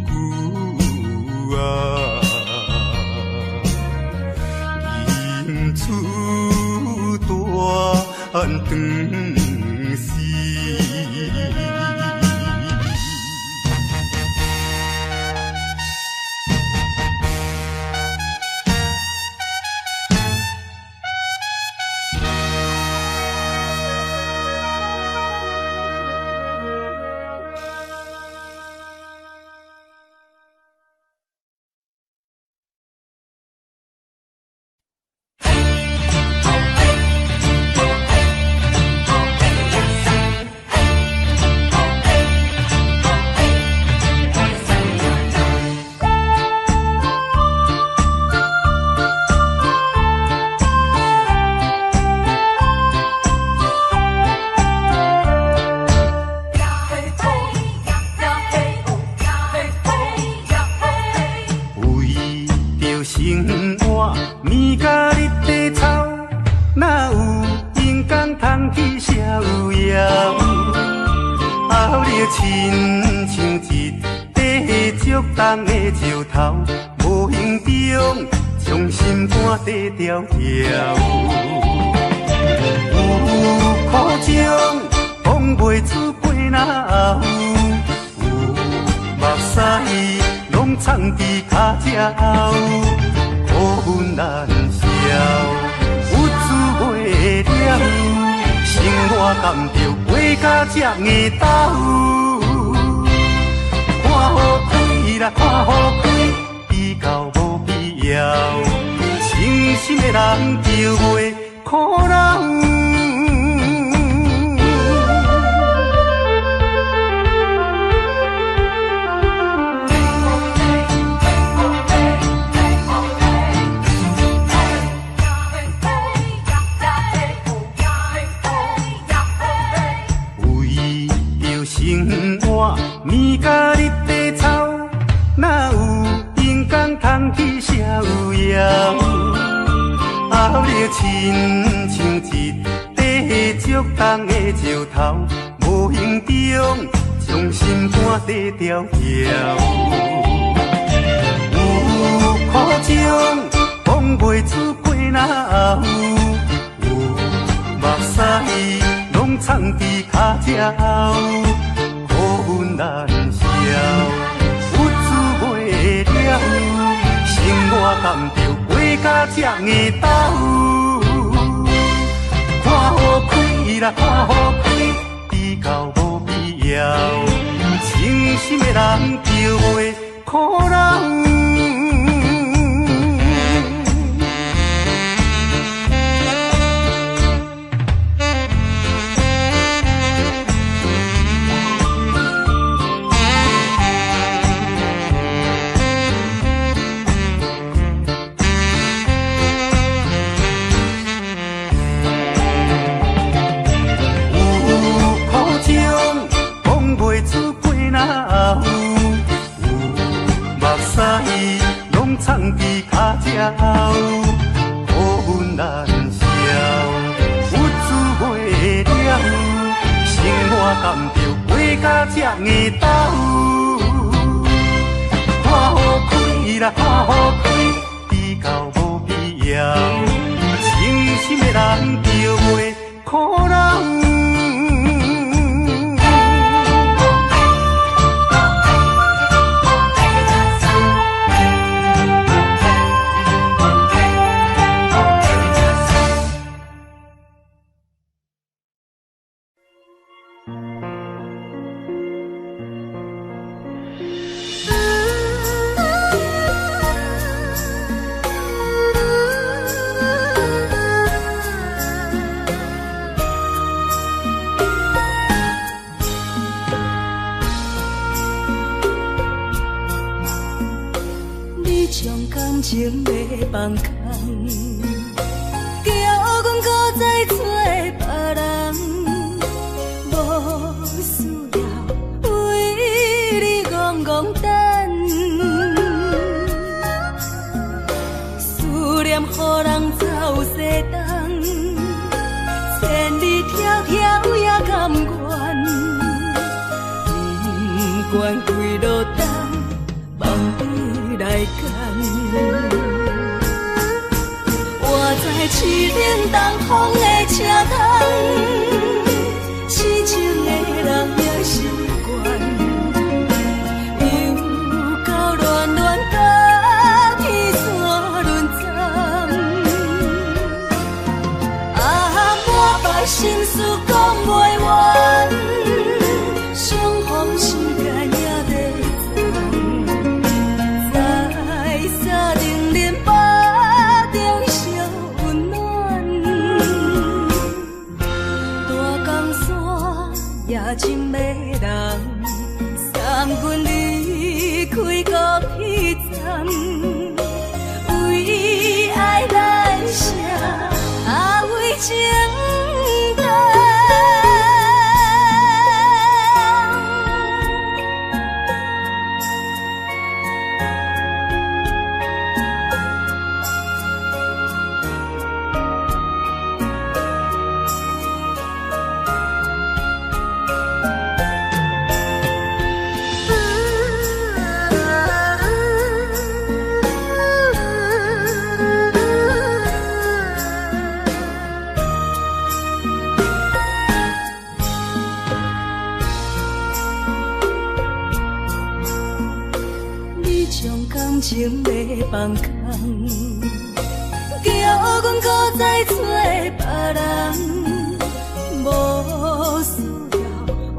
句啊，迎出大长丝。生活面甲日地臭，哪有阳光通去逍遥？后日亲像一块竹重的石头，无形中将心肝底条条。有苦衷讲袂出过哪有，有目屎拢藏伫脚趾后。苦阮难消，有滋袂了，生活甘着过甲这么斗。看好开啦，看好开，比较无必要，清心的人就袂苦恼。生活面甲日地臭，哪有阳光通去逍遥？后日亲像一块竹重的石头，无形中将心肝底条条。有苦衷讲袂出过哪有，有目屎拢藏伫脚趾后。难消，有滋袂了，生活甘着过甲这么斗。看好开啦，看好开，比较无必要，清心的人就袂苦恼。藏伫脚趾后，苦阮难消，有滋袂了，生活甘着过甲这么斗。看好开啦，看好开，比比较无必要，真心的人就袂苦恼。情要放空，叫阮搁再找别人，无需要为你戆戆等，思念予人走西东，千里迢迢也甘愿，不管几路灯，梦伊来干。我在市顶东风的车窗，痴情的人也习惯，又到乱乱甲天山轮转。啊，满腹心事讲袂完，相逢时间也在藏，在沙定林巴中相温暖。大江山也真迷人，送阮离开高铁站，为爱来写为情长。情要放空，叫阮搁再找别人，无需要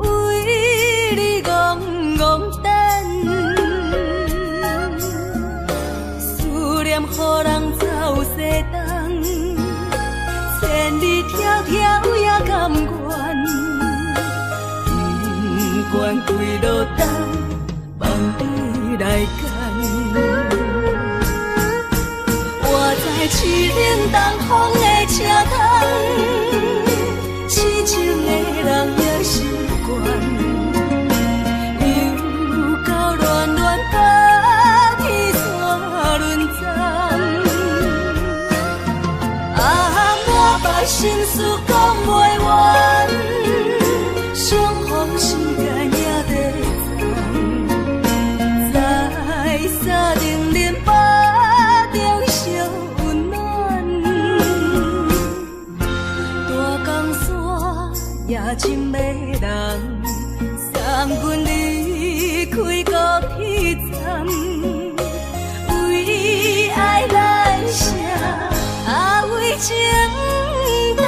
为你戆戆等，思念予人走西东，千里迢迢也甘愿，不管几路灯，梦伊来干。我在市顶东风的车窗，痴情的人也习惯，又到乱乱甲天山轮转。啊，满腹心事讲袂完，相逢时间也在藏，在沙定林巴中相温暖。大江山也真迷人，送阮离开高铁站，为爱来写为情长。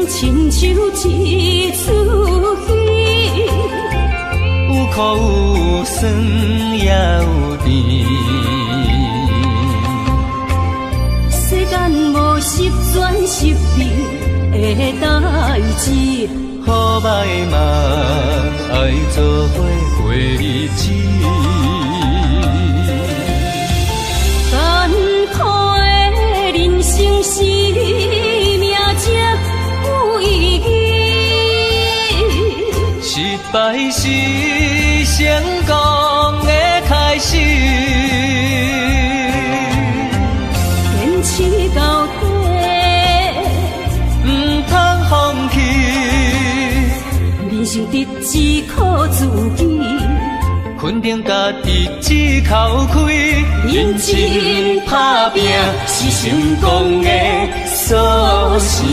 亲像一撮酸也有甜。世间无十全十美的代志，好歹嘛爱做伙过日子。艰苦的人生是命才有意义，失败是成功的开始。坚持到底，唔通放弃。人生得只靠自己，肯定家己只靠开，认真打拼是成功的锁匙。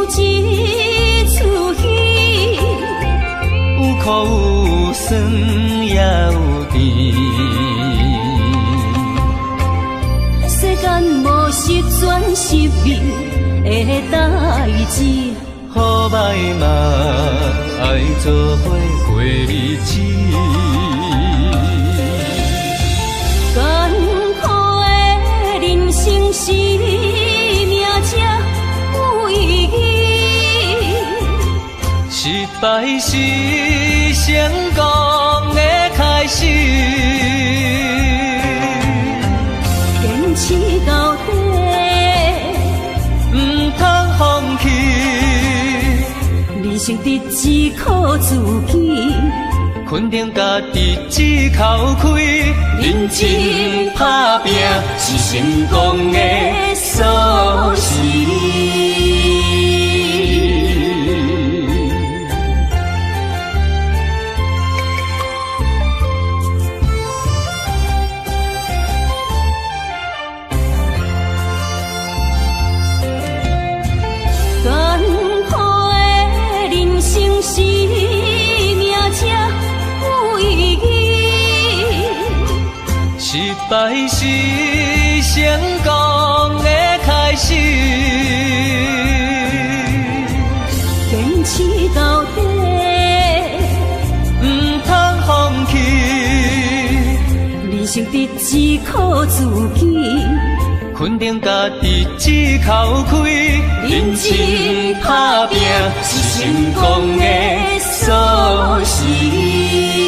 像一出戏，有苦有酸也有甜。世间无十全十美的代志，好歹嘛爱做伙过日子。艰苦的人生是命才有意义，失败是成功的开始。坚持到底，唔通放弃。人生得只靠自己，肯定家己只靠开，认真打拼是成功的锁匙。艰苦的人生是命才有意义，失败是成功的开始。坚持到底，唔通放弃。人生得只靠自己，肯定家己只靠开，认真打拼是成功的锁匙。